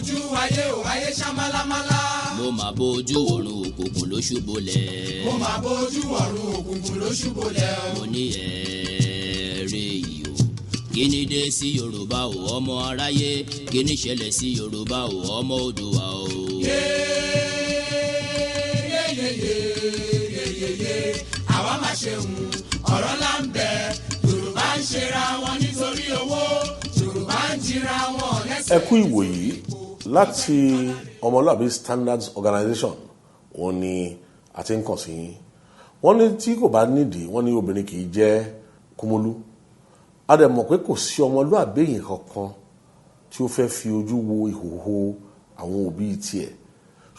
bójú ayé ò ayé ṣámálámálá. mo máa bójú ọ̀run òkùnkùn ló ṣubúlẹ̀. mo máa bójú ọ̀run òkùnkùn ló ṣubúlẹ̀. mo ní ẹ̀ẹ́rẹ́ yìí o. kí ni dé sí Yorùbá o ọmọ aráyé, kí ni ṣẹlẹ̀ sí Yorùbá o ọmọ Oòduà o. yeyeyeyeyeye àwa máa ṣeun ọ̀rọ̀ là ń bẹ. Yorùbá ń ṣera wọn nítorí owó, Yorùbá ń jìra wọn lẹ́sẹ̀. ẹ kú ìwòyí láti Ọmọlúàbí Standards Organization, wọ́n ní a ti ń kàn sí yín. Wọ́n ní tí kò bá nídìí, wọ́n ní obìnrin kì í jẹ́ kúmólú. A dẹ̀ mọ̀ pé kò sí ọmọlúàbí èèyàn kankan tí ó fẹ́ fi ojú wo ìhòòhò àwọn òbí tiẹ̀,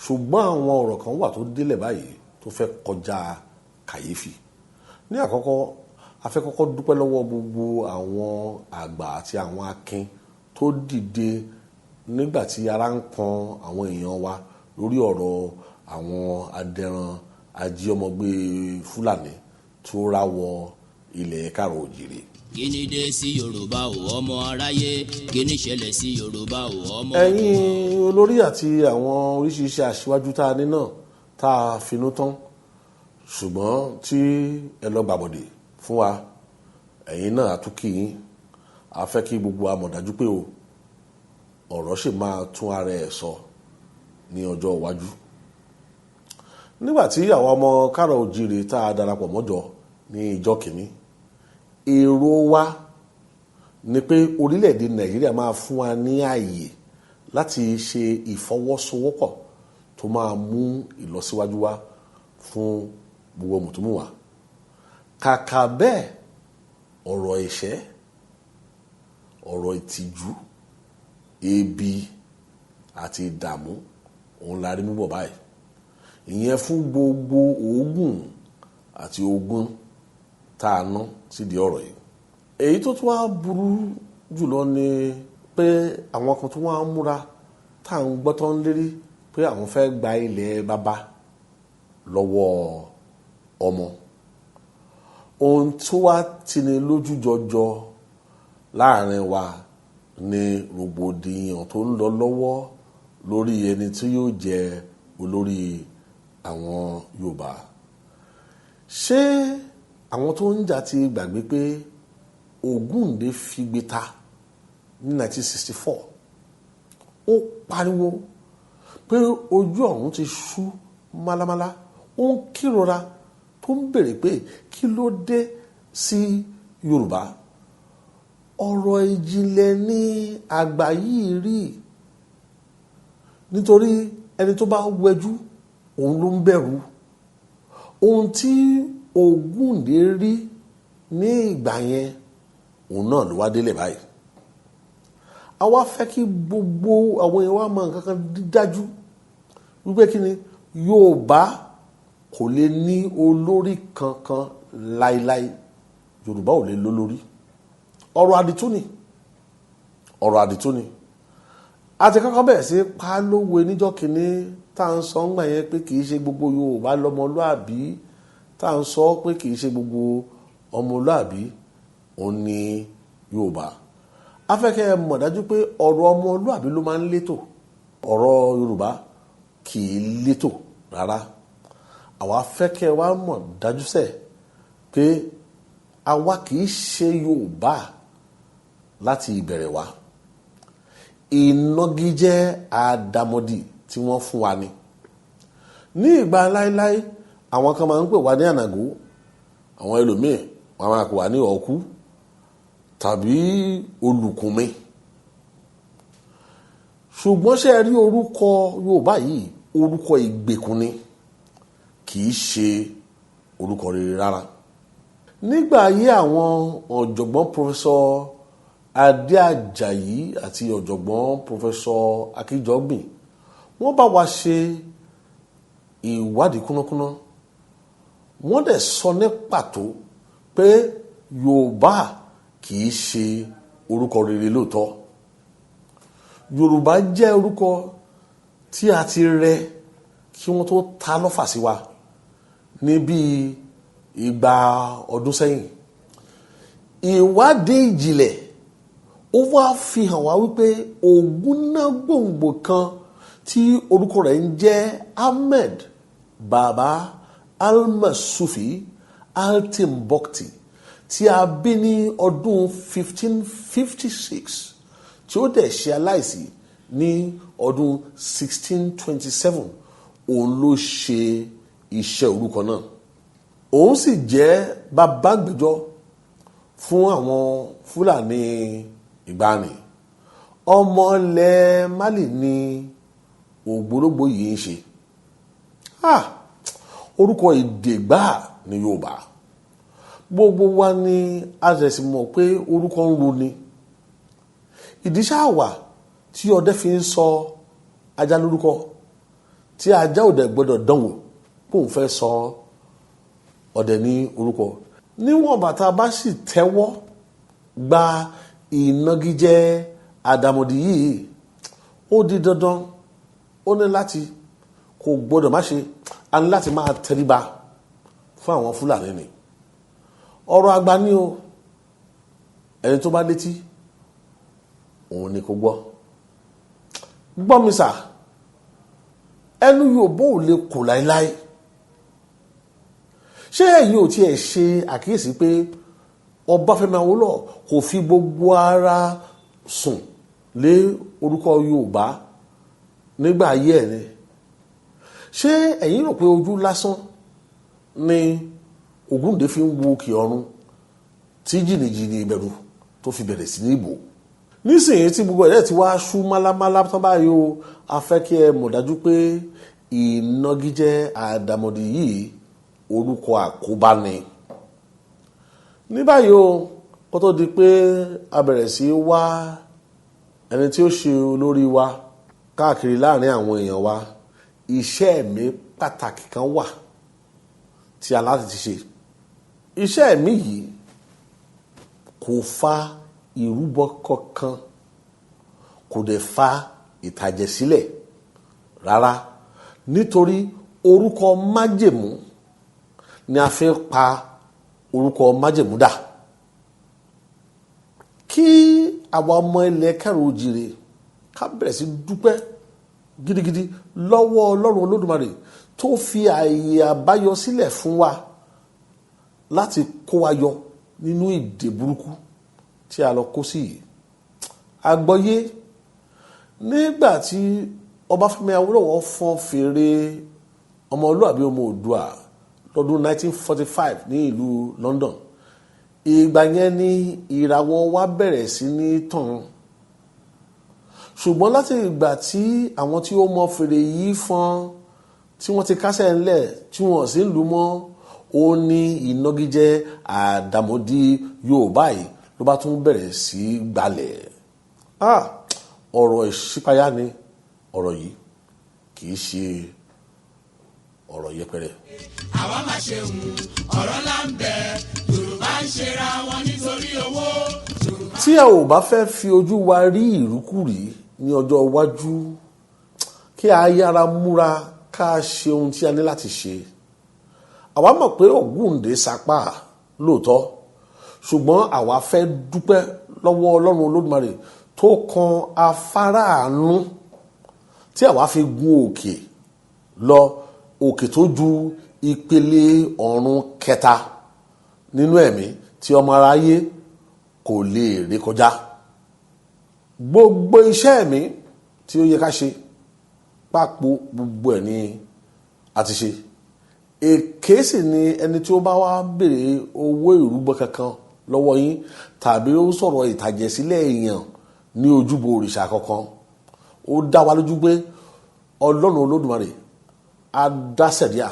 ṣùgbọ́n àwọn ọ̀rọ̀ kan wà tó délẹ̀ báyìí tó fẹ́ kọjá kàyéfì. Ní àkọ́kọ́, a fẹ́ kọ́kọ́ dúpẹ́ lọ́wọ́ gbogbo àwọn àgbà àti àwọn akin tó dìde nígbà tí ara ń kan àwọn èèyàn wa lórí ọ̀rọ̀ àwọn adẹran ajíọmọgbé Fúlàní tó ráwọ ilẹ̀ Káàárọ̀ Oòjíire. kí ni dé sí Yorùbá o ọmọ aráyé, kí ni ṣẹlẹ̀ sí Yorùbá o ọmọ. ẹ̀yin olórí àti àwọn oríṣiríṣi aṣíwájú tá a ní náà tá a finú tán, ṣùgbọ́n tí ẹ lọ gbàbọ̀dè fún wa, ẹ̀yin náà a tún kí yín. A fẹ́ kí gbogbo wa mọ̀ dájú pé ọ̀rọ̀ sì máa tún ara ẹ̀ sọ ní ọjọ́ iwájú. Nígbàtí àwọn ọmọ Káàárọ̀ Oòjíire tá a darapọ̀ mọ́jọ ní ìjọ kìíní, èrò wa ni pé orílẹ̀-èdè Nàìjíríà máa fún wa ní ààyè láti ṣe ìfọwọ́sowọ́pọ̀ tó máa mú ìlọsíwájú wá fún gbogbo mùtúmùwà. Kàkà bẹ́ẹ̀, ọ̀rọ̀ ìṣẹ́, ọ̀rọ̀ ìtìjú, ebi àti ìdààmú òun la rí mú bọ̀ báyìí. Ìyẹn fún gbogbo oògùn àti ogun tá a ná sídìí ọ̀rọ̀ yìí. Èyí tó tún wá burú jùlọ ni pé àwọn kan tó wá ń múra tá à ń gbọ́ tó ń lérí pé àwọn fẹ́ gba ilẹ̀ bàbá lọ́wọ́ ọmọ. Ohun tó wá tini lójú jọjọ láàrin wa ni rògbòdìyàn tó ń lọ lọ́wọ́ lórí ẹni tí yóò jẹ olórí àwọn Yorùbá. Ṣé àwọn tó ń jà ti gbàgbé pé Ògúndé figbe ta ní 1964? Ó pariwo pé ojú ọ̀run ti ṣú málámálá, ó ń kírora tó ń béèrè pé kí ló dé sí Yorùbá. Ọ̀rọ̀ ìjìnlẹ̀ ní àgbà yìí rí, nítorí ẹni tó bá wẹjú òun ló ń bẹ̀rù. Ohun tí Ògúndé rí ní ìgbà yẹn òun náà ló wá délẹ̀ báyìí. A wá fẹ́ kí gbogbo àwọn èèyàn wá mọ nǹkan kan dájú wípé kí ni Yorùbá kò lè ní olórí kankan láíláí. Yorùbá ò lè lólórí. Ọ̀rọ̀ àdìtú ni. A ti kọ́kọ́ bẹ̀rẹ̀ sí pa lówe níjọ́ kìíní tá à ń sọ ńgbà yẹn pé kì í ṣe gbogbo Yorùbá lọ́mọlúàbí, tá à ń sọ pé kì í ṣe gbogbo ọmọlúàbí òun ni Yorùbá. A fẹ́ kẹ́ ẹ mọ̀ dájú pé ọ̀rọ̀ ọmọlúàbí ló máa ń létò, ọ̀rọ̀ Yorùbá kì í létò rárá. Àwa fẹ́ kẹ́ ẹ wá mọ̀ dájú sẹ́ pé àwa kì í ṣe Yorùbá láti ìbẹ̀rẹ̀ wá. Ìnagijẹ àdàmọ̀dì tí wọ́n fún wa ni. Ní ìgbà láíláí, àwọn kan máa ń pè wá ní ànàgó, àwọn ẹlòmíì wọ́n máa pè wá ní ọ̀kú tàbí olùkùnmi. Ṣùgbọ́n ṣé ẹ rí orúkọ Yorùbá yìí, orúkọ ìgbèkùn ni, kì í ṣe orúkọ rere rárá. Nígbà ayé àwọn ọ̀jọ̀gbọ́n Professor Adé Àjàyí àti ọ̀jọ̀gbọ́n Professor Akíjọgbìn, wọ́n bá wa ṣe ìwádìí kúnnákúnná. Wọ́n dẹ̀ sọ ní pàtó pé Yorùbá kì í ṣe orúkọ rere lóòótọ́. Yorùbá jẹ́ orúkọ tí a ti rẹ kí wọ́n tó ta lọ́fà sí wa ní bíi 200 ọdún sẹ́yìn. Ìwádìí ìjìnlẹ̀ ó wá fi hàn wá wípé Ògúnnágbòǹgbò kan tí orúkọ rẹ̀ ń jẹ́ Ahmed Baba Al-Masufi Al-Timbuktu tí a bí ní ọdún 1556 tí ó dẹ̀ ṣe aláìsí ní ọdún 1627 òun ló ṣe iṣẹ́ orúkọ náà. Òun sì jẹ́ babágbèjọ́ fún àwọn Fúlàní ìgbàanì. Ọmọ ilẹ̀ Mali ni ògbólógbò yìí ń ṣe. Orúkọ èdè gbáà ní Yorùbá. Gbogbo wa ni a sì mọ̀ pé orúkọ ń ro ni. Ìdí ṣáà wà tí ọdẹ fi ń sọ ajá lórúkọ tí ajá ò dẹ̀ gbọ́dọ̀ dánwò bóun fẹ́ sọ ọdẹ ní orúkọ. Níwọ̀n bàtà bá sì tẹ́wọ́ gba ìnagijẹ àdàmọ̀dì yìí, ó di dandan, ó ní láti, kò gbọ́dọ̀ má ṣe, a ní láti máa tẹríba fún àwọn Fúlàní ni. Ọ̀rọ̀ àgbà ni o, ẹni tó bá létí òun ni kò gbọ́. Gbọ́ mi sà, ẹnu Yorùbá ò lè kò láíláí. Ṣé ẹ̀yin ò tiẹ̀ ṣe àkíyèsí pé Ọbáfẹ́mi Awólọ́wọ̀ kò fi gbogbo ara sùn lé orúkọ Yorùbá nígbà ayé ẹ̀ ni? Ṣé ẹ̀yin rò pé ojú lásán ni Ògúndé fi ń wo òkè ọ̀run tí jìnnìjìnnì ìbẹ̀rù tó fi bẹ̀rẹ̀ sí ní ìbò? Nísìnyí tí gbogbo ẹ̀rẹ́ ti wá ṣú málámálá tán báyìí o, a fẹ́ kí ẹ mọ̀ dájú pé ìnagijẹ àdàmọ̀dì yìí orúkọ àkóbá ni. Ní báyìí o, kó tó di pé a bẹ̀rẹ̀ sí wá ẹni tí ó ṣe olórí wa káàkiri láàrin àwọn èèyàn wa, iṣẹ́ ẹ̀mí pàtàkì kan wà tí a láti ti ṣe. Iṣẹ́ ẹ̀mí yìí kò fa ìrúbọ kankan, kò dẹ̀ fa ìtàjẹ̀sílẹ̀ rárá, nítorí orúkọ májẹ̀mú ni a fi pa orúkọ májẹ̀mú dà. Kí àwa ọmọ ilẹ̀ Káàárọ̀-o-jíire ká bẹ̀rẹ̀ sí dúpẹ́ gidigidi lọ́wọ́ Ọlọ́run Olódùmarè tó fi ààyè àbáyọ sílẹ̀ fún wa láti kó wa yọ nínú ìdè burúkú tí a lọ kó sí yìí. Àgbọ́yé nígbà tí Ọbáfẹ́mi Awólọ́wọ̀ fọ́n fèrè ọmọlúàbí ọmọ Oòduà lọ́dún 1945 ní ìlú London, ìgbà yẹn ni ìràwọ̀ wa bẹ̀rẹ̀ sí ní tàn. Ṣùgbọ́n láti ìgbà tí àwọn tí ó mọ fèrè yìí fọ́n tí wọ́n ti kásẹ̀ ńlẹ̀ tí wọ́n sì ń lù mọ́, ó ní ìnagijẹ àdàmọ̀dì Yorùbá yìí ló bá tún bẹ̀rẹ̀ sí gbalẹ̀. Ọ̀rọ̀ ìṣípayá ni ọ̀rọ̀ yìí, kì í ṣe ọ̀rọ̀ yẹpẹrẹ. Àwa máa ṣe ọ̀rọ̀ là ń bẹ, Yorùbá ń ṣera wọn nítorí owó. Tí a ò bá fẹ́ fi ojú wa rí ìrúkúrí ní ọjọ́ iwájú, kí a yára múra ká ṣe ohun tí a ní láti ṣe. Àwa mọ̀ pé Ògúndé sapá lóòótọ́, ṣùgbọ́n àwa fẹ́ dúpẹ́ lọ́wọ́ Ọlọ́run Olódùmarè tó kan afárá àánú tí àwa fi gun òkè lọ, òkè tó ju ìpele ọ̀run kẹta nínú ẹ̀mí tí ọmọ aráyé kò lè ré kọjá. Gbogbo iṣẹ́ ẹ̀mí tí ó yẹ ká ṣe pápọ̀ gbogbo ẹ̀ ni a ti ṣe. Èké sì ni ẹni tí ó bá wá béèrè owó ìrúbọ kankan lọ́wọ́ yín tàbí ó sọ̀rọ̀ ìtàjẹ̀sílẹ̀ èèyàn ní ojúbọ òrìṣà kankan. Ó dá wa lójú pé Ọlọ́run Olódùmarè á dá sẹ̀ríà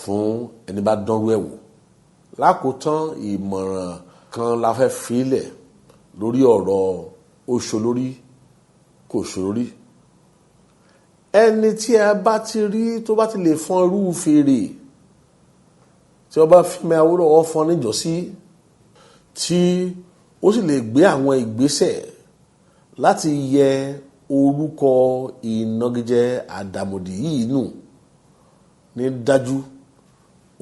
fún ẹni bá dánrú ẹ̀ wò. Lákòótán, ìmọ̀ràn kan la fẹ́ filẹ̀ lórí ọ̀rọ̀ òṣòlórí kò ṣòlórí. Ẹni tí ẹ bá ti rí tó bá ti lè fọn irú fèrè tí Ọbáfẹ́mi Awólọ́wọ̀ fọn níjọ́sí, tí ó sì lè gbé àwọn ìgbésẹ̀ láti yẹ orúkọ ìnagijẹ àdàmọ̀dì yìí nù, ní dájú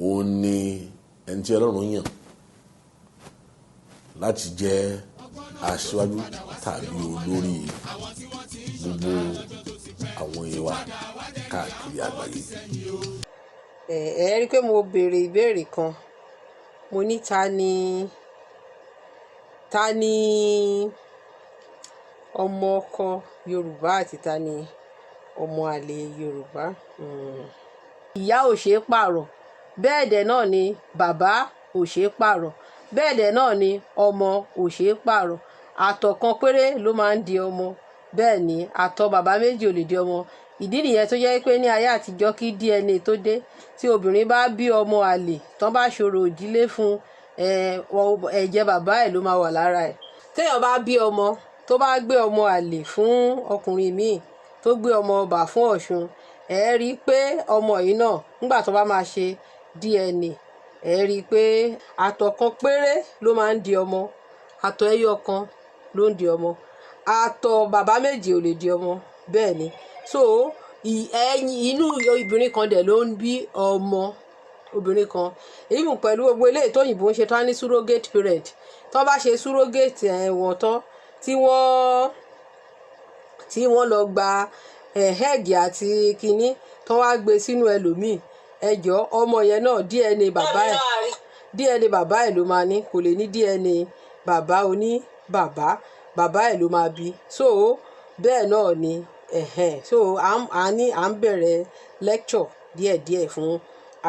òun ni ẹni tí Ọlọ́run yàn láti jẹ́ aṣíwájú tàbí olórí gbogbo àwọn èèyàn wa káàkiri àgbáyé. ẹ rí i pé mo béèrè ìbéèrè kan, mo ní ta ni ọmọ ọkọ Yorùbá àti ta ni ọmọ àlè Yorùbá. Ìyá ò ṣeé pààrọ̀, bẹ́ẹ̀ dẹ̀ náà ni bàbá ò ṣeé pààrọ̀, bẹ́ẹ̀ dẹ̀ náà ni ọmọ ò ṣeé pààrọ̀. Àtọ̀ kan péré ló máa ń di ọmọ, bẹ́ẹ̀ ni àtọ̀ bàbá méjì ò lè di ọmọ. Ìdí nìyẹn tó jẹ́ pé ní ayé àtijọ́ kí DNA tó dé, tí obìnrin bá bí ọmọ àlè tán bá ṣòro ìdílé fún ẹ̀jẹ̀ bàbá ẹ̀ ló máa wà lára ẹ̀. Téèyàn bá bí ọmọ tó bá gbé ọmọ àlè fún ọkùnrin míì tó gbé ọmọ ọba fún Ọ̀ṣun, ẹ rí i pé ọmọ yìí náà nígbà tó bá máa ṣe DNA, ẹ rí i pé àtọ̀ kan péré ló máa ń di ọmọ, àtọ̀ ẹyọ kan ló ń di ọmọ, àtọ̀ bàbá méjì ò lè di ọmọ. Bẹ́ẹ̀ ni, so inú obìnrin kan dẹ̀ ló ń bí ọmọ, obìnrin kan. Èyí mú pẹ̀lú gbogbo eléyìí tóyìnbó ń ṣe tán ní surrogate parent, tó bá ṣe surrogate wọn tán tí wọ́n lọ gba egg àti kinní tó wá gbé sínú ẹlòmíì, ẹjọ́ ọmọ yẹn náà DNA bàbá ẹ̀ ló máa ní, kò lè ní DNA bàbá bàbá ẹ̀ ló máa bí. So bẹ́ẹ̀ náà ni so à ń bẹ̀rẹ̀ lecture díẹ̀díẹ̀ fún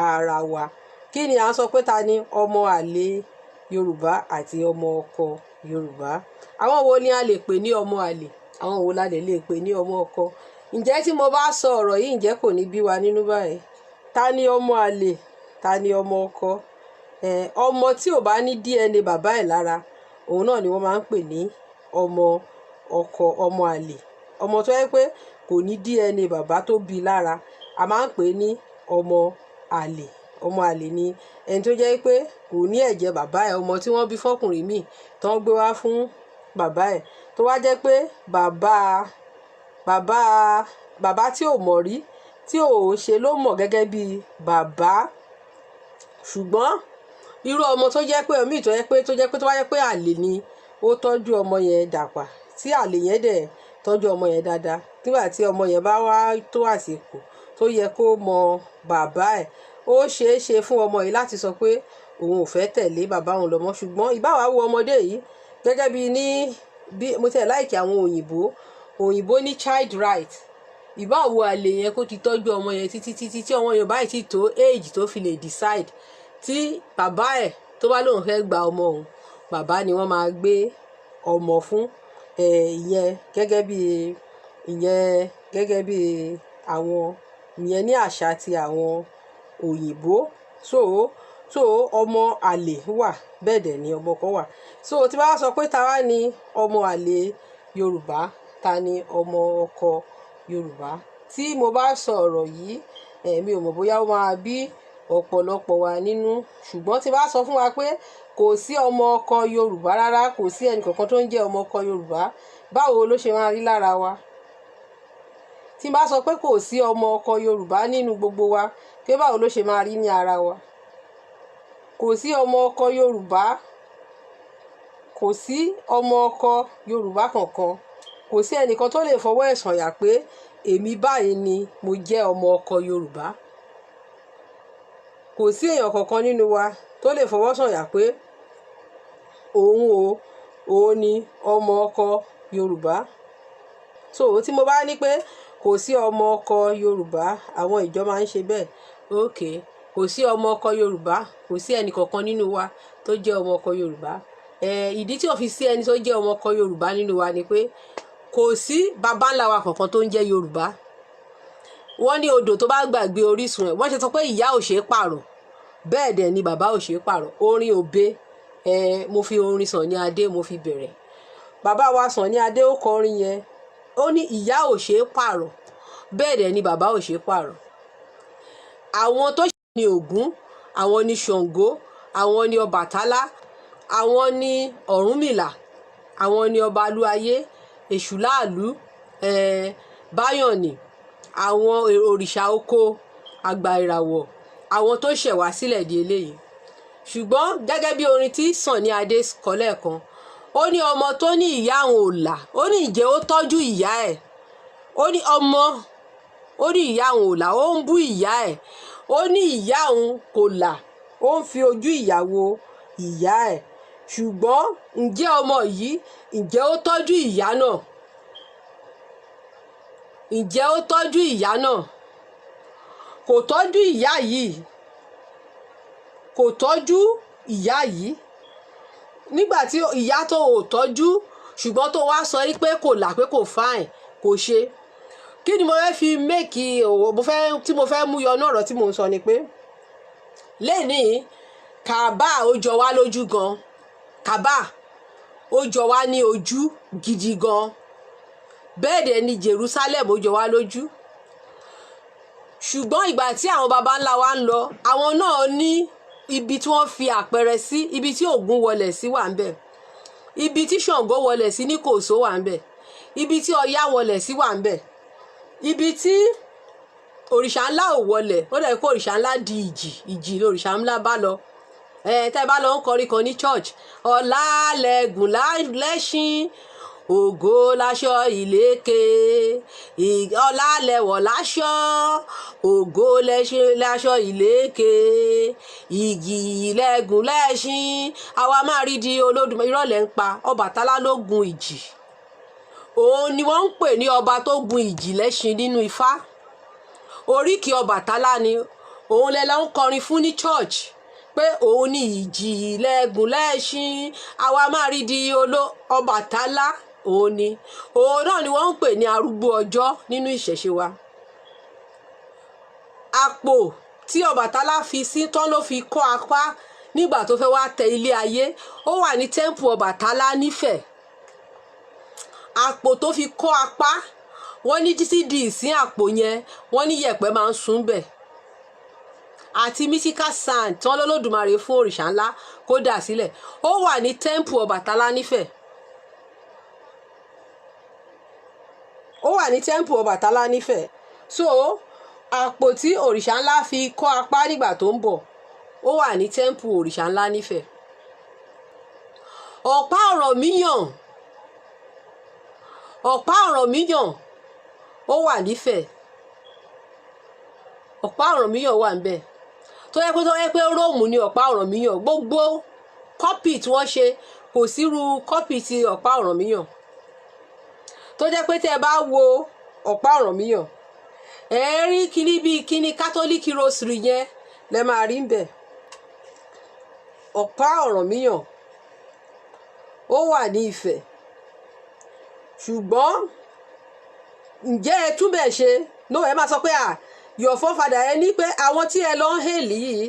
ara wa. Kí ni à ń sọ pé ta ni ọmọ àlè Yorùbá àti ọmọ ọkọ Yorùbá? Àwọn wo ni a lè pè ní ọmọ àlè? Àwọn wo la lè pè ní ọmọ ọkọ? Ǹjẹ́ tí mo bá sọ ọ̀rọ̀ yìí, ǹjẹ́ kò ní bí wa nínú báyìí? Ta ni ọmọ àlè? Ta ni ọmọ ọkọ? Ọmọ tí ò bá ní DNA bàbá ẹ̀ lára, òun náà ni wọ́n máa ń pè ní ọmọ ọkọ, ọmọ àlè. Ọmọ tó yẹ pé kò ní DNA bàbá tó bí lára, a máa ń pè ní ọmọ àlè. Ọmọ àlè ni ẹni tó jẹ́ pé kò ní ẹ̀jẹ̀ bàbá ẹ̀, ọmọ tí wọ́n bí fọ́kùnrin míì tán gbé wá fún bàbá ẹ̀, tó wá jẹ́ pé bàbá tí ò mọ̀ rí, tí ò ṣe ló mọ̀ gẹ́gẹ́ bí bàbá. Ṣùgbọ́n irú ọmọ tó jẹ́ pé omi tó wá jẹ́ pé àlè ni ó tọ́jú ọmọ yẹn dàgbà, tí àlè yẹn dẹ̀ tọ́jú ọmọ yẹn dáadáa, nígbà tí ọmọ yẹn bá wá tó àsìkò tó yẹ kó mọ bàbá ẹ̀, ó ṣeé ṣe fún ọmọ yìí láti sọ pé òun ò fẹ́ tẹ̀lé bàbá òun lọ mọ́. Ṣùgbọ́n ìbáwá wo ọmọdé yìí gẹ́gẹ́ bí mo tẹ̀ láìkí àwọn òyìnbó ní child right. Ìbáwo àlè yẹn kó ti tọ́jú ọmọ yẹn títí tí ọmọ yẹn báyìí ti tó age tó fi lè decide, tí bàbá ẹ̀ tó bá lóun fẹ́ gba ọmọ òun, bàbá ni wọ́n máa gbé ọmọ fún. Ìyẹn gẹ́gẹ́ bí àwọn ìyẹn ní àṣà ti àwọn òyìnbó. So ọmọ àlè wà, bẹ́ẹ̀ dẹ̀ ni ọmọ kan wà. So tí bá sọ pé ta wá ni ọmọ àlè Yorùbá, ta ni ọmọ ọkọ Yorùbá? Tí mo bá sọ ọ̀rọ̀ yìí, mi ò mọ̀ bóyá ó máa bí ọ̀pọ̀lọpọ̀ wa nínú. Ṣùgbọ́n tí bá sọ fún wa pé kò sí ọmọ ọkọ Yorùbá rárá, kò sí ẹnì kankan tó ń jẹ́ ọmọ ọkọ Yorùbá, báwo ló ṣe máa rí lára wa? Tí bá sọ pé kò sí ọmọ ọkọ Yorùbá nínú gbogbo wa, pé báwo ló ṣe máa rí ní ara wa? Kò sí ọmọ ọkọ Yorùbá, kò sí ọmọ ọkọ Yorùbá kankan, kò sí ẹnìkan tó lè fọwọ́ ẹ̀ sọ̀yà pé èmi báyìí ni mo jẹ́ ọmọ ọkọ Yorùbá. Kò sí èèyàn kankan nínú wa tó lè fọwọ́ sọ̀yà pé òun ni ọmọ ọkọ Yorùbá. So tí mo bá ní pé kò sí ọmọ ọkọ Yorùbá, àwọn ìjọ máa ń ṣe bẹ́ẹ̀. Okay, kò sí ọmọ ọkọ Yorùbá, kò sí ẹnì kankan nínú wa tó jẹ́ ọmọ ọkọ Yorùbá. Ìdí tí ò fi sí ẹni tó jẹ́ ọmọ ọkọ Yorùbá nínú wa ni pé kò sí baba ńlá wa kankan tó ń jẹ́ Yorùbá. Wọ́n ní odò tó bá gbàgbé orísun ẹ̀, wọ́n ṣe sọ pé ìyá ò ṣeé pààrọ̀, bẹ́ẹ̀ dẹ̀ ni bàbá ò ṣeé pààrọ̀. Orin Òbe, mo fi orin Sunny Adé mo fi bẹ̀rẹ̀. Bàbá wa Sunny Adé ó kọ orin yẹn, ó ní ìyá ò ṣeé pààrọ̀, bẹ́ẹ̀ dẹ̀ ni bàbá ò ṣeé pààrọ̀. Àwọn tó ṣe ní Ògún, àwọn ni Ṣàngó, àwọn ni Ọbàtálá, àwọn ni Ọ̀rúnmìlà, àwọn ni ọba Alúayé, Èṣùláàlú, Báyọ̀nì, àwọn òrìṣà oko, àgbà ìràwọ̀, àwọn tó ṣẹ̀ wá sílẹ̀ di eléyìí. Ṣùgbọ́n gẹ́gẹ́ bí orin tí Sunny Adé kọ lẹ́ẹ̀kan, ó ní ọmọ tó ní ìyá òun ò là, ó ní ìjẹ́ ó tọ́jú ìyá ẹ̀, ó ní ọmọ, ó ní ìyá òun ò là, ó ń bú ìyá ẹ̀, ó ní ìyá òun kò là, ó ń fi ojú ìyàwó ìyá ẹ̀. Ṣùgbọ́n ǹjẹ́ ọmọ yìí, ǹjẹ́ ó tọ́jú ìyá náà? Ǹjẹ́ ó tọ́jú ìyá náà? Kò tọ́jú ìyá yìí, kò tọ́jú ìyá yìí. Nígbà tí ìyá tó ò tọ́jú, ṣùgbọ́n tó wá sọ pé kò là, pé kò fine, kò ṣe. Kí ni mo fẹ́ fi make tí mo fẹ́ mú yọ náà ọ̀rọ̀ tí mo ń sọ ni pé lénìí Kàbá ó jọ wá lójú gan. Kàbá ó jọ wá ní ojú gidi gan. Bẹ́ẹ̀ dẹ̀ ni Jerusalem ó jọ wá lójú. Ṣùgbọ́n ìgbà tí àwọn baba ńlá wa ń lọ, àwọn náà ní ibi tí wọ́n fi àpẹẹrẹ sí, ibi tí Ògún wọlẹ̀ sí wà ń bẹ̀, ibi tí Ṣàngó wọlẹ̀ sí ní Kòso wà ń bẹ̀, ibi tí Ọya wọlẹ̀ sí wà ń bẹ̀, ibi tí òrìṣà ńlá ò wọlẹ̀, ó dẹ̀ kó òrìṣà ńlá di ìjì lòrìṣà ńlá bá lọ. Tẹ́ bá lọ ń kọrin kan ní church, ọ̀la lẹ́gùn lẹ́ṣin, ògo láṣọ ìlékè, ọ̀la lẹ́wọ̀ láṣọ, ògo láṣọ ìlékè, ìgì lẹ́gùn lẹ́ṣin, àwa máa rí di Olódùmarè. Ìrọ̀lẹ́ ń pa Ọbàtálá ló gun ìjì. Òun ni wọ́n ń pè ní ọba tó gun ìjì lẹ́ṣin nínú Ifá. Oríkì Ọbàtálá ni òun lẹ lọ ń kọrin fún ní church pé òun ni ìjì lẹ́gùn lẹ́ṣin, àwa máa rí di Ọbàtálá. Òun náà ni wọ́n ń pè ní arúgbó ọjọ́ nínú ìṣẹ̀ṣe wa. Àpò tí Ọbàtálá fi sí tán ló fi kọ́ apá nígbà tó fẹ́ wá tẹ ilé ayé, ó wà ní tẹ́ḿpù Ọbàtálá nífẹ̀ẹ́. Àpò tó fi kọ́ apá, wọ́n ní títí di ìsín àpò yẹn, wọ́n ní yẹ̀pẹ̀ máa ń sún bẹ̀. Àti mythical sand tí wọ́n lọ́lọ́dùmarè fún òrìṣà ńlá kó dà sílẹ̀, ó wà ní tẹ́ḿpù Ọbàtálá nífẹ̀ẹ́. Ó wà ní tẹ́ḿpù Ọbàtálá nífẹ̀ẹ́. So àpò tí òrìṣà ńlá fi kọ́ apá nígbà tó ń bọ̀, ó wà ní tẹ́ḿpù òrìṣà ńlá nífẹ̀ẹ́. Ọ̀pá Ọ̀rànmíyàn, ọ̀pá Ọ̀rànmíyàn ó wà nífẹ̀ẹ́. Ọ̀pá Ọ̀rànmíyàn wà ń bẹ̀. Tó yẹ pé Róòmù ni ọ̀pá Ọ̀rànmíyàn. Gbogbo kọ́pì tí wọ́n ṣe kò sírú kọ́pì ti ọ̀pá Ọ̀rànmíyàn. Tó jẹ́ pé tẹ́ ẹ bá wo ọ̀pá Ọ̀rànmíyàn, ẹ rí kíní bíi kíní kátólíkì rosary yẹn lẹ máa rí ń bẹ̀. Ọ̀pá Ọ̀rànmíyàn ó wà ní Ifẹ̀. Ṣùgbọ́n ǹjẹ́ ẹ túbẹ̀ ṣe? No, ẹ máa sọ pé your forefather, ẹ ní pé àwọn tí ẹ lọ ń hèlì yìí,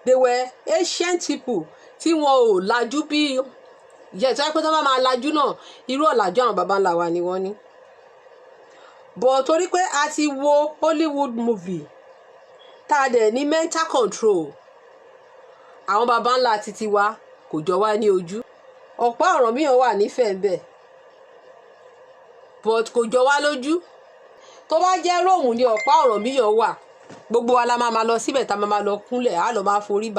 they were ancient people tí wọn ò lajú bí ìyẹn tó yẹ pé tó bá máa lajú náà, irú ọ̀làjú àwọn baba ńlá wa ni wọ́n ní. But torí pé a ti wo Hollywood movie tá a dẹ̀ ní mental control, àwọn baba ńlá titi wa kò jọ wá ní ojú. Ọ̀pá Ọ̀rànmíyàn wà nífẹ̀ẹ́ bẹ́ẹ̀, but kò jọ wá lójú. Tó bá jẹ́ Róòmù ni ọ̀pá Ọ̀rànmíyàn wà, gbogbo wa la máa lọ síbẹ̀, tá a máa lọ kúnlẹ̀, a lọ máa forí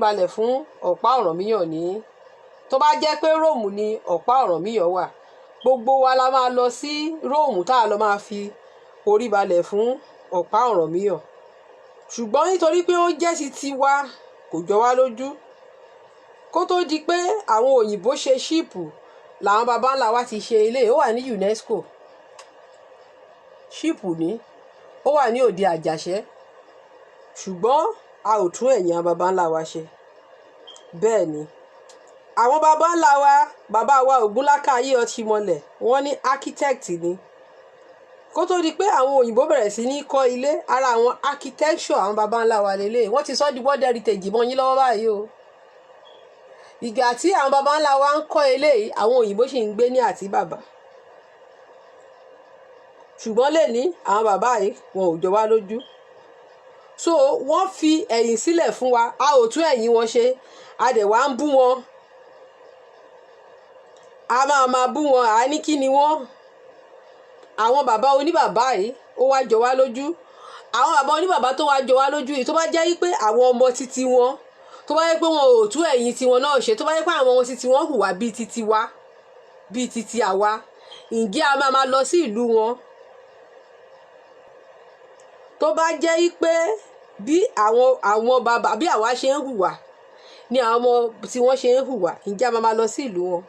balẹ̀ fún ọ̀pá Ọ̀rànmíyàn ní. Tó bá jẹ́ pé Róòmù ni ọ̀pá Ọ̀rànmíyàn wà, gbogbo wa la máa lọ sí Róòmù tá a lọ máa fi orí balẹ̀ fún ọ̀pá Ọ̀rànmíyàn. Ṣùgbọ́n nítorí pé ó jẹ́ sí tiwa, kò jọ wá lójú. Kó tó di pé àwọn òyìnbó ṣe ṣíìpù, làwọn baba ńlá wa ti ṣe ilé. Ó wà ní UNESCO. Ṣíìpù ní ó wà ní Òde Àjàṣẹ́. Ṣùgbọ́n a ò tún ẹ̀yìn àwọn baba ńlá wa ṣe. Bẹ́ẹ̀ ni àwọn baba ńlá wa, bàbá wa Ògúnlákàyé Ọtímọlẹ̀, wọ́n ní architect ni. Kó tó di pé àwọn òyìnbó bẹ̀rẹ̀ sí ní kọ́ ilé, ara àwọn architecture àwọn baba ńlá wa lélẹ̀. Wọ́n ti sọ di World Heritage mọ́ yín lọ́wọ́ báyìí o. Ìgbà tí àwọn baba ńlá wa ń kọ́ eléyìí, àwọn òyìnbó sì ń gbé ní Àtíbàbà. Ṣùgbọ́n lẹ́ni àwọn bàbá yìí wọn ò jọ wá lójú. So wọ́n fi ẹ̀yìn sílẹ̀ fún wa, a ò tún ẹ̀yìn wọn ṣe, a dẹ̀ wá ń bú wọn. A máa bú wọn, a ní kí ni wọ́n. Àwọn bàbá oníbàbá yìí ó wá jọ wá lójú. Àwọn bàbá oníbàbá tó wá jọ wá lójú yìí, tó bá jẹ́ pé àwọn ọmọ títí wọn tó bá yẹ pé wọn ò tú ẹ̀yìn tiwọn náà ṣe, tó bá yẹ pé àwọn ohun tí tiwọn hùwà bíi titi wa bíi titi àwa, ǹjẹ́ a máa lọ sí ìlú wọn? tó bá jẹ́ pé bí àwọn bàbá bí àwa ṣe ń hùwà ni àwọn ọmọ tí wọ́n ṣe ń hùwà, ǹjẹ́ a máa lọ sí ìlú wọn?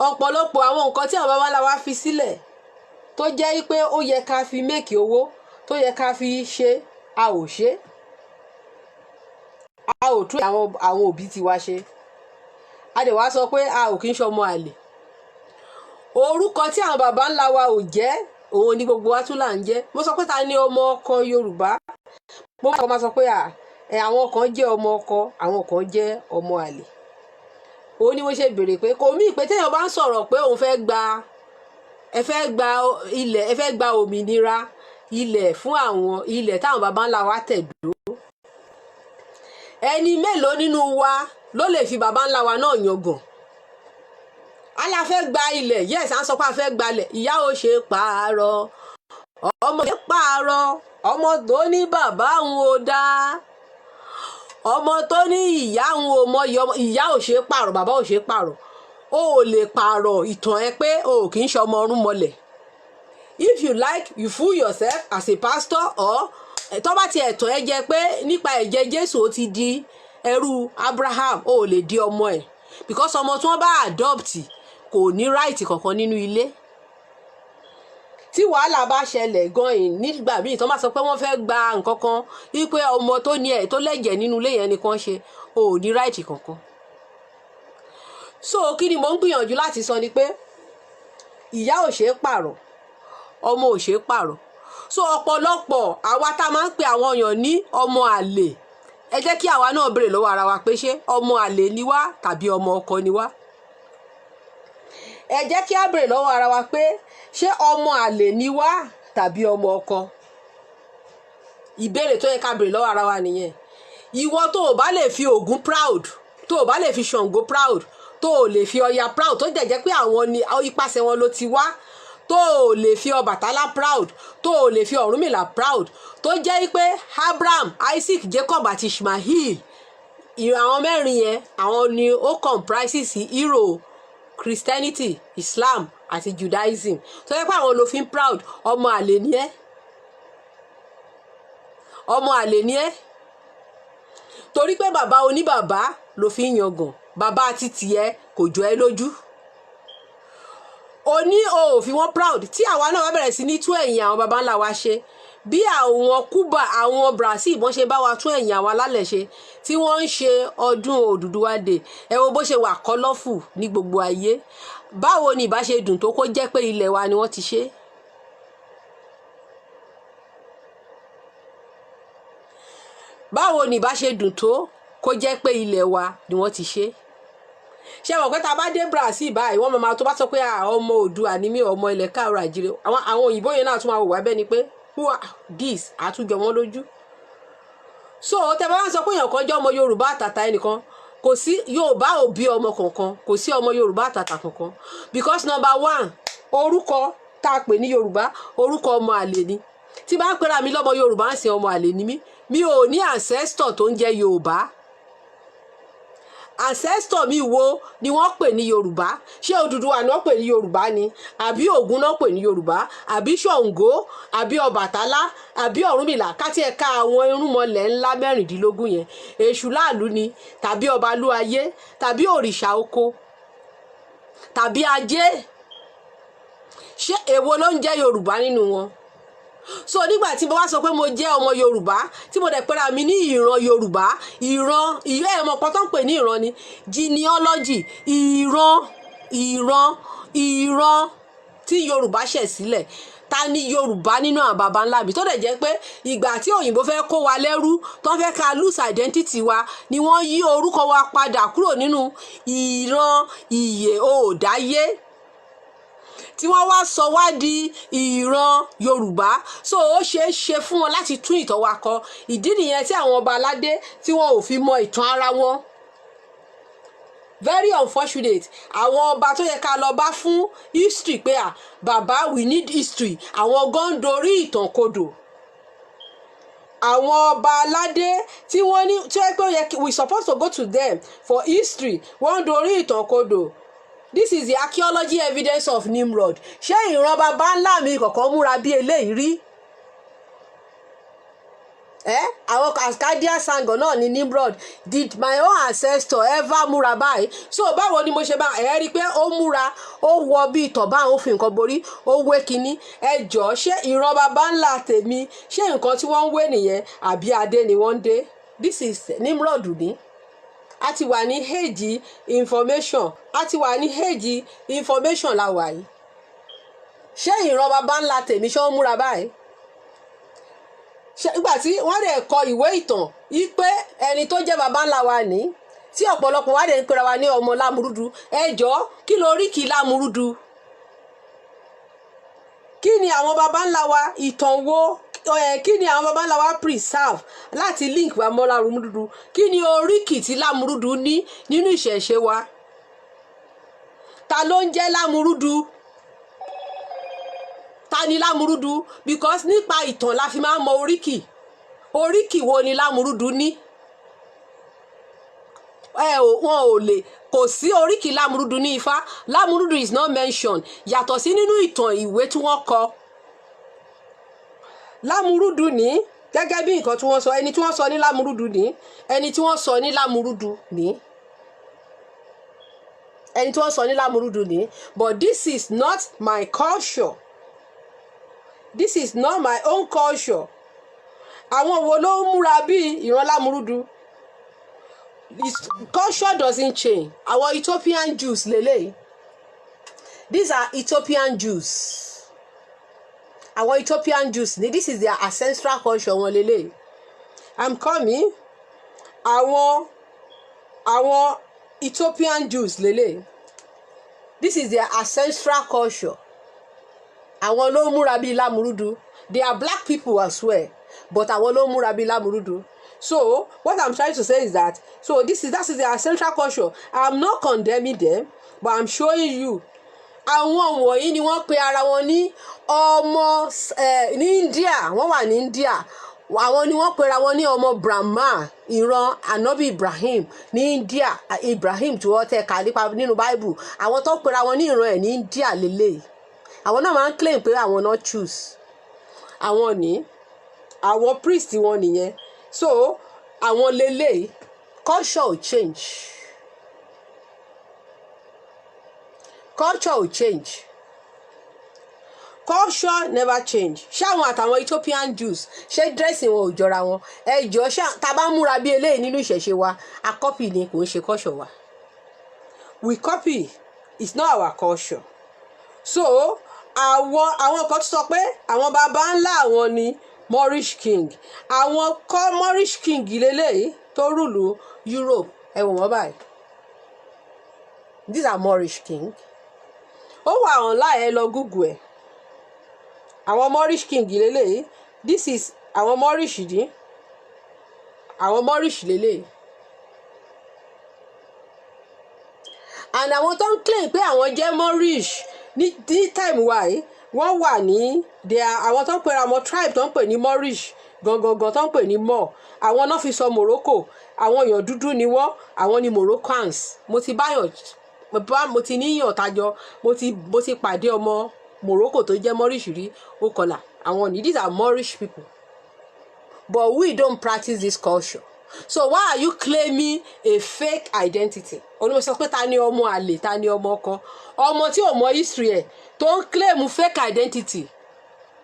ọ̀pọ̀lọpọ̀ àwọn nǹkan tí àwọn bàbá ńlá wa fi sílẹ̀ tó jẹ́ pé ó yẹ ká fi méèkì owó, tó yẹ ká fi ṣe, a ò ṣe, a ò tún àwọn òbí tiwa ṣe, a dẹ̀ wá sọ pé a ò kí ń ṣọmọ àlè. orúkọ tí àwọn bàbá ńlá wa ò jẹ́, òun ni gbogbo wa tún là ń jẹ́. mo sọ pé ta ni ọmọ ọkọ Yorùbá? mo máa sọ pé àwọn kan jẹ́ ọmọ ọkọ, àwọn kan jẹ́ ọmọ àlè. òun ni mo ṣe béèrè pé kò mí pé téèyàn bá ń sọ̀rọ̀ pé òun fẹ́ gba ilẹ̀, ẹ fẹ́ gba òmìnira ilẹ̀ fún àwọn ilẹ̀ táwọn baba ńlá wa tẹ̀dó, ẹni mélòó nínú wa ló lè fi baba ńlá wa náà yangàn? ala fẹ́ gba ilẹ̀, yes, à ń sọ pé a fẹ́ gbalẹ̀. ìyá ò ṣe pààrọ̀ ọmọ ṣe pààrọ̀ ọmọ tó ní bàbá òun ò dáa, ọmọ tó ní ìyá òun ò mọ ìyá ò ṣe pààrọ̀, bàbá ò ṣe pààrọ̀. o ò lè pààrọ̀ ìtàn ẹ pé o kì í ṣọmọ ọrún mọlẹ̀. if you like, you fool yourself as a pastor, or tó bá ti ẹ̀tàn ẹ jẹ pé nípa ẹ̀jẹ̀ Jésù ó ti di ẹrú Abraham, o ò lè di ọmọ ẹ̀, because ọmọ tí wọ́n bá adopt kò ní right kankan nínú ilé. tí wàhálà bá ṣẹlẹ̀ gan-an nígbà míì tó máa sọ pé wọ́n fẹ́ gba nǹkan kan wípé ọmọ tó ní ẹ̀ tó lẹ́jẹ̀ nínú ilé yẹn nìkan ṣe, o ò ní right kankan. so kí ni mò ń gbìyànjú láti sọ ni pé ìyá ò ṣe é pààrọ̀, ọmọ ò ṣe é pààrọ̀. so ọ̀pọ̀lọpọ̀ àwa tá a máa ń pe àwọn èèyàn ní ọmọ àlè, ẹ jẹ́ kí àwa náà béèrè lọ́wọ́ ara wa pé ṣé ọmọ àlè ni wá tàbí ọmọ ọkọ ni wá? ẹ jẹ́ kí a béèrè lọ́wọ́ ara wa pé ṣé ọmọ àlè ni wá tàbí ọmọ ọkọ? ìbéèrè tó yẹ ká béèrè lọ́wọ́ ara wa nìyẹn. ìwọ tó o bá lè fi Ògún proud, tó o bá lè fi Ṣàngó proud, tó o lè fi Ọya proud, tó jẹ́ pé àwọn ni ipasẹ̀ wọn ló ti wá, tó o lè fi Ọbàtálá proud, tó o lè fi Ọ̀rúnmìlà proud, tó jẹ́ pé Abraham, Isaac, Jacob àti Ishmael, àwọn mẹ́rin yẹn àwọn ni ó comprises hero Christianity, Islam àti Judaism, tó jẹ́ pé àwọn ló fi ń proud. ọmọ àlè ni ẹ́, ọmọ àlè ni ẹ́, torí pé bàbá oníbàbá ló fi ń yangàn, bàbá títì ẹ kò jọ ẹ lójú. o ní o ò fi wọ́n proud. tí àwa náà wá bẹ̀rẹ̀ sí ní tún ẹ̀yìn àwọn baba ńlá wa ṣe, bí àwọn Cuba, àwọn Brazil wọ́n ṣe bá wa tún ẹ̀yìn àwọn alálẹ̀ ṣe, tí wọ́n ń ṣe ọdún Odùduwà Day, ẹ wo bó ṣe wà kọ́lọ́fù ní gbogbo ayé. báwo ni ìbá ṣe dùn tó kó jẹ́ pé ilẹ̀ wa ni wọ́n ti ṣe? báwo ni ìbá ṣe dùn tó kó jẹ́ pé ilẹ̀ wa ni wọ́n ti ṣe? ṣé wọn pé tá a bá dé Brazil báyìí wọ́n máa tó bá sọ pé ọmọ Oòduà ni mí, ọmọ ilẹ̀ káàárọ̀ àjíire, àwọn òyìnbó yẹn náà tún máa wò wá bẹ́ẹ̀ ni pé who are this, àtúnjọ wọn lójú. so tẹ bá wá sọ pé èèyàn kan jẹ́ ọmọ Yorùbá àtàtà ẹnìkan, kò sí Yorùbá ò bí ọmọ kankan, kò sí ọmọ Yorùbá àtàtà kankan, because number one, orúkọ tá a pè ní Yorùbá, orúkọ ọmọ àlè ni. tí bá ń pera mi lọ́mọ Yorùbá ń sin ọmọ àlè ni mí, mi ò ní ancestor tó ń jẹ́ Yorùbá. ancestor mi wo ni wọ́n pè ní Yorùbá? ṣé Odùduwà náà pè ní Yorùbá ni, àbí Ògún náà pè ní Yorùbá, àbí Ṣàngó, àbí Ọbàtálá, àbí Ọ̀rúnmìlà? káti ẹ̀ka àwọn irúnmọlẹ̀ ńlá 16 yẹn, Èṣù láàlú ni, tàbí Ọbalúayé, tàbí òrìṣà oko, tàbí Ajé? ṣé èwo ló ń jẹ́ Yorùbá nínú wọn? so nígbà tí mo wá sọ pé mo jẹ́ ọmọ Yorùbá, tí mo dẹ̀ pera mi ní ìran Yorùbá, ìran ìwé ẹ̀mọ kan tó ń pè ní ìran ni genealogy, ìran tí Yorùbá ṣẹ̀ sílẹ̀. ta ni Yorùbá nínú àwọn baba ńlá mi? tó dẹ̀ jẹ́ pé ìgbà tí òyìnbó fẹ́ kó wa lẹ́rú, tó fẹ́ ká lose identity wa, ni wọ́n yí orúkọ wa padà kúrò nínú ìran ìyè òòdáyé, tí wọ́n wá sọ wá di ìran Yorùbá. so ó ṣeé ṣe fún wọn láti tún ìtàn wa kọ. ìdí nìyẹn tí àwọn ọba aládé tí wọn ò fi mọ ìtàn ara wọn. very unfortunate. àwọn ọba tó yẹ ká lọ bá fún history pé bàbá we need history, àwọn gan dorí ìtàn kodò. àwọn ọba aládé tí wọ́n ní tí wọ́n pé ó yẹ we supposed to go to them for history wọ́n dorí ìtàn kodò. This is the archaeology evidence of Nimrod. Ṣé ìran baba ńlá mi kọ̀ọ̀kan múra bí eléyìí rí? Àwọn Akkadian Sargon náà ni Nimrod. Did my own ancestor ever múra báyìí? So báwo ni mo ṣe bá rí i pé ó múra, ó wọ bí ìtọ̀bá, ó fi nǹkan borí, ó wé kinní. Ẹ jọ̀ọ́ ṣé ìran baba ńlá tèmi ṣé nǹkan tí wọ́n ń wé nìyẹn àbí adé ni wọ́n ń dé? This is Nimrod ní. A ti wà ní age information, a ti wà ní age information la wà yìí. Ṣé ìran baba ńlá tèmi ṣé wọ́n múra báyìí? Nígbà tí wọ́n dẹ̀ kọ ìwé ìtàn yìí pé ẹni tó jẹ́ baba ńlá wa ní tí ọ̀pọ̀lọpọ̀ wa dẹ̀ ń pera wa ní ọmọ Lámúrúdu. Ẹ jọ̀ọ́ kí lóríkì Lámúrúdu? Kí ni àwọn baba ńlá wa ìtàn wo kí ni àwọn baba ńlá wa preserve láti link wa mọ́ Lámúrúdu? Kí ni oríkì tí Lámúrúdu ní nínú ìṣẹ̀ṣe wa? Ta ló ń jẹ́ Lámúrúdu? Ta ni Lámúrúdu? Because nípa ìtàn la fi máa ń mọ oríkì. Oríkì wo ni Lámúrúdu ní? Wọn ò lè, kò sí oríkì Lámúrúdu ní Ifá. Lámúrúdu is not mentioned yàtọ̀ sí nínú ìtàn ìwé tí wọ́n kọ. Lámúrúdu ní gẹ́gẹ́ bí nǹkan tí wọ́n sọ, ẹni tí wọ́n sọ ní Lámúrúdu ní, ẹni tí wọ́n sọ ní Lámúrúdu ní, ẹni tí wọ́n sọ ní Lámúrúdu ní. But this is not my culture. This is not my own culture. Àwọn wo ló ń múra bí ìran Lámúrúdu? Culture doesn't change. Àwọn Ethiopian Jews lélẹ́yìí. These are Ethiopian Jews. Àwọn Ethiopian Jews ni, this is their ancestral culture wọn lélẹ́yìí. I'm coming. Àwọn Ethiopian Jews lélẹ́yìí. This is their ancestral culture. Àwọn ló múra bí Lámúrúdu. They are black people as well, but àwọn ló múra bí Lámúrúdu. So what I'm trying to say is that that is their central culture. I'm not condemning them, but I'm showing you. Àwọn wọ̀nyí ni wọ́n pe ara wọn ní ọmọ ní India. Wọ́n wà ní India. Àwọn ni wọ́n pe ara wọn ní ọmọ Brahma, ìran Ànábì Ibrahim ní India. Ibrahim tí wọ́n tẹ̀ ká nípa nínú Bible. Àwọn tó pe ara wọn ní ìran ẹ̀ ní India lélẹ́yìí. Àwọn náà máa ń claim pé àwọn náà choose. Àwọn priest wọn nìyẹn. So àwọn lélẹ́yìí, culture will change. Culture will change. Culture never change. Ṣé àwọn àtàwọn Ethiopian Jews ṣé dressing wọn ò jọra wọn? Ẹ jọ̀ọ́ ṣá tá bá múra bí eléyìí nínú ìṣẹ̀ṣe wa, a copy ni, kò ń ṣe culture wa. We copy. It's not our culture. So àwọn kan sọ pé àwọn baba ńlá àwọn ni Moorish king. Àwọn kọ́ Moorish king lélẹ́yìí tó rúlu Europe. Ẹ wò wọ́n báyìí. These are Moorish king. Ó wà online, ẹ lọ Google ẹ̀. Àwọn Moorish king lélẹ́yìí. This is àwọn Moorish ní. Àwọn Moorish lélẹ́yìí. And àwọn tó ń claim pé àwọn jẹ́ Moorish ní time wa yìí, wọ́n wà ní àwọn tó ń pè àwọn tribe tó ń pè ní Moorish gangan tó ń pè ní Mo. Àwọn náà fi sọ Morocco. Àwọn èèyàn dúdú ni wọ́n. Àwọn ni Moroccans. Mo ti níyàn tajọ. Mo ti pàdé ọmọ Morocco tó jẹ́ Moorish rí. Ó kọlà. Àwọn ni, these are Moorish people. But we don't practice this culture. So why are you claiming a fake identity? Olùmọ̀ sọ pé ta ni ọmọ àlè, ta ni ọmọ ọkọ. Ọmọ tí ò mọ history ẹ̀ tó ń claim fake identity.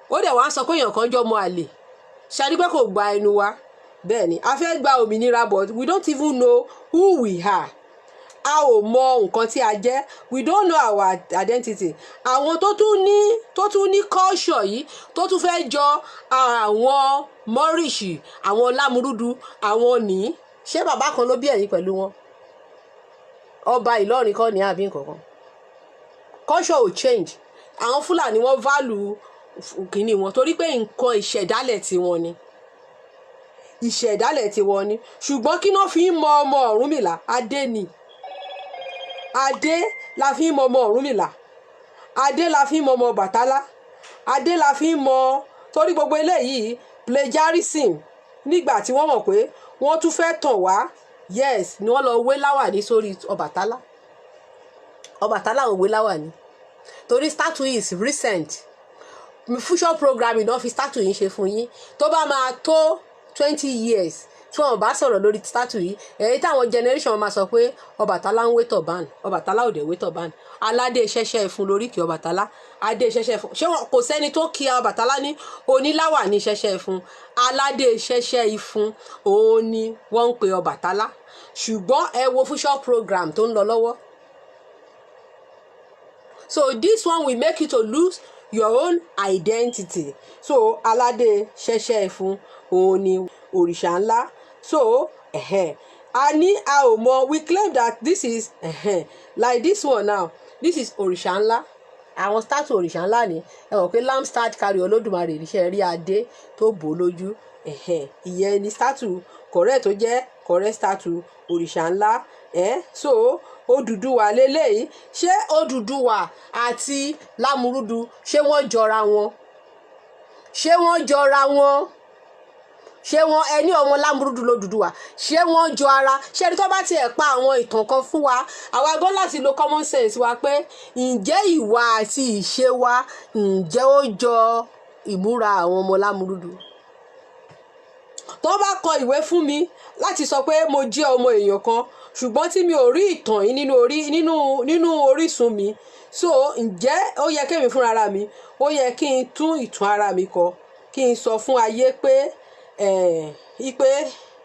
Ó dẹ̀ wá ń sọ pé èèyàn kan jọ ọmọ àlè. Ṣàrí pé kò gba ẹnu wa. Bẹ́ẹ̀ ni, a fẹ́ gba òmìnira, but we don't even know who we are. A ò mọ nǹkan tí a jẹ́. We don't know our identity. Àwọn tó tún ní culture yìí tó tún fẹ́ jọ àwọn Moorish, àwọn Lámúrúdu, àwọn ní. Ṣé bàbá kan ló bí ẹ̀yin pẹ̀lú wọn? Ọba Ìlọrin kọ́ ni àbí nǹkan. Culture will change. Àwọn Fúlàní wọ́n value kìíní wọn torí pé nǹkan ìṣẹ̀dálẹ̀ tiwọn ni. Ìṣẹ̀dálẹ̀ tiwọn ni. Ṣùgbọ́n kí náà fi ń mọ ọmọ Ọ̀rúnmìlà? Adé ni. Adé la fi ń mọ ọmọ Ọ̀rúnmìlà. Adé la fi ń mọ ọmọ Bàtálá. Adé la fi ń mọ, torí gbogbo eléyìí plagiarism nígbà tí wọ́n mọ̀ pé wọ́n tún fẹ́ tàn wá yes ni wọ́n lọ wé láwàní sórí Ọbàtálá. Ọbàtálá ò wé láwàní torí statue is recent. Future programming náà fi statue yìí ṣe fún yín tó bá máa tó 20 years tí wọn bá sọ̀rọ̀ lórí statue yìí èyí táwọn generation máa sọ pé Ọbàtálá ń wé tọ̀bán. Ọbàtálá ò dẹ̀ wé tọ̀bán. Aládé ṣẹ̀ṣẹ̀ fún lórí kí Ọbàtálá adé ṣẹ̀ṣẹ̀ fún ṣé wọn kò sẹ́ni tó kí Ọbàtálá ní oníláwà ní ṣẹ̀ṣẹ̀ fún aládé ṣẹ̀ṣẹ̀ ìfún òun ni wọ́n ń pe Ọbàtálá ṣùgbọ́n ẹ wo future program tó ń lọ lọ́wọ́. So this one will make you to lose your own identity. So aládé ṣẹ̀ṣẹ̀ fún òun ni òrìṣà ńlá. So a ní a ò mọ̀ we claim that this is like this one now this is òrìṣà ńlá. Àwọn statue òrìṣà ńlá ni ẹ mọ̀ pé lamb stand carry Olódùmarè níṣẹ́ rí adé tó bò lójú ìyẹn ni statue correct tó jẹ́ correct statue òrìṣà ńlá. So Odùduwà lélẹ́yìí ṣé Odùduwà àti Lámúrúdu ṣé wọ́n jọra wọn? Ṣé wọ́n jọra wọn? Ṣé wọ́n ẹni ọmọ Lámúrúdu l'Odùduwà ṣé wọ́n jọ ara? Ṣé ẹni tó bá tiẹ̀ pa àwọn ìtàn kan fún wa àwa gbọ́n láti lo common sense wa pé ǹjẹ́ ìwà àti ìṣe wa ǹjẹ́ ó jọ ìmúra àwọn ọmọ Lámúrúdu? Tó bá kọ ìwé fún mi láti sọ pé mo jẹ́ ọmọ èèyàn kan ṣùgbọ́n tí mi ò rí ìtàn yìí nínú orísun mi so ǹjẹ́ ó yẹ kémi fúnra ara mi ó yẹ kí n tún ìtàn ara mi kọ kí n sọ fún ayé pé ipe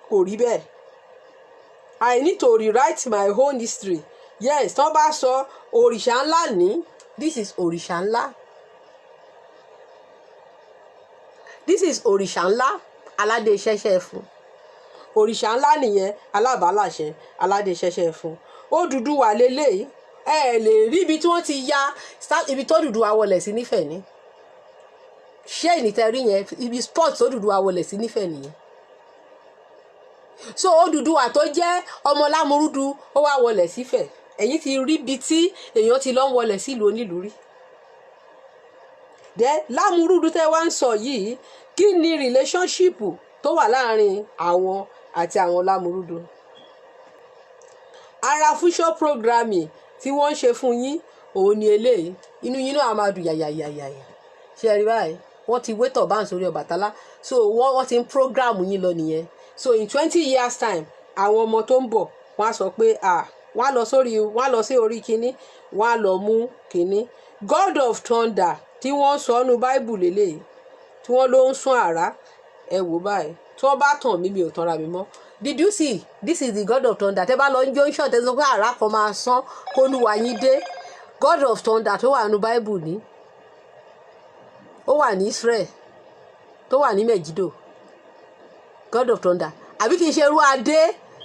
kò rí bẹ́ẹ̀. I need to rewrite my own history. Yes tó bá sọ òrìṣà ńlá ní this is òrìṣà ńlá. This is òrìṣà ńlá aládé ṣẹ̀ṣẹ̀ fún. Òrìṣà ńlá nìyẹn alábàálàṣẹ aládé ṣẹ̀ṣẹ̀ fún. Odùduwà lélẹ́yìí ẹ lè rí ibi tí wọ́n ti ya ibi tó Odùduwà wọlé sí nífẹ̀ẹ́ ní. Ṣé ìnìtẹ̀rí yẹn ibi sport tó Odùduwà wọlé sí nífẹ̀ẹ́ nìyẹn. So Odùduwà tó jẹ́ ọmọ Lámúrúdu ó wá wọlé sífẹ̀ ẹ̀yin ti rí ibi tí èèyàn ti lọ ń wọlé sílùú onílùú rí. Then Lámúrúdu tẹ́ wá ń sọ yìí kí ni relationship tó wà láàrin àwọn àti àwọn Lámúrúdu? Ara future programming tí wọ́n ń ṣe fún yín òun ni eléyìí inú yín náà máa dùn yàyàyàyà ṣe rí báyìí wọ́n ti wé tọ̀bán sórí Ọbàtálá so wọ́n ti ń program yín lọ nìyẹn. So in 20 years time àwọn ọmọ tó ń bọ̀ wọ́n á sọ pé wọ́n á lọ sí orí kínní wọ́n á lọ mú kínní God of Thunder tí wọ́n sọ ọ́nù Bible lélẹ́yìí tí wọ́n ló ń sún àrá ẹ wò báyìí tí wọ́n bá tàn mí mi ò tanra mi mọ́. Did you see this is the God of Thunder tẹ́ bá lọ ń jó ń ṣọ̀tẹ́ sọ pé àrá kan máa sán kólúwa yín dé God of Thunder tó wà nínú Bible ní ó wà ní Israel tó wà ní Megiddo God of Thunder àbí kì í ṣe irú adé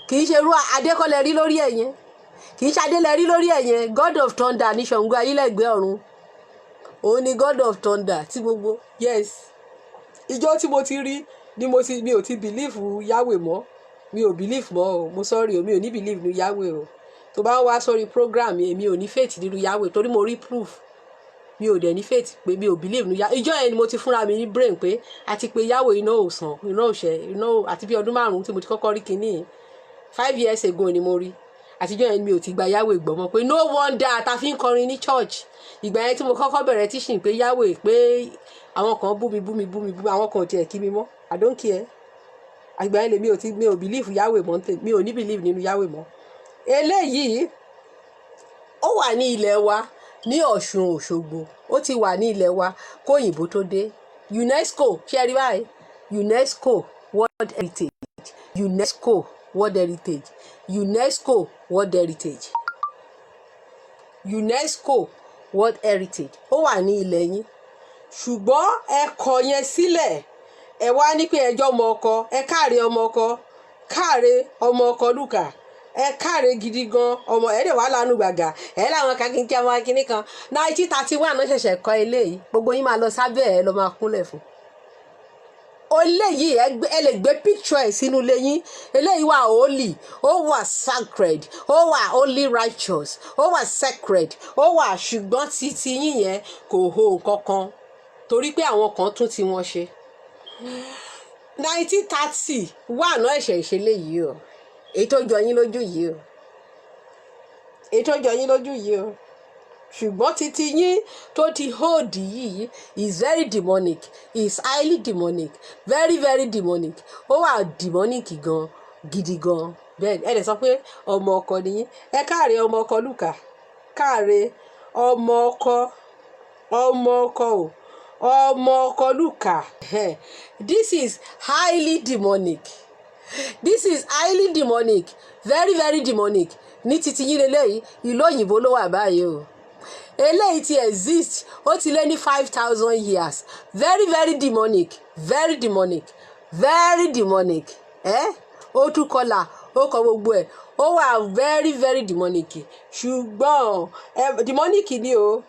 kì í ṣe irú adé kọ́ lẹ rí lórí ẹ̀ yẹn kì í ṣe adé lẹ rí lórí ẹ̀ yẹn God of Thunder ní Ṣàngó ayílẹ̀gbẹ́ ọ̀run òun ni God of Thunder tí gbogbo yes ìjọ tí mo ti rí ni mi ò ti believe Yahweh mọ́ mi ò believe mọ́ o mo sorry o mi ò ní believe ní Yahweh o tó bá ń wá sórí program mi ò ní faith nínú Yahweh torí mo rí proof mi ò dẹ̀ ní faith pé mi ò believe ní Yahweh ìjọ yẹn ni mo ti fúnra mi ní brain pé àti pé Yahweh iná ò sàn iná ò ṣẹ iná àti bí ọdún 5 tí mo ti kọ́kọ́ rí kinní 5 years ago ni mo rí àtijọ́ yẹn mi ò ti gba Yahweh gbọ́ mọ́ pé no wonder ta fi ń kọrin ní church ìgbà yẹn tí mo kọ́kọ́ bẹ̀rẹ̀ teaching pé Yahweh pé àwọn kan bú mi àwọn kan ò tiẹ̀ kí mi mọ́ I don't care àgbà yẹn lè mi ò believe Yahweh mọ́ mi ò ní believe nínú Yahweh mọ́. Eléyìí ó wà ní ilẹ̀ wa ní Ọ̀ṣun Òṣogbo ó ti wà ní ilẹ̀ wa kóyìnbó tó dé UNESCO ṣe rí báyìí UNESCO World Heritage UNESCO World Heritage UNESCO World Heritage UNESCO World Heritage ó wà ní ilẹ̀ yín ṣùgbọ́n ẹ kọ̀ yẹn sílẹ̀ ẹ wá ní pé ẹjọ́ ọmọ ọkọ ẹ káre ọmọ ọkọ káre ọmọ ọkọ lùkà ẹ káre gidi gan ọmọ ẹ dẹ̀ wá lánàá gbàgà ẹ láwọn kankínkí ọmọ akínní kan 1931 náà ṣẹ̀ṣẹ̀ kọ́ eléyìí gbogbo yín máa lọ sábẹ́ ẹ lọ máa kúnlẹ̀ fún. Eléyìí ẹ lè gbé picture ẹ̀ sínú ilé yín eléyìí wà holy ó wà sacred ó wà holy righteous ó wà sacred ó wà ṣùgbọ́n títí yín yẹn kò ho nǹkan kan torí pé àwọn kan tún ti wọn ṣe 1930 wà náà ẹ̀ṣẹ̀ ìṣẹ̀lẹ̀ yìí o èyí tó jọ yín lójú yìí o èyí tó jọ yín lójú yìí o ṣùgbọ́n títí yín tó ti hold yìí is very demonic, is highly demonic, very very demonic, ó wà demonic gan gidi gan. bẹ́ẹ̀ ẹ lè sọ pé ọmọ ọkọ nìyí, ẹ káàárẹ̀ ọmọ ọkọ lùkà, káàárẹ̀ ọmọ ọkọ o ọmọ ọkọ lùkà. This is highly demonic, this is highly demonic, very very demonic. Ní títí yín lélẹ́yìí ìlú òyìnbó ló wà báyìí o, eléyìí ti exist ó ti lé ní 5,000 years, very very demonic, very demonic, very demonic. Ó tún kọlà ó kọ gbogbo ẹ̀, ó wà very very demonic. Ṣùgbọ́n demonic ni o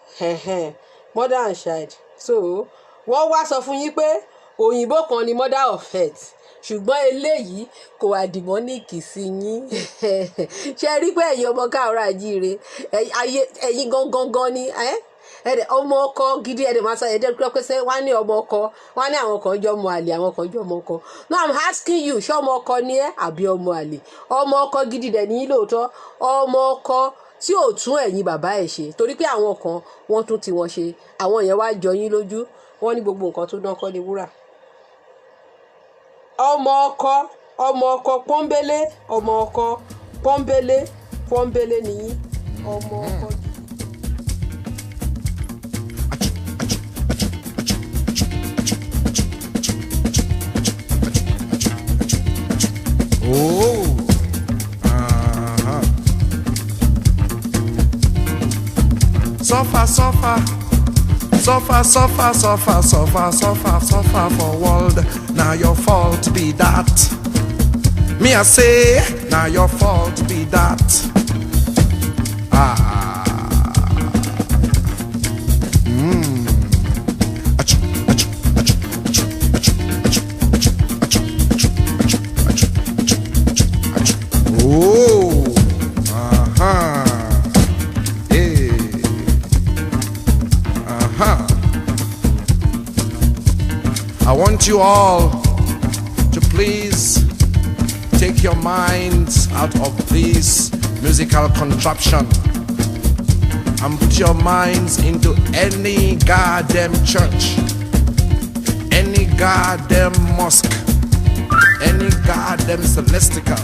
mother and child. So wọ́n wá sọ fún yín pé òyìnbó kan ni mother of earth, ṣùgbọ́n eléyìí kò wà demonic sí yín. Ṣe rí pé ẹ̀yin ọmọ káàárọ̀ àjíire ẹ̀yin gangan ni ọmọ ọkọ gidi ẹ̀dẹ̀ máa sọ ẹ̀dẹ̀ pẹ́pẹ́sẹ́ wá ní ọmọ ọkọ, wá ní àwọn kan jọ ọmọ àlè, àwọn kan jọ ọmọ ọkọ. Now I'm asking you, ṣé ọmọ ọkọ ni ẹ́ àbí ọmọ àlè? Ọmọ ọkọ gidi dẹ̀ ní lóòótọ́, ọmọ ọkọ tí ò tún ẹ̀yin bàbá ẹ̀ ṣe, torí pé àwọn kan wọ́n tún ti wọ́n ṣe, àwọn yẹn wá jọ yín lójú, wọ́n ní gbogbo nǹkan tó dán kọ́ ni wúrà. Ọmọ ọkọ pọ́nbélé, ọmọ ọkọ pọ́nbélé nìyí, ọmọ ọkọ. Oh, suffer for world. Now your fault be that. Me I say, now your fault be that. I want you all to please take your minds out of this musical contraption and put your minds into any goddamn church, any goddamn mosque, any goddamn celestial,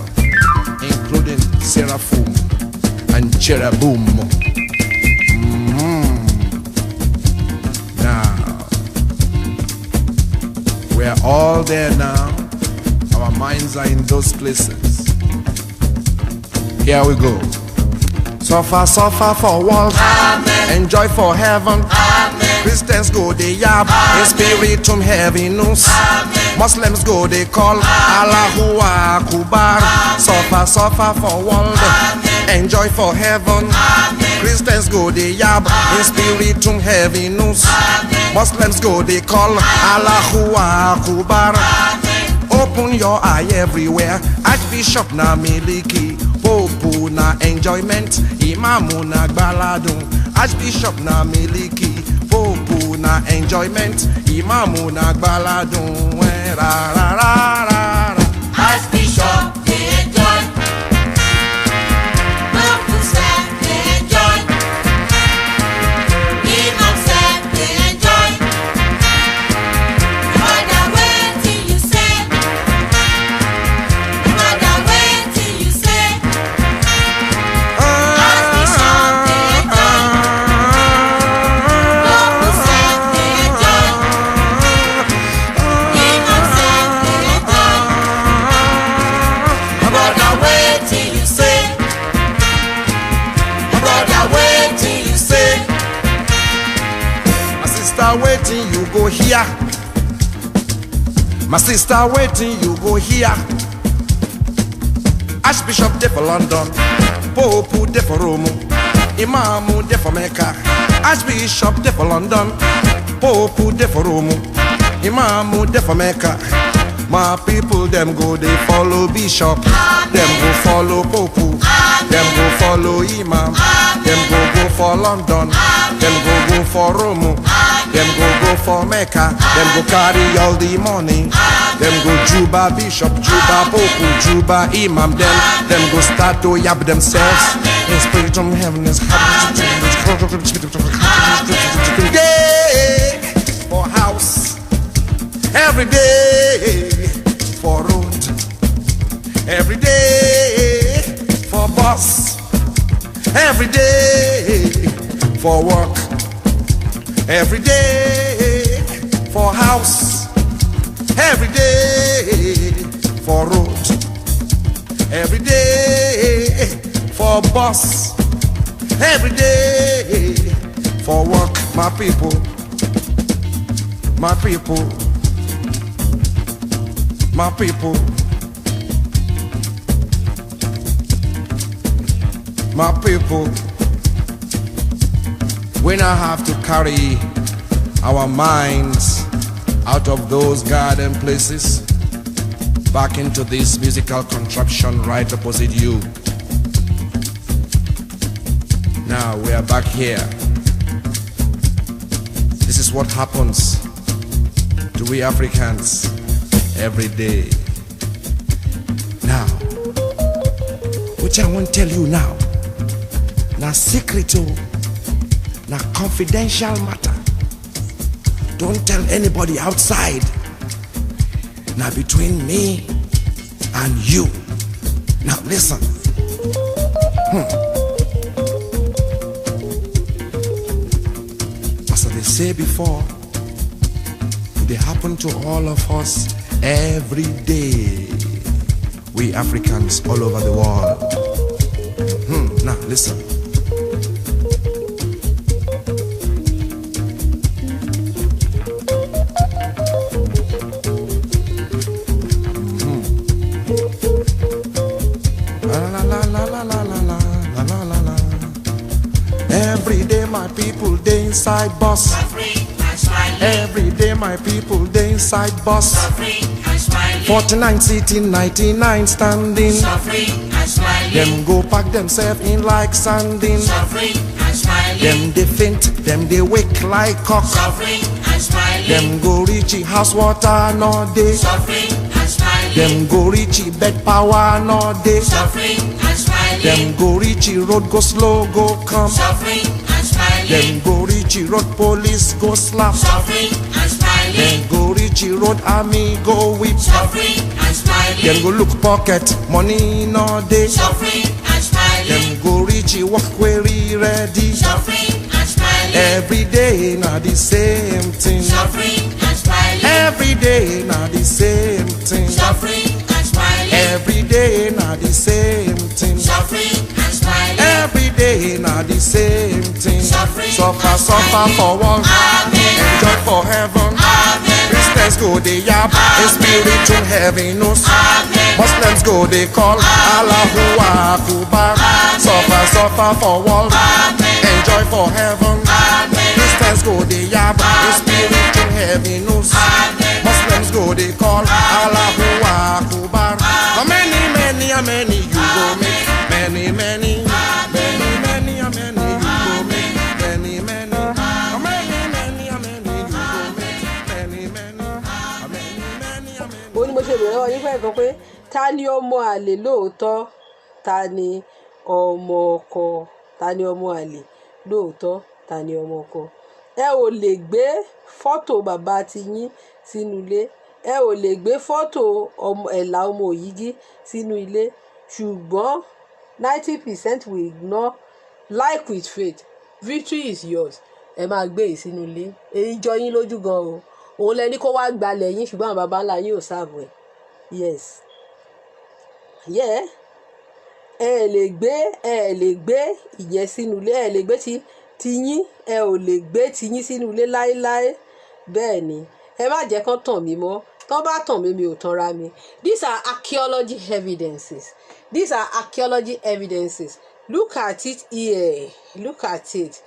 including seraphim and cherubim. We're all there now. Our minds are in those places. Here we go. Suffer for world. Amen. Enjoy for heaven. Amen. Christians go they yab. In spiritum heaviness. Muslims go they call. Allahu Akbar. Suffer for world. Amen. Enjoy for heaven. Amen. Christians go they yab. In spiritum heaviness. Muslims go they call Allahu Akbar. Open your eye everywhere. Archbishop na miliki, Pope na enjoyment, Imamu na gbaladun. Archbishop na miliki, Pope na enjoyment, Imamu na gbaladun. Ra ra ra ra. Archbishop they enjoy, Pope said they enjoy, Imam said they enjoy. Waiting you go here. My sister waiting you go here. Archbishop de for London, Pope de for Rome, Imam de for Mecca. Archbishop de for London, Pope de for Rome, Imam de for Mecca. My people them go they follow Bishop, them go follow Pope, them go follow Imam, them go for London, them go for Rome. Them go for Mecca. Them go carry all the money. Them go Juba Bishop, Juba Pope, Juba Imam. Them go start to yab themselves. In spirit from heaven is day for house, every day for road, every day for bus, every day for work, every day for house, every day for road, every day for bus, every day for work. My people, my people, my people, my people. We now have to carry our minds out of those garden places back into this musical contraption right opposite you. Now we are back here. This is what happens to we Africans every day. Now, which I want to tell you now, na secret, na confidential matter. Don't tell anybody outside. Now between me and you. Now listen. As they say before, they happen to all of us every day. We Africans all over the world. Now listen. Every day my people they inside bus. Every day my people they inside bus. 49 sitting, 99 standing. Them go pack themselves in like sanding. Them they faint, them they wake like cock. Them go reach house water no day. Them go reach bed power no day. Them go reach road go slow go come. Them go reach road police go slap. Them go reach road army go whip. Them go look pocket money no day. Them go reach work query ready. Every day na the same thing. Every day na the same thing. Every day na the same thing. Every day na the same thing. Suffer, suffer for one, enjoy for heaven. Christians go they yap, in spiritual heaviness. Muslims go they call Allahu Akbar. Suffer, suffer for one, enjoy for heaven. Christians go they yap, in spiritual heaviness. Muslims go they call Allahu Akbar. How many you go make? Many, many, many, many, many you go make. Many, many, how many, many, many you go make. Many, many, how many, many, many. Ó ní mo ṣe bẹ̀rẹ̀ lọ́wọ́ yín fẹ́ kan pé ta ni ọmọ àlè lóòótọ́, ta ni ọmọ ọkọ, ta ni ọmọ àlè lóòótọ́, ta ni ọmọ ọkọ. Ẹ ò lè gbé fọ́tò bàbá tiyín sínú ilé, ẹ ò lè gbé fọ́tò ẹ̀là ọmọ òyìgí sínú ilé, ṣùgbọ́n 90% will ignore. Like with faith, victory is yours. Ẹ máa gbé yìí sínú ilé, èyí jọ yín lójú gan o. Òun lẹni kó wá gbalẹ̀ yín ṣùgbọ́n àwọn baba ńlá yín ò sáàbù ẹ̀. Yes. Yeah. Ẹ lè gbé ìyẹn sínú ilé, ẹ lè gbé tiyín, ẹ ò lè gbé tiyín sínú ilé láéláé. Bẹ́ẹ̀ ni, ẹ má jẹ́ kán tàn mí mọ́. Tán bá tàn mí, mi ò tanra mi. These are archaeology evidences. These are archaeology evidences. Look at it here. Look at it.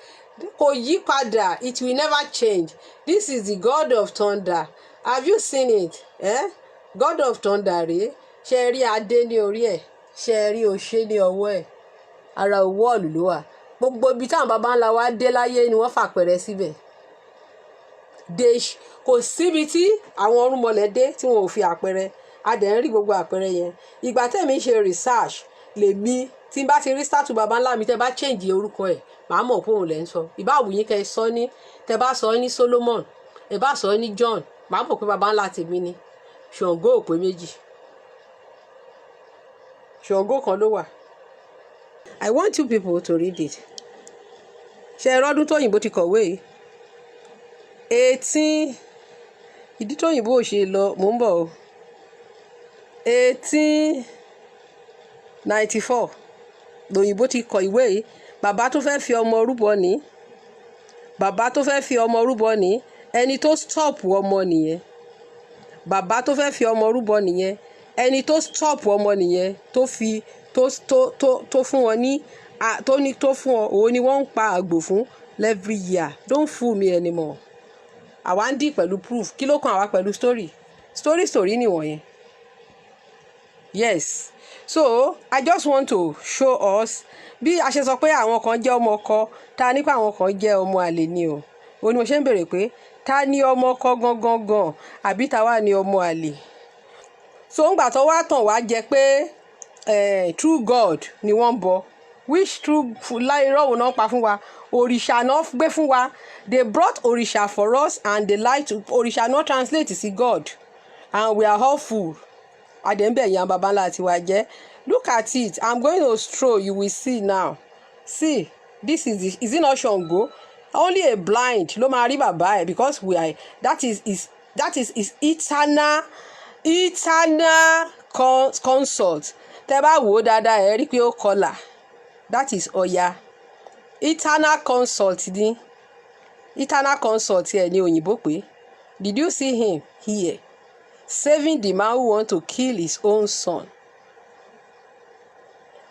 Kò yí padà. It will never change. This is the God of thunder. Have you seen it? God of thunder rèé. Ṣé rí adé ní orí ẹ̀? Ṣé rí òṣè ní ọwọ́ ẹ̀? Ara wọ́ọ̀lù ló wà. Gbogbo ibi táwọn baba ńlá wa dé láyé ni wọ́n fàpẹ̀rẹ̀ síbẹ̀. kò síbi tí àwọn ọ̀rúnmọlẹ̀ dé tí wọn ò fi àpẹẹrẹ a dẹ̀ ń rí gbogbo àpẹẹrẹ yẹn. Ìgbà tẹ̀mí ṣe research lèmi tí n bá ti rí statue baba ńlá mi tẹ́ bá change orúkọ ẹ̀ màá mọ̀ pé òun lẹ́ ń sọ. Ìbá wù yín kẹ́ ẹ sọ ní tẹ́ bá sọ ní Solomon ẹ bá sọ ní John màá mọ̀ pé baba ńlá tèmi ni. Ṣàngó ò pé méjì, Ṣàngó kan ló wà. I want you people to read it. Ṣé ẹ rọ́dún tóyìnbó ti kọ̀wé yìí? 18 ìdí tóyìnbó ò ṣe lọ mò ń bọ̀ o. 1894 lòyìnbó ti kọ ìwé yìí. Bàbá tó fẹ́ fi ọmọ rúbọ ní. Bàbá tó fẹ́ fi ọmọ rúbọ ní. Ẹni tó stop ọmọ nìyẹn. Bàbá tó fẹ́ fi ọmọ rúbọ nìyẹn. Ẹni tó stop ọmọ nìyẹn tó fi tó fún wọn ní tó fún ọ òun ni wọ́n ń pa àgbò fún every year. Don't fool me anymore. Àwa ń dì pẹ̀lú proof. Kí ló kàn àwa pẹ̀lú story nìwọ̀nyẹn. Yes. So I just want to show us bí a ṣe sọ pé àwọn kan jẹ́ ọmọ ọkọ ta nípa àwọn kan jẹ́ ọmọ àlè ni o. Ó ní mo ṣe ń béèrè pé ta ni ọmọ ọkọ gangan àbí ta wà ní ọmọ àlè. So ńgbà tó wá tàn wá jẹ pé true God ni wọ́n bọ which true láìrọ́ òun náà pa fún wa òrìṣà náà gbé fún wa. They brought òrìṣà for us and they lied to òrìṣà náà translate sí God and we are all fool. Adembe yan baba ńlá tiwa jẹ́. Look at it. I'm going to stroll. You will see now. See, this is it not Ṣàngó? Only a blind ló máa rí bàbá ẹ̀ because we are that is eternal consult. Tẹ́ bá wò dáadáa ẹ rí pé ó kọlà. That is Ọya. Eternal consult ni. Eternal consult ẹ̀ ní òyìnbó pé. Did you see him here? Saving the man who want to kill his own son.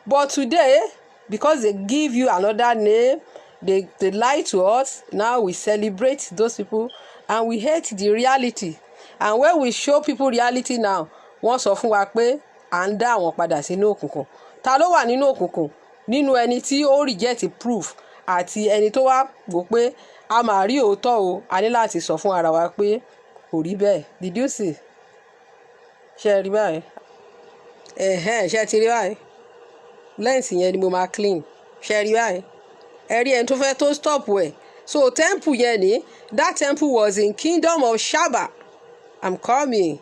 But today, because they give you another name, they lie to us. Now we celebrate those people and we hate the reality. And when we show people reality now, wọ́n sọ fún wa pé à ń dá àwọn padà sínú òkùnkùn. Ta ló wà nínú òkùnkùn? Nínú ẹni tí ó reject proof àti ẹni tó wá wò pé a máa rí òótọ́ o, a ní láti sọ fún ara wa pé kò rí bẹ́ẹ̀. Did you see? Ṣé rí báyìí? Ṣé ti rí báyìí? Lẹ́ǹsì yẹn ni mo máa clean. Ṣé rí báyìí? Ẹ rí ẹni tó fẹ́ tó stop ẹ̀. So temple yẹn ni that temple was in kingdom of Shaba. I'm coming.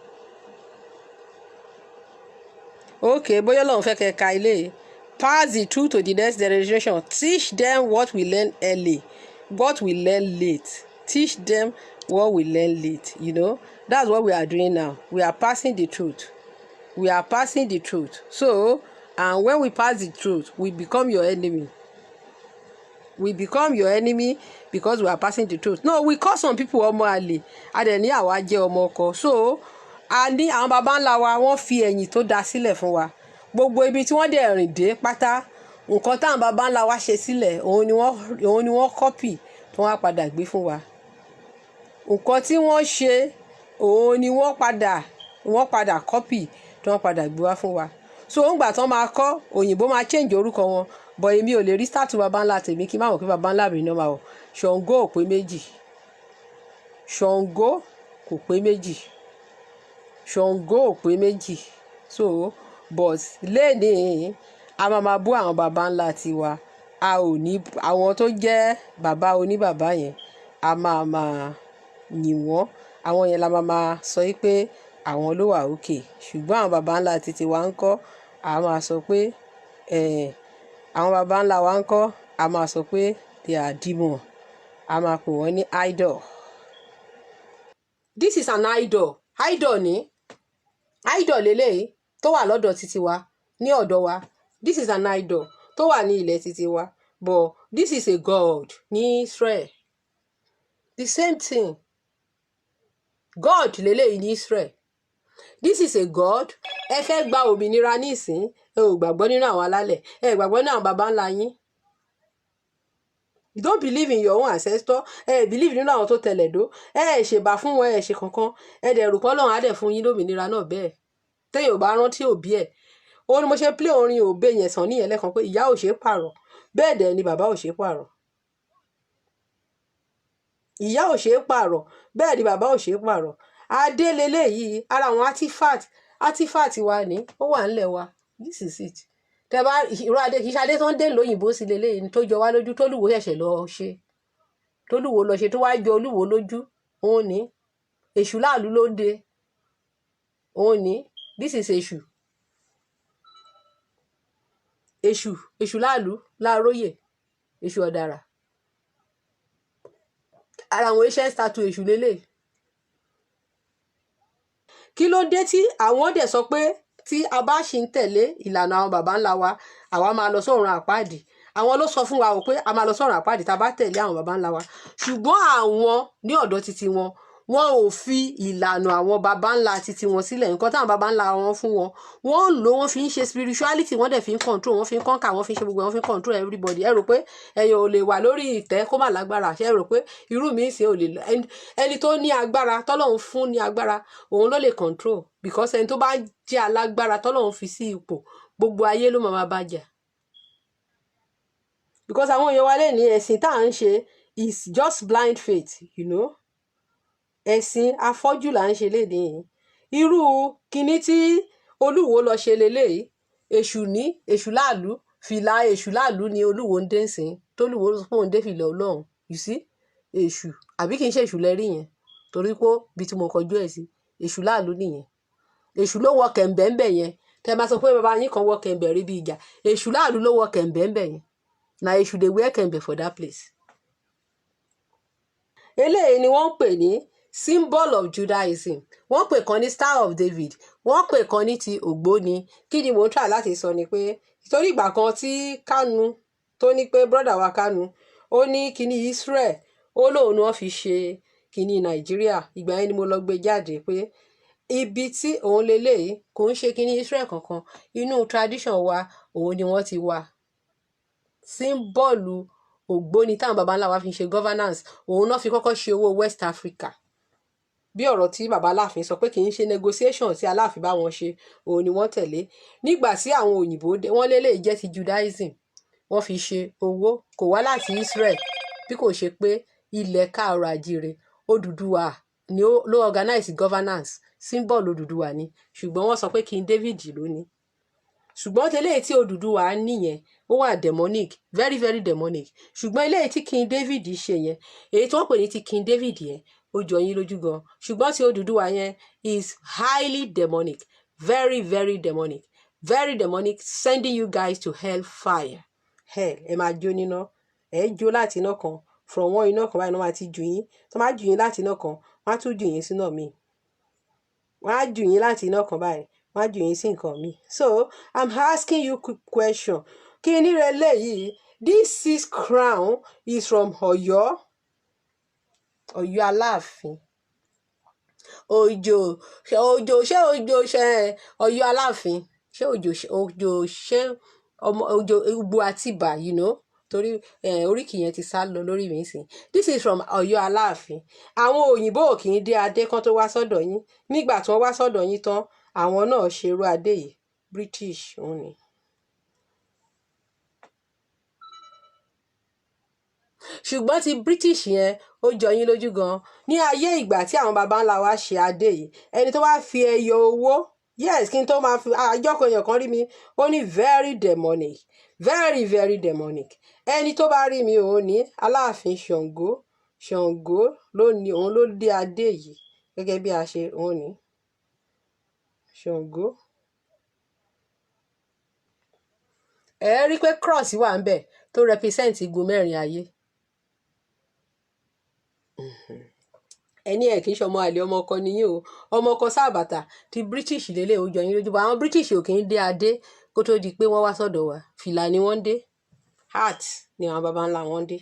Okay, bóyá Ọlọ́run fẹ́ kẹ́ ka ilé. Pass the truth to the next generation. Teach them what we learn early, what we learn late. Teach them what we learn late. You know, that's what we are doing now. We are passing the truth. We are passing the truth. So, and when we pass the truth, we become your enemy. We become your enemy because we are passing the truth. No, we call some people ọmọ àlè. A dẹ̀ ní àwa jẹ́ ọmọ ọkọ. So, a ní àwọn baba ńlá wa wọ́n fi ẹ̀yìn tó dá sílẹ̀ fún wa. Gbogbo ibi tí wọ́n dẹ̀ rìn dé pátá nǹkan táwọn baba ńlá wa ṣe sílẹ̀ òun ni wọ́n copy tí wọ́n á padà gbé fún wa. Nǹkan tí wọ́n ṣe òun ni wọ́n padà copy tí wọ́n padà gbé wá fún wa. So ńgbà tán máa kọ́ òyìnbó máa change orúkọ wọn but èmi ò lè rí statue baba ńlá tèmi kí n má mọ̀ pé baba ńlá mi náà máa wọ̀. Ṣàngó ò pé méjì. Ṣàngó kò pé méjì. Ṣàngó ò pé méjì. So but lẹ́ẹ̀ni a máa bú àwọn baba ńlá tiwa. A ò ní àwọn tó jẹ́ bàbá oníbàbá yẹn a máa yìn wọ́n. Àwọn yẹn la máa sọ pé àwọn ló wà òkè. Ṣùgbọ́n àwọn baba ńlá titi wa ń kọ́ a máa sọ pé àwọn baba ńlá wa ń kọ́ a máa sọ pé they are demon. A máa pè wọ́n ní idol. This is an idol. Idol ni. Idol lélẹ́yìí tó wà lọ́dọ̀ titi wa ní ọ̀dọ̀ wa. This is an idol tó wà ní ilẹ̀ titi wa. But this is a God ní Israel. The same thing. God lélẹ́yìí ní Israel. This is a God. Ẹ fẹ́ gba òmìnira nísìn. Ẹ ò gbàgbọ́ nínú àwọn alálẹ̀. Ẹ gbàgbọ́ nínú àwọn baba ńlá yín. You don't believe in your own ancestor. Ẹ believe nínú àwọn tó tẹ̀lẹ̀ dó. Ẹ ṣèbà fún wọn ẹ ṣe kankan. Ẹ dẹ̀ rò pé Ọlọ́run á dẹ̀ fún yín lómìnira náà bẹ́ẹ̀. Téèyàn ò bá rántí òbí ẹ̀. Ó ní mo ṣe play orin òbé yẹn sàn níyẹn lẹ́kan pé ìyá ò ṣe é pààrọ̀. Bẹ́ẹ̀ dẹ̀ ni bàbá ò ṣe é pààrọ̀. ìyá ò ṣeé pààrọ̀ bẹ́ẹ̀ ni bàbá ò ṣeé pààrọ̀. Adé leléyìí ara àwọn artifact wa ní ó wà ńlẹ̀ wa, this is it. Tẹ bá irú adé kì í ṣe adé tó ń dé lóyìnbó sí leléyìí tó jọ wá lójú tólúwo ṣẹ̀ṣẹ̀ lọ ṣe tó wá jọ olúwo lójú, òun ní èṣù láàlú ló ń de, òun ní this is èṣù láàlú láàróyè, èṣù ọ̀dàrà, ara àwọn ancient statue èṣù lélẹ̀. Kí ló dé tí àwọn dẹ̀ sọ pé tí a bá ṣì ń tẹ̀lé ìlànà àwọn baba ńlá wa àwa máa lọ sọ́run àpáàdì? Àwọn ló sọ fún wa pé a máa lọ sọ́run àpáàdì tá a bá tẹ̀lé àwọn baba ńlá wa, ṣùgbọ́n àwọn ní ọ̀dọ̀ titi wọn ò fi ìlànà àwọn baba ńlá titi wọn sílẹ̀. Nǹkan táwọn baba ńlá wọn fún wọn, wọ́n ń lò, wọ́n fi ń ṣe spirituality, wọ́n dẹ̀ fi ń control, wọ́n fi ń conquer, wọ́n fi ń ṣe gbogbo, wọ́n fi ń control everybody. Ẹ rò pé ẹ̀yin ò lè wà lórí ìtẹ́ kó má lágbára? Ṣé ẹ rò pé irú mi ń ṣe ò lè ẹni tó ní agbára tọ́lọ́run fún ní agbára òun ló lè control, because ẹni tó bá jẹ́ alágbára tọ́lọ́run fi sí ipò gbogbo ayé ló máa bá jà. Because àwọn èèyàn wa lè ní ẹ̀sìn tá à ń ṣe is just blind faith, you know. Ẹ̀sìn afọ́jú là ń ṣe léde yìí. Irú kinní tí olúwo lọ ṣe leléyìí, èṣù láàlú, fìlà èṣù láàlú ni olúwo ń dé sìn, tólúwo fóun dé fìlà Ọlọ́run, you see, èṣù àbí kì í ṣe èṣù lẹ́rí yẹn, torí pé bí tí mo kọjú ẹ̀ sí èṣù láàlú nìyẹn. Èṣù ló wọ kẹ̀m̀bẹ̀ǹbẹ̀ yẹn. Tẹ bá sọ pé bàbá yín kan wọ kẹ̀m̀bẹ̀ rí bí ìjà, èṣù láàlú ló wọ kẹ̀m̀bẹ̀ǹbẹ̀ yẹn. Na èṣù dey wear kẹ̀m̀bẹ̀ for that place. Eléyìí ni wọ́n ń pè ní symbol of Judaism. Wọ́n pè kan ní Star of David, wọ́n pè kan ní ti Ògbóni. Kí ni mò ń try láti sọ ni pé torí ìgbà kan tí Kánú tó ní pé brother wa Kánú ó ní kíní Israel ó lóun ni wọ́n fi ṣe kíní Nàìjíríà, ìgbà yẹn ni mo lọ gbé jáde pé ibi tí òun leléyìí kò ń ṣe kíní Israel kankan, inú tradition wa òun ni wọ́n ti wá. Símbọ́ọ̀lù Ògbóni táwọn baba ńlá wa fi ṣe governance, òun náà fi kọ́kọ́ ṣe owó West Africa. Bí ọ̀rọ̀ tí baba Aláàfin sọ pé kì í ṣe negotiation tí Aláàfin bá wọn ṣe, òun ni wọ́n tẹ̀lé. Nígbà tí àwọn òyìnbó wọ́n lélẹ̀ jẹ́ ti Judaism, wọ́n fi ṣe owó, kò wá láti Israel bí kò ṣe pé ilẹ̀ káàrọ̀ àjíire Odùduwà ni ló organize governance, symbol Odùduwà ni, ṣùgbọ́n wọ́n sọ pé King David ló ní. Ṣùgbọ́n eléyìí tí Odùduwà nìyẹn ó wà demonic, very very demonic. Ṣùgbọ́n eléyìí tí King David ṣe yẹn, èyí tí wọ́n pè ní ti King David yẹn, ó jọ yín lójú gan. Ṣùgbọ́n tí Odùduwà yẹn is highly demonic, very very demonic, very demonic, sending you guys to hell fire. Hell, ẹ máa jó níná, ẹ jó láti iná kan, from one iná kan báyìí wọ́n máa ti jù yín, tó máa jù yín láti iná kan wọ́n á tún jù yín sínú míì, wọ́n á jù yín láti iná kan báyìí wọ́n á jù yín sí nǹkan míì. So I'm asking you quick question. Kí ni eléyìí? This 6 crown is from Ọ̀yọ́ Aláàfin. Òjò ṣe Ọ̀yọ́ Aláàfin, ṣé òjò ṣe ọmọ òjò Ugbu Àtìbà, you know, torí oríkì yẹn ti sá lọ lórí mi sìn. This is from Ọ̀yọ́ Aláàfin. Àwọn òyìnbó ò kì í dé adé kan tó wá sọ́dọ̀ yín. Nígbà tí wọ́n wá sọ́dọ̀ yín tán, àwọn náà ṣerú adé yìí, British òun ni. Ṣùgbọ́n ti British yẹn ó jọ yín lójú gan. Ní ayé ìgbà tí àwọn baba ńlá wa ṣe adé yìí, ẹni tó wá fi ẹyọ owó, yes, kí n tó máa fi àjọkọ èèyàn kan rí mi, ó ní very demonic, very very demonic. Ẹni tó bá rí mi òun ní Aláàfin Ṣàngó ló ní, òun ló dé adé yìí gẹ́gẹ́ bí a ṣe òun ní Ṣàngó. Ẹ rí pé cross wà ń bẹ̀ tó represent igun mẹ́rin ayé. Ẹni ẹ̀ kì í ṣe ọmọ àlè ọmọ ọkọ nìyí o, ọmọ ọkọ sábàtà ti British lélẹ̀ ó jọ yín lójú. Àwọn British ò kì í dé adé kó tó di pé wọ́n wá sọ́dọ̀ wa, fìlà ni wọ́n dé, hat ni àwọn baba ńlá wọn dé.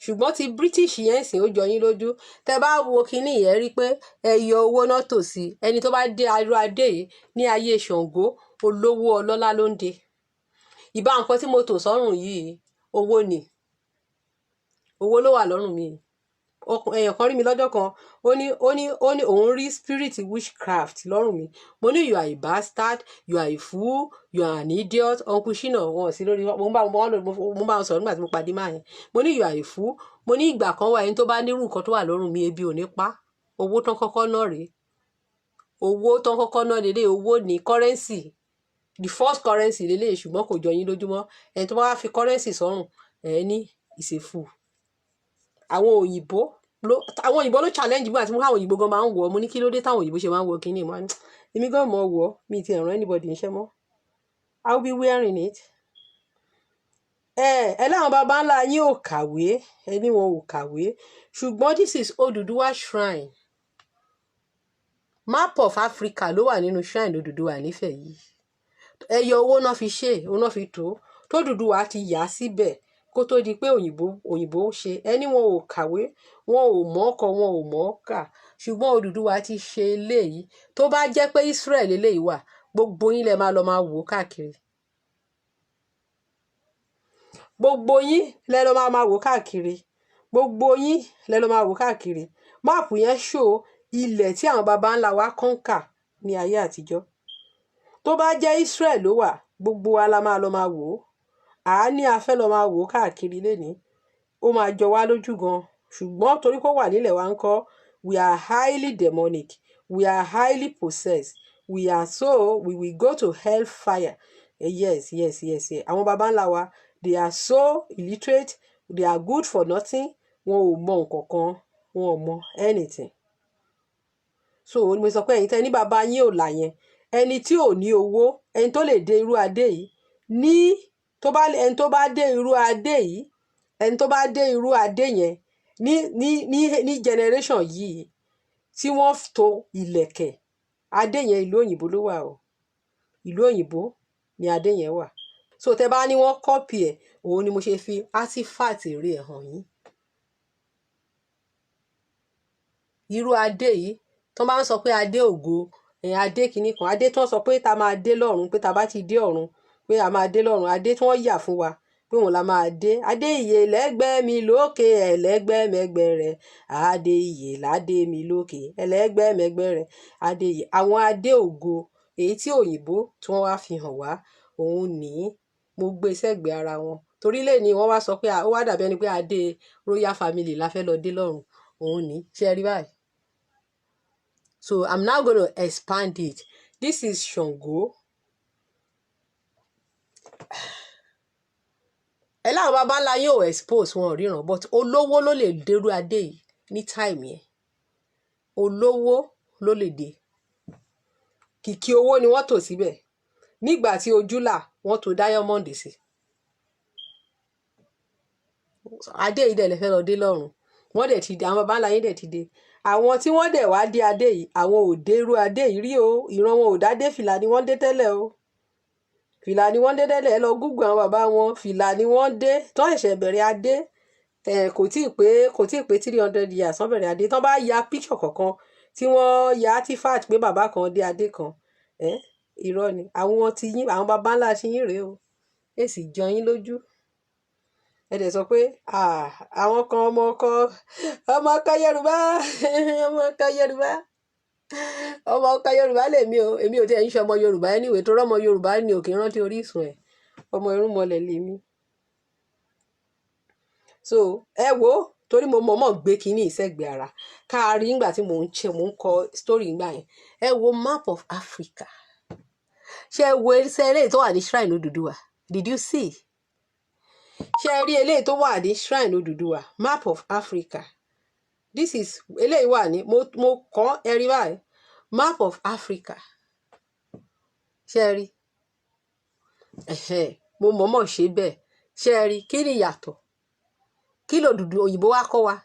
Ṣùgbọ́n ti British yẹn sìn ó jọ yín lójú. Tẹ bá wo kinní yẹn rí pé ẹyọ owó náà tò sí, ẹni tó bá dé irú adé yìí ní ayé Ṣàngó, olówó ọlọ́lá ló ń dé. Ìbá nǹkan tí mo tò sọ́rùn yìí owó ni, owó ló wà lọ́rùn mi. èèyàn kan rí mi lọ́jọ́ kan ó ní òun rí spirit witchcraft lọ́rùn mi. Mo ní you are a bastard, you are a fool, you are an idiot. Uncle Shina wọn sí lórí mo bá wọn sọ̀rọ̀ nígbà tí mo pàdé máa yẹn. Mo ní you are a fool. Mo ní ìgbà kan wà ẹni tó bá nírú nǹkan tó wà lọ́rùn mi ebi ò ní pa. Owó tán kọ́kọ́ náà rèé. Owó tán kọ́kọ́ náà lélẹ̀ owó ní currency. The first currency lélẹ̀ ṣùgbọ́n kò jọ yín lójúmọ́. Ẹni tó bá wá fi currency sọ́rùn ẹni is a fool. Àwọn òyìnbó ló challenge mi àti mo káwọn òyìnbó gan máa ń wọ̀ mo ní kí ló dé táwọn òyìnbó ṣe máa ń wọ̀ kíní mo ní èmi gan mọ̀ wọ̀ mi ti ràn anybody níṣẹ́ mọ́. I will be wearing it. Láwọn baba ńlá yín ò kàwé ẹni wọn ò kàwé ṣùgbọ́n this is Odùduwà shrine. Map of Africa ló wà nínú shrine Odùduwà nífẹ̀ẹ́ yìí. Ẹyọ owó náà fi ṣe òun náà fi tó Odùduwà ti yà síbẹ̀ kó tó di pé òyìnbó ṣe ẹni wọn ò kàwé wọn ò mọ̀ ọkọ wọn ò mọ̀ ọkà ṣùgbọ́n Odùduwà ti ṣe eléyìí tó bá jẹ́ pé Israel eléyìí wà gbogbo yín lẹ máa lọ máa wò káàkiri. Gbogbo yín lẹ lọ máa wò káàkiri. Gbogbo yín lẹ lọ máa wò káàkiri. Máàpù yẹn ṣó ilẹ̀ tí àwọn baba ńlá wa kọ́ńkà ní ayé àtijọ́. Tó bá jẹ́ Israel ló wà gbogbo wa la máa lọ máa wò ó. Ní a fẹ́ lọ máa wò káàkiri lénìí ó máa jọ wá lójú gan ṣùgbọ́n torí kó wà nílẹ̀ wa ń kọ́ we are highly demonic, we are highly possessed, we will go to hell fire. Yes. Àwọn baba ńlá wa they are so illiterate, they are good for nothing, wọn ò mọ nǹkan kan wọn ò mọ anything. So mo sọ pé ẹ̀yin tẹ́ ní baba yín ò là yẹn ẹni tí ò ní owó ẹni tó lè dé irú adé yìí ẹni tó bá dé irú adé yẹn ní generation yìí tí wọ́n to ìlẹ̀kẹ̀ adé yẹn ìlú òyìnbó ló wà o ìlú òyìnbó ni adé yẹn wà. So tẹ́ bá ní wọ́n kọ́pì ẹ̀ òun ni mo ṣe fi artifact rí ẹ̀ hàn yín. Irú adé yìí tó bá ń sọ pé adé ògo adé kìíní kan adé tó ń sọ pé ta máa dé lọ́run pé ta bá ti dé ọ̀run pé a máa dé lọ́run adé tí wọ́n yà fún wa pé òun la máa dé adé ìyè lẹ́gbẹ́ mi lókè ẹlẹ́gbẹ́ mẹ́gbẹ́ rẹ̀ adé ìyè ládé mi lókè ẹlẹ́gbẹ́ mẹ́gbẹ́ rẹ̀ adé ìyè àwọn adé ògo èyí tí òyìnbó tí wọ́n wá fi hàn wá òun ní mo gbé sẹ́gbẹ̀ẹ́ ara wọn torí lè ní wọ́n wá sọ pé ó wá dàbí ẹni pé adé royal family la fẹ́ lọ dé lọ́run òun ní ṣe rí báyìí. So I'm now going to expand it. This is Ṣàngó. Láwọn baba ńlá yóò expose wọn ríran but olówó ló lè dérú adé yìí ní time yẹn olówó ló lè dé kìkì owó ni wọ́n tò síbẹ̀ nígbà tí ojúlà wọ́n tò diamond sí adé yìí dẹ̀ lè fẹ́ lọ dé lọ́run wọ́n dẹ̀ ti dé àwọn baba ńlá yín dẹ̀ ti dé àwọn tí wọ́n dẹ̀ wá dé adé yìí àwọn ò dé irú adé yìí rí o ìran wọn ò dá dé fìlà ni wọ́n dé tẹ́lẹ̀ o fìlà ni wọ́n dé tẹ́lẹ̀ lọ gúgùn àwọn bàbá wọn fìlà ni wọ́n dé tán ẹ̀ṣẹ̀ bẹ̀rẹ̀ adé kò tí ì pé 300 years wọ́n bẹ̀rẹ̀ adé tán bá ya picture kọ̀ọ̀kan tí wọ́n ya artifact pé bàbá kan dé adé kan irọ́ ni àwọn ti yín àwọn baba ńlá ti yín rèé o èsì jọ yín lójú ẹ dẹ̀ sọ pé àwọn kan ọmọ ọkọ Yorùbá ọmọ ọkọ Yorùbá lèmi o èmi ò tí ẹ̀ ń ṣe ọmọ Yorùbá anyway tó rọ́mọ Yorùbá ni ò kì í rántí orísun ẹ̀ ọmọ irúnmọlẹ̀ lèmi. So ẹ wo torí mo mọ̀ọ́mọ̀ gbé kínní ìsẹ́gbẹ̀ẹ́ ara káàrí nígbà tí mò ń kọ story nígbà yẹn ẹ wo map of Africa ṣé ẹ wo eléyìí tó wà ní shrine Odùduwà did you see ṣé ẹ rí eléyìí tó wà ní shrine Odùduwà map of Africa this is eléyìí wà ní mo kọ́ ẹ rí báyìí map of Africa ṣé ẹ rí mo mọ̀ọ́mọ̀ ṣe bẹ́ẹ̀ ṣé ẹ rí kí ni ìyàtọ̀ kí lòdùdù òyìnbó wá kọ́ wa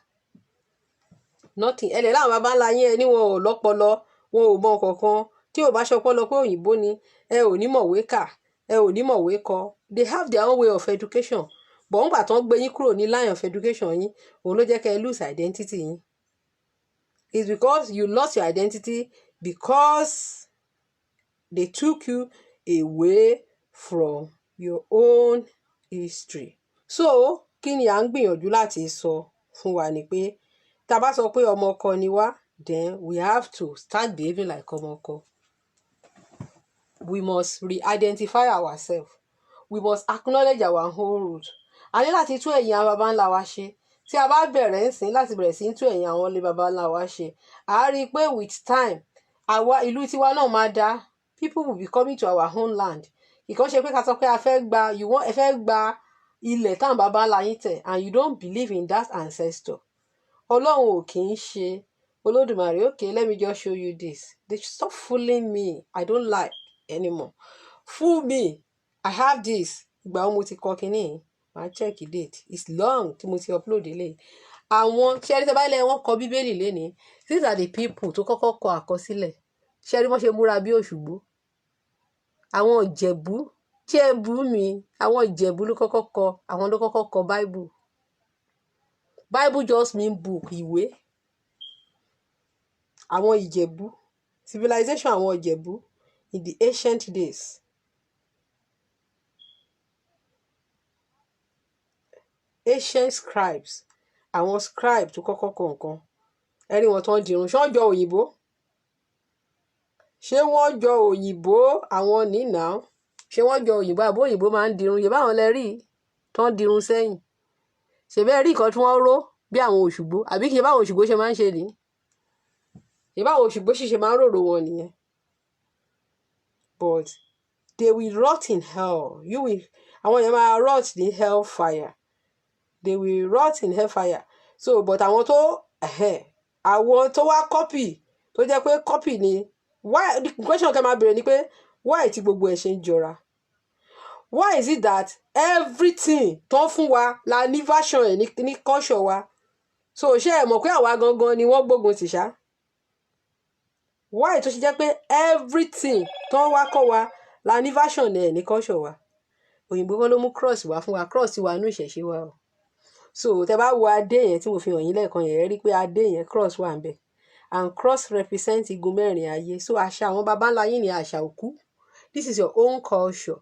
nothing ẹlẹ́ láwọn baba ńlá yín ẹ ní wọn ò lọ́pọlọ wọn ò mọ kankan tí ò bá ṣọpọlọ pé òyìnbó ni ẹ ò ní mọ̀wé kà ẹ ò ní mọ̀wé kọ they have their own way of education but wọ́n gbà tán gbé yín kúrò ní line of education yín òun ló jẹ́ kẹ́ ẹ lose identity yín it's because you lost your identity because they took you away from your own history. So kí ni à ń gbìyànjú láti sọ fún wa ni pé tá a bá sọ pé ọmọ ọkọ ni wá, then we have to start behaving like ọmọ ọkọ. We must re-identify ourselves. We must acknowledge our own root. A ní láti tún ẹ̀yìn àwọn baba ńlá wa ṣe. Tí a bá bẹ̀rẹ̀ ń sìn láti bẹ̀rẹ̀ sí tún ẹ̀yìn àwọn ilé baba ńlá wa ṣe, a rí i pé with time àwa ìlú tiwa náà máa dá. People will be coming to our own land. Ìkan ṣe pé ká sọ pé ẹ fẹ́ gba ilẹ̀ táwọn baba ńlá yín tẹ̀, and you don't believe in that ancestor. Ọlọ́run ò kì í ṣe Olódùmarè. Okay, let me just show you this. They stop fooling me. I don't like anymore. Fool me. I have this. Ìgbà wo mo ti kọ kinní? Màá check the date. It's long tí mo ti upload ilé. Àwọn ṣẹ́rí tẹ́ bá ilé wọn kọ Bíbélì lénìí. These are the people tó kọ́kọ́ kọ àkọsílẹ̀. Ṣẹ́rí wọ́n ṣe múra bí Òṣùgbó. Àwọn Ìjẹ̀bú tí ẹ bú mi. Àwọn Ìjẹ̀bú ló kọ́kọ́ kọ. Àwọn ló kọ́kọ́ kọ Bible. Bible just mean book, ìwé. Àwọn Ìjẹ̀bú. Civilization àwọn Ìjẹ̀bú in the ancient days. Ancient scribes. Àwọn scribe tó kọ́kọ́ kọ nǹkan. Ẹ̀rí wọn tó ń dirun. Ṣé wọ́n jọ òyìnbó? Ṣé wọ́n jọ òyìnbó? Àwọn ní now. Ṣé wọ́n jọ òyìnbó? Àbó òyìnbó máa ń dirun. Ṣé báwọn lẹ rí tó ń dirun sẹ́yìn? Ṣé bẹ́ẹ̀ rí nǹkan tí wọ́n ró bí àwọn Òṣùgbó? Àbí kì í báwọn Òṣùgbó ṣe máa ń ṣe nìyí? Ṣé báwọn Òṣùgbó sì ṣe máa ń rorò wọn nìyẹn? But they will rot in hell. Àwọn yẹn máa rot ní hell fire. They will rot in hell fire. So but àwọn tó wá copy tó jẹ́ pé copy ni. Why the question kan máa bẹ̀rẹ̀ ni pé why tí gbogbo ẹ̀ ṣe ń jọra? Why is it that everything tó ń fún wa la ní version ẹ̀ ní culture wa? So ṣé ẹ mọ̀ pé àwa gangan ni wọ́n gbógun tì ṣá? Why tó ṣe jẹ́ pé everything tó ń wá kọ́ wa la ní version ẹ̀ ní culture wa? Òyìnbó kan ló mú cross wá fún wa. Cross ti wà nínú ìṣẹ̀ṣe wa o. So tẹ bá wo adé yẹn tí mo fi hàn yín lẹ́ẹ̀kan yẹn, rí pé adé yẹn cross wà ń bẹ̀. And cross represent igun mẹ́rin ayé. So àṣà àwọn baba ńlá yín ni àṣà òkú. This is your own culture.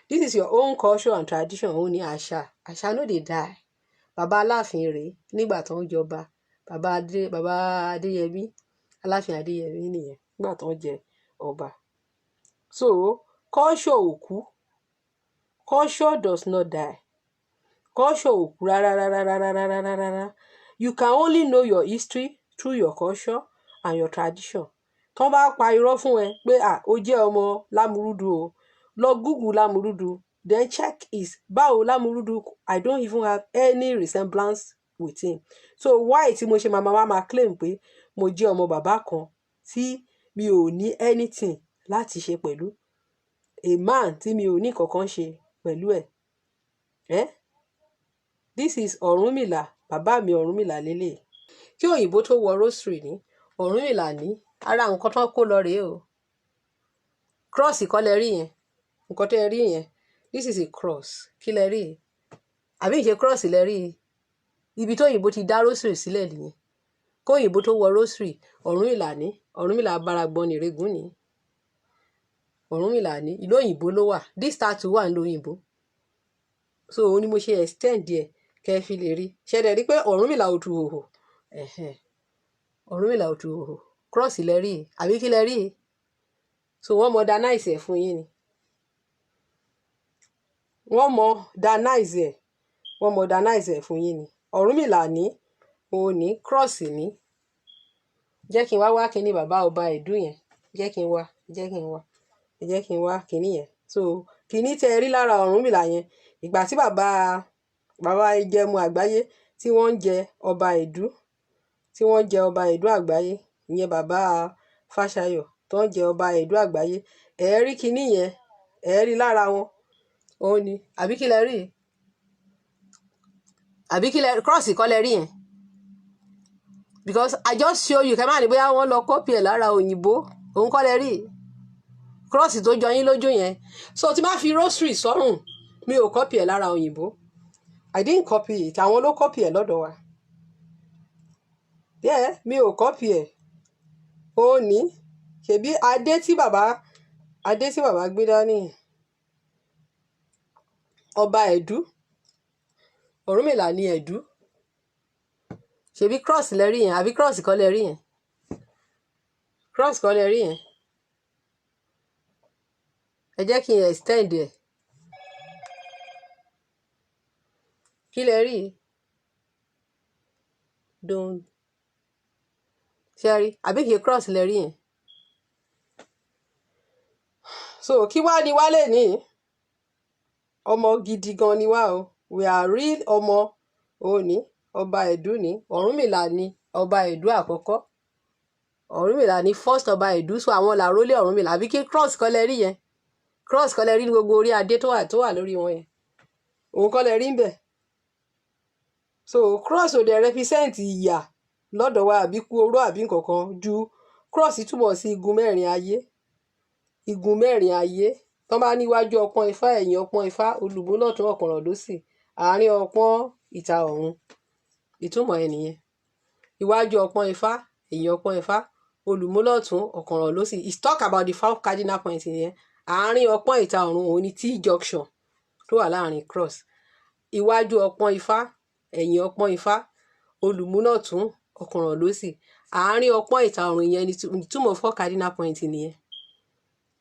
This is your own culture and tradition. Òun ni àṣà. Àṣà no dey die. Baba Aláàfin rèé nígbà tó ń jọba. Baba Adéyẹmí, Aláàfin Adéyẹmí nìyẹn nígbà tó ń jẹ ọba. So culture òkú. Culture does not die. Culture òkú rárá. You can only know your history through your culture and your tradition. Tó bá pa irọ́ fún ẹ pé ó jẹ́ ọmọ Lámúrúdù o, lọ Google Lámúrúdù, then check his báwo Lámúrúdù. I don't even have any resemblance with him. So why tí mo ṣe máa claim pé mo jẹ́ ọmọ bàbá kan tí mi ò ní anything láti ṣe pẹ̀lú a man tí mi ò ní kankan ṣe pẹ̀lú ẹ̀? This is Ọ̀rúnmìlà. Bàbá mi Ọ̀rúnmìlà lélẹ̀. Kí òyìnbó tó wọ rosary ní Ọ̀rúnmìlà ní ara nǹkan tó kó lọ rèé o. Cross kọ́ lẹ rí yẹn. Nǹkan tẹ́ ẹ rí yẹn. This is a cross. Kí lẹ rí? Àbí ìṣe cross lẹ rí? Ibi tó òyìnbó ti dá rosary sílẹ̀ nìyẹn. Kó òyìnbó tó wọ rosary, Ọ̀rúnmìlà ní. Ọ̀rúnmìlà abáragbọ́n ní régún ní. Ọ̀rúnmìlà ní. Ìlú òyìnbó ló wà. This tattoo wà ní òyìnbó. So òun ni mo ṣe extend ẹ̀ kẹ́ fi lè rí. Ṣẹ̀dẹ̀ rí pé Ọ̀rúnmìlà ò tu hòhò. Ọ̀rúnmìlà ò tu hòhò. Cross lẹ rí. Àbí kí lẹ rí? So wọ́n modernize ẹ̀ fún yín ni. Wọ́n modernize ẹ̀ fún yín ni. Ọ̀rúnmìlà ní. Òun ní cross ní. Jẹ́ kí n wá kíní bàbá ọba Ẹ̀dú yẹn. Jẹ́ kí n wá kíní yẹn. So kíní tẹ́ ẹ rí lára Ọ̀rúnmìlà yẹn. Ìgbà tí bàbá Ìjẹ̀mú àgbáyé tí wọ́n ń jẹ ọba Ẹ̀dú àgbáyé, ìyẹn bàbá Fáṣayọ̀ tó ń jẹ ọba Ẹ̀dú àgbáyé, ẹ rí kíní yẹn, ẹ rí lára wọn. Òun ni. Àbí kí lẹ rí? Cross kọ́ lẹ rí yẹn. Because I just show you kẹ́ máa ní bóyá wọ́n lọ copy ẹ̀ lára òyìnbó. Òun kọ́ lẹ rí. Cross tó jọ yín lójú yẹn. So tí máa fi rosary sọ́rùn, mi ò copy ẹ̀ lára òyìnbó. I didn't copy it. Àwọn ló copy ẹ̀ lọ́dọ̀ wa. Mi ò copy ẹ̀. Ó ní. Ṣebí adé tí bàbá gbé dání. Ọba Ẹ̀dú. Ọ̀rúnmìlà ní Ẹ̀dú. ṣebí cross lẹ rí yẹn àbí cross kọ́ lẹ rí yẹn cross kọ́ lẹ rí yẹn ẹ jẹ́ kí n extend ẹ̀ kí lẹ rí don ṣe rí àbí kí cross lẹ rí yẹn so kí wá ní wálé ní ọmọ gidi gan ni wá o we are real ọmọ òní ọba Ẹ̀dú ní Ọ̀rúnmìlà ní ọba Ẹ̀dú àkọ́kọ́ Ọ̀rúnmìlà ní first ọba Ẹ̀dú so àwọn làrólé Ọ̀rúnmìlà àbí kí cross kọ́ lẹ rí yẹn cross kọ́ lẹ rí ní gbogbo orí adé tó wà lórí wọn yẹn òun kọ́ lẹ rí ń bẹ̀ so cross ò dẹ̀ represent ìyà lọ́dọ̀ wa àbí kú oró àbí nǹkankan ju cross túbọ̀ sí igun mẹ́rin ayé tán bá níwájú ọpọ́n ifá ẹ̀yìn ọpọ́n ifá olùmúlọ̀tún ọ̀kànràn lósì àárín ọpọ́n ìta ọ̀run ìtumọ̀ ẹ̀ nìyẹn iwájú ọpọ́n ifá ẹ̀yìn ọpọ́n ifá olùmúlọ̀tún ọ̀kànràn lósì it's talk about the 5 cardinal points nìyẹn àárín ọpọ́n ìta ọ̀run òun ni T-junction tó wà láàrin cross iwájú ọpọ́n ifá ẹ̀yìn ọpọ́n ifá olùmúlọ̀tún ọ̀kànràn lósì àárín ọpọ́n ìta ọ̀run yẹn ni ìtumọ̀ 4 cardinal points nìyẹn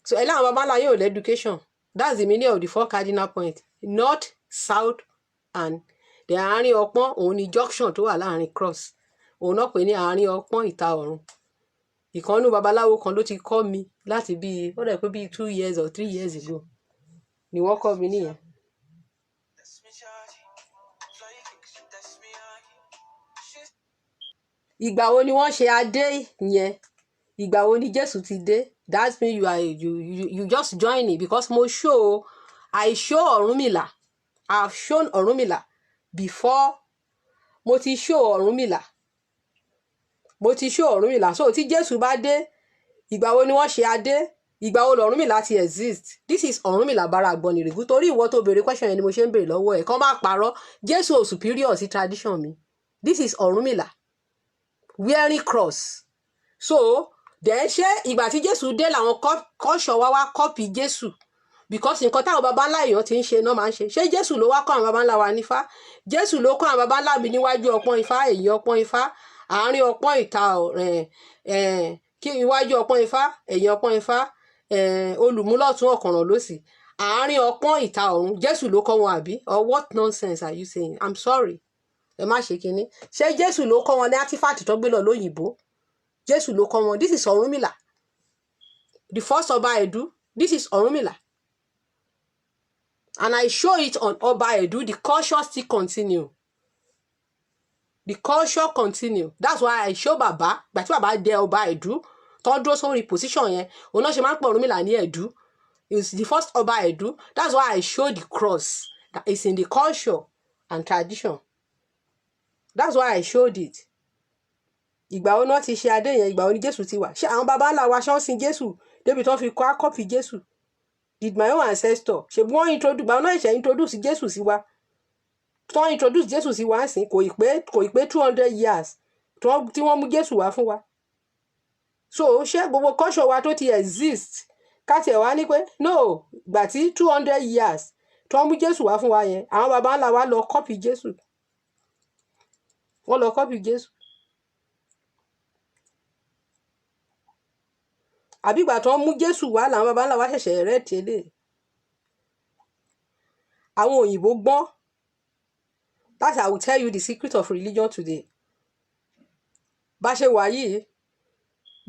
so ẹ láwọn babalá yóò lẹ education that's the meaning of the 4 cardinal points north south and the àárín ọpọ́n òun ni junction tó wà láàrin cross òun náà pè ní àárín ọpọ́n ìta ọ̀run ìkànnù babaláwo kan ló ti kọ́ mi láti bíi ó dẹ̀ pé bíi 2 years or 3 years ago ni wọ́n kọ́ mi nìyẹn. ìgbà wo ni wọ́n ṣe adé yẹn ìgbà wo ni Jésù ti dé that means you just join it because I show Ọ̀rúnmìlà I have shown Ọ̀rúnmìlà before mo ti show Ọ̀rúnmìlà so tí Jésù bá dé ìgbà wo ni wọ́n ṣe adé ìgbà wo l'Ọ̀rúnmìlà ti exist this is Ọ̀rúnmìlà Bàrà Àgbọnnìrègún torí ìwọ tó béèrè question yẹn ni mo ṣe ń béèrè lọ́wọ́ ẹ̀ kán má parọ́ Jésù ò superior sí tradition mi this is Ọ̀rúnmìlà wearing cross so then ṣé ìgbà tí Jésù dé làwọn kọ́ṣọ́ wá copy Jésù because nǹkan táwọn baba ńlá èèyàn ti ń ṣe náà máa ń ṣe Jésù ló wá kọ́ àwọn baba ńlá wa nífá Jésù ló kọ́ àwọn baba ńlá mi níwájú ọpọ́n ifá èyí ọpọ́n ifá àárín ọpọ́n ìta kí iwájú ọpọ́n ifá ẹ̀yìn ọpọ́n ifá olùmúlọ̀tún ọ̀kànràn lósì àárín ọpọ́n ìta ọ̀run Jésù ló kọ́ wọn àbí or what nonsense are you saying I'm sorry ẹ má ṣe kinní ṣé Jésù ló kọ́ wọn ní artifact tó gbé lọ lóyìnbó Jésù ló kọ́ wọn this is Ọ̀rúnmìlà the first ọba Ẹ̀dú this is Ọ̀rúnmìlà and I show it on ọba Ẹ̀dú the culture still continue that's why I show bàbá gbà tí bàbá dé ọba Ẹ̀dú tó dúró sórí position yẹn òun náà ṣe máa ń pọ̀ Ọ̀rúnmìlà ní Ẹ̀dú is the first ọba Ẹ̀dú that's why I show the cross that is in the culture and tradition that's why I showed it ìgbà wo náà ti ṣe adé yẹn ìgbà wo ni Jésù ti wà ṣé àwọn baba ńlá wa ṣọ́ọ̀sìn Jésù débi tó fi kọ́ àkọ́pì Jésù did my own ancestor ṣe bí wọ́n introduce báwọn náà ṣe introduce Jésù sí wa tó introduce Jésù sí wa sí kò ì pé 200 years tí wọ́n mú Jésù wá fún wa so ṣé gbogbo culture wa tó ti exist káti ẹ̀ wá ní pé no gbà tí 200 years tó mú Jésù wá fún wa yẹn àwọn baba ńlá wa lọ copy Jésù wọ́n lọ copy Jésù àbí ìgbà tó ń mú Jésù wá làwọn baba ńlá wa ṣẹ̀ṣẹ̀ rẹ̀ tẹ́lẹ̀ àwọn òyìnbó gbọ́n that I will tell you the secret of religion today bá ṣe wà yìí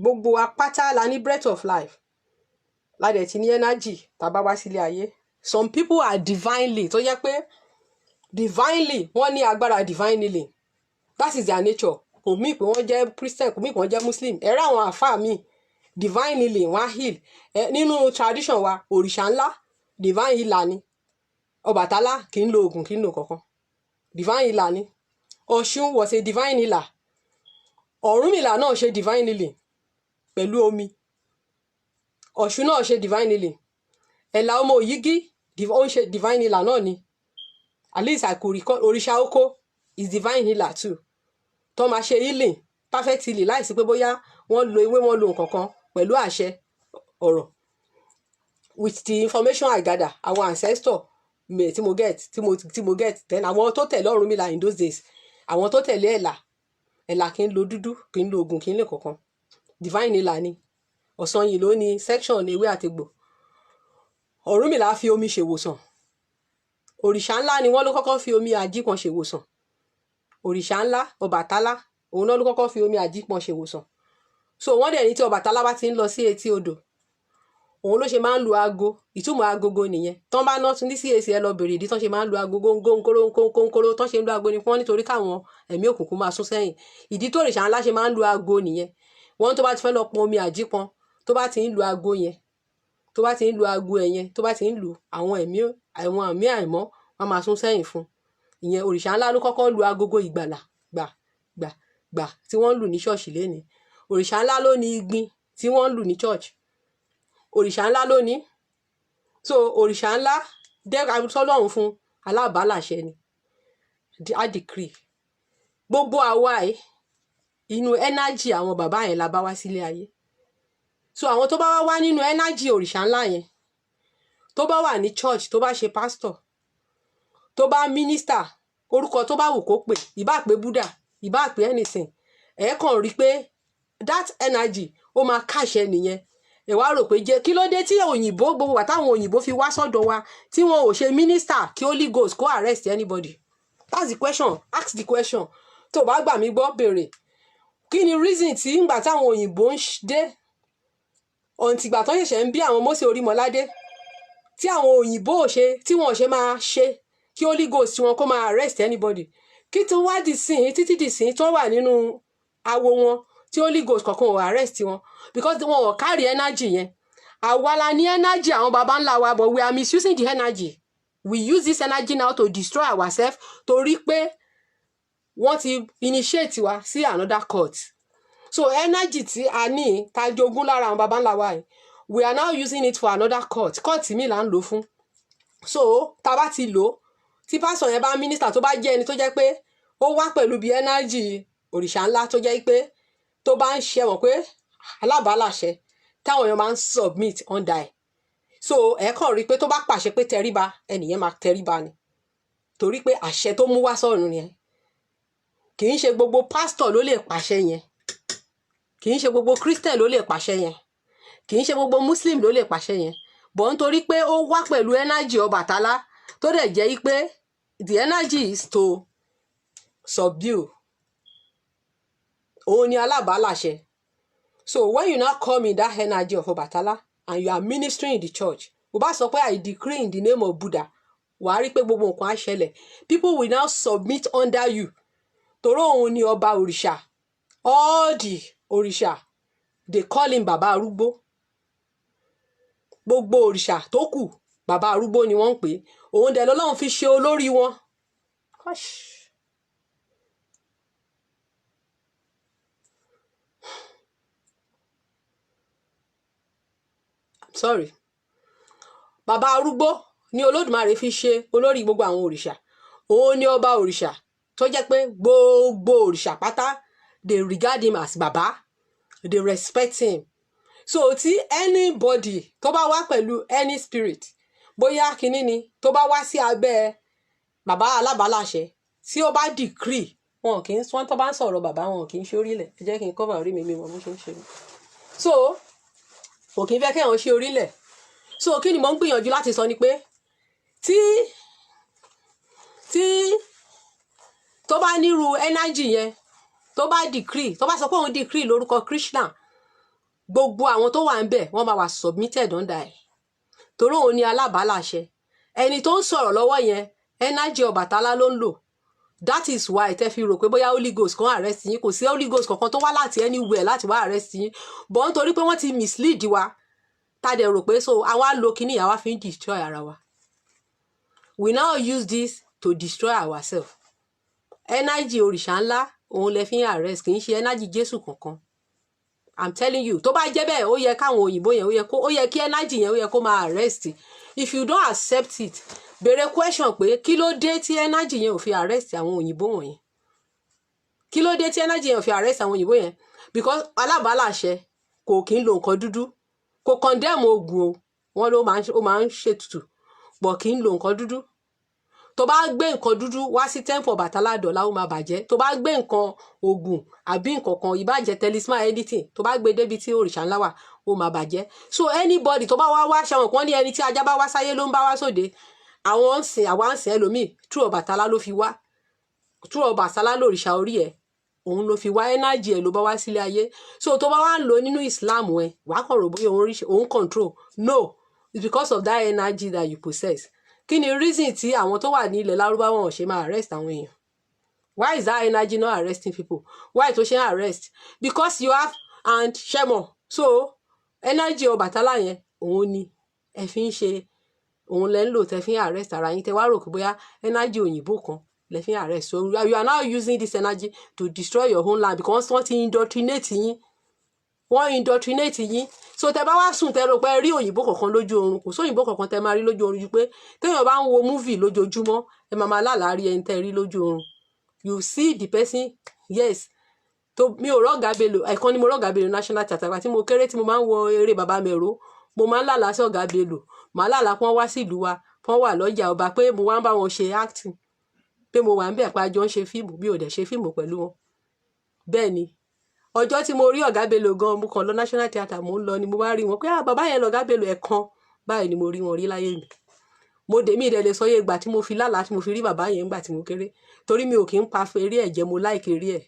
gbogbo apáta la ní breath of life la dẹ̀ ti ní energy tá bá wá sílé ayé some people are divinely tó yẹ pé divinely wọ́n ní agbára divinely that is their nature kò mí pé wọ́n jẹ́ Christian kò mí pé wọ́n jẹ́ Muslim ẹ̀rọ àwọn àfáà míì divine healing wọ́n á heal nínú tradition wa òrìṣà ńlá divine healer ni Ọbàtálá kì í lo oògùn kì í lo kankan divine healer ni Ọ̀ṣun was a divine healer Ọ̀rúnmìlà náà ṣe divine healing pẹ̀lú omi Ọ̀ṣun náà ṣe divine healing Ẹ̀là ọmọ Òyígí ó ń ṣe divine healer náà ni at least I could recall òrìṣà Oko is divine healer too tó máa ṣe healing perfect healing láìsí pé bóyá wọ́n lo ewé wọ́n lo nǹkan kan pẹ̀lú àṣẹ ọ̀rọ̀ with the information I gather àwọn ancestor tí mo get then àwọn tó tẹ̀lé Ọ̀rúnmìlà in those days àwọn tó tẹ̀lé Ẹ̀là ẹ̀là kì í lo dúdú, kì í lo oògùn, kì í lè kankan. Divine healer ni. Ọ̀sán yìí ló ní section ewé àtegbò. Ọ̀rúnmìlà fi omi ṣèwòsàn. Òrìṣà ńlá ni wọ́n ló kọ́kọ́ fi omi àjípọn ṣèwòsàn. Òrìṣà ńlá Ọbàtálá òun náà ló kọ́kọ́ fi omi àjípọn ṣèwòsàn. So wọ́n dẹ̀ ní tí Ọbàtálá bá ti ń lọ sí etí odò, òun ló ṣe máa ń lu aago. Ìtumọ̀ agogo nìyẹn. Tán bá ná ní CAC ẹ lọ bèrè ìdí tán ṣe máa ń lu aago góńgóńkóró tán ṣe ń lu aago ni wọ́n nítorí káwọn ẹ̀mí òkùnkùn máa sún sẹ́yìn. Ìdí tó òrìṣà ńlá ṣe máa ń lu aago nìyẹn. Wọ́n tó bá ti fẹ́ lọ pọn omi àjípọn, tó bá ti ń lu aago yẹn, tó bá ti ń lu aago ẹ̀yẹn, tó bá ti ń lu àwọn ẹ̀mí àìmọ́ wọ́n máa sún sẹ́yìn fún. Ìyẹn òrìṣà ńlá ló kọ́kọ́ lu agogo ìgbàlà gbà tí wọ́n ń lù ní ṣọ́ọ̀ṣì lénìí. Òrìṣà ńlá ló ní igbin tí wọ́n ń lù ní church. Òrìṣà ńlá ló ní. So òrìṣà ńlá tọ́lọ́run fún alábàálàṣẹ ni. A decree. Gbogbo àwa inú energy àwọn bàbá yẹn la bá wá sílé ayé. So àwọn tó bá wá nínú energy òrìṣà ńlá yẹn, tó bá wà ní church, tó bá ṣe pastor, tó bá minister, orúkọ tó bá wù kó pè, ìbá pè Buddha, ìbá pè anything, ẹ kàn rí pé that energy ó máa káṣẹ nìyẹn. Ẹ wá rò pé kí ló dé tí òyìnbó gbogbo wa táwọn òyìnbó fi wá sọ́dọ̀ wa tí wọn ò ṣe minister kí Holy Ghost kó arrest anybody? That's the question. Ask the question. Tó bá gbà mí gbọ́ béèrè. Kí ni reason tí ìgbà táwọn òyìnbó ń dé ọ̀ǹtìgbà tó ṣẹ̀ṣẹ̀ ń bí àwọn Mósè Orímọládé tí àwọn òyìnbó tí wọn ò ṣe máa ṣe kí Holy Ghost tí wọn kó máa arrest anybody? Kí tó wá di sìn títí di sìn tó wà nínú awo wọn tí Holy Ghost kankan ò arrest wọn because wọn ò carry energy yẹn. Àwa la ní energy àwọn baba ńlá wa, but we are misusing the energy. We use this energy now to destroy ourselves torí pé wọ́n ti initiate wa sí another court. So energy tí a ní ta jogún lára àwọn baba ńlá wa yìí, we are now using it for another court. Court mi là ń lò fún. So tá bá ti lò, tí pásọ̀ yẹn bá minister tó bá jẹ́ ẹni tó jẹ́ pé ó wá pẹ̀lú bí energy òrìṣà ńlá tó jẹ́ pé tó bá ń ṣe wọ́n pé alábàálàṣẹ táwọn èèyàn máa ń submit under ẹ̀. So ẹ kàn rí pé tó bá pàṣẹ pé tẹríba, ẹnìyẹn máa tẹríba ni torí pé àṣẹ tó mú wá sọ́run yẹn. Kì í ṣe gbogbo pastor ló lè pàṣẹ yẹn, kì í ṣe gbogbo Christian ló lè pàṣẹ yẹn, kì í ṣe gbogbo Muslim ló lè pàṣẹ yẹn. Bọ̀ nítorí pé ó wá pẹ̀lú energy Ọbàtálá tó dẹ̀ jẹ́ pé the energy is to subdue. Òun ni alábàálàṣẹ. So when you now come in that energy of Ọbàtálá and you are ministering in the church, o bá sọ pé I decree in the name of Buddha, wà á rí pé gbogbo nǹkan á ṣẹlẹ̀. People will now submit under you. Torí òun ni ọba òrìṣà. All the òrìṣà, they call him bàbá arúgbó. Gbogbo òrìṣà tó kù bàbá arúgbó ni wọ́n ń pè. Òun dẹ̀ lọ́lọ́run fi ṣe olórí wọn. Sorry. Bàbá arúgbó ni Olódùmarè fi ṣe olórí gbogbo àwọn òrìṣà. Òun ni ọba òrìṣà tó jẹ́ pé gbogbo òrìṣà pátá they regard him as bàbá, they respect him. So tí anybody tó bá wá pẹ̀lú any spirit, bóyá kinní ni tó bá wá sí abẹ́ bàbá alábàálàṣẹ, tí ó bá decree, wọn kì í wọ́n tó bá ń sọ̀rọ̀ bàbá wọn kì í ṣe orílẹ̀. Ẹ jẹ́ kí n cover orí mi mọ̀ bó ṣe ń ṣe mí. So kò kí n fẹ́ kẹ́hàn ṣe orílẹ̀. So kí ni mo ń gbìyànjú láti sọ ni pé tí tó bá nírú energy yẹn, tó bá decree, tó bá sọ pé òun decree lórúkọ Krishna, gbogbo àwọn tó wà ń bẹ̀ wọ́n máa wà submitted under ẹ̀ torí òun ni alábàálàṣẹ. Ẹni tó ń sọ̀rọ̀ lọ́wọ́ yẹn energy Ọbàtálá ló ń lò. That is why tẹ́ fi rò pé bóyá Holy Ghost kan arrest yín. Kò sí Holy Ghost kankan tó wá láti anywhere láti wá arrest yín. Bọ̀ nítorí pé wọ́n ti mislead wa, tá dẹ̀ rò pé so àwa lo kíní àwa fi ń destroy ara wa. We now use this to destroy ourselves. Energy òrìṣà ńlá òun lè fi ń arrest, kì í ṣe energy Jésù kankan. I'm telling you, tó bá jẹ́ bẹ́ẹ̀ ó yẹ káwọn òyìnbó yẹn ó yẹ kí energy yẹn ó yẹ kó máa arrest. If you don't accept it, bèrè question pé kí ló dé tí energy yẹn ò fi arrest àwọn òyìnbó wọ̀nyẹn? Kí ló dé tí energy yẹn ò fi arrest àwọn òyìnbó yẹn? Because alábàálàṣẹ kò kí ń lo nǹkan dúdú, kò condemn oògùn o, wọ́n ló máa ń ṣètùtù, but kì í lo nǹkan dúdú. tó bá gbé nǹkan dúdú wá sí temple Ọbàtálá dọ̀la ó máa bàjẹ́. Tó bá gbé nǹkan ògùn àbí nǹkan kan ìbàjẹ́ talisman anything tó bá gbé débi tí òrìṣà ńlá wà ó máa bàjẹ́. So anybody tó bá wá ṣàwọn kan ní ẹni tí ajá bá wá sáyé ló ń bá wá sóde. Àwọn ń sìn àwa ń sìn ẹlòmíì tú Ọbàtálá ló fi wá, tú Ọbàtálá lòrìṣà orí ẹ̀ òun ló fi wá, energy ẹ̀ ló bá wá sílé ayé. So tó bá wá ń lò nínú Islam ẹ̀ wàá kàn rò bóyá òun control. No, it's because of that energy that you possess. Kí ni reason tí àwọn tó wà ní ilẹ̀ Lárúbáwá wọn ṣe máa arrest àwọn èèyàn? Why is that energy not arresting people? Why tó ṣe ń arrest? Because you have and shemo. So energy Ọbàtálá yẹn òun ni ẹ fi ń ṣe, òun lẹ ń lò tẹ fi ń arrest ara yín, tẹ wá rò pé bóyá energy òyìnbó kan lẹ fi ń arrest. So you are now using this energy to destroy your own land because wọ́n ti indoctrinate yín. Wọ́n indoctrinate yín. So tẹ bá wá sùn tẹ rò pé rí òyìnbó kankan lójú oorun, kò sóyìnbó kankan tẹ máa rí lójú oorun ju pé téèyàn bá ń wo movie lójoojúmọ́ ẹ máa lálàá rí ẹni tẹ rí lójú oorun. You see the person, yes. To mi ò rọ́gà Bello, ẹ̀kan ni mo rọ́gà Bello National Theatre àti mo kéré tí mo máa ń wo eré Bàbá Mẹ́rò, mo máa ń lálàá sí ọ̀gá Bello, màá lálàá pọ́n wá sí ìlú wa, pọ́n wà lọ́jà ọba pé mo wá ń bá wọn ṣe acting, pé mo wà ń bẹ̀ pé a jọ ń ṣe fíìmù, bí ò dẹ̀ ṣe fíìmù pẹ̀lú wọn. Bẹ́ẹ̀ ni ọjọ́ tí mo rí ọ̀gá Bello gan mo kàn lọ National Theatre mo ń lọ ni mo wá rí wọn pé bàbá yẹn lọ̀gá Bello ẹ̀kan báyìí ni mo rí wọn rí láyé mi. Mo dèmí ìdẹ̀lẹ̀ sọ yé ìgbà tí mo fi lálàá tí mo fi rí bàbá yẹn ńgbà tí mo kéré torí mi ò kí ń pa eré ẹ̀jẹ̀, mo láìkè rí ẹ̀.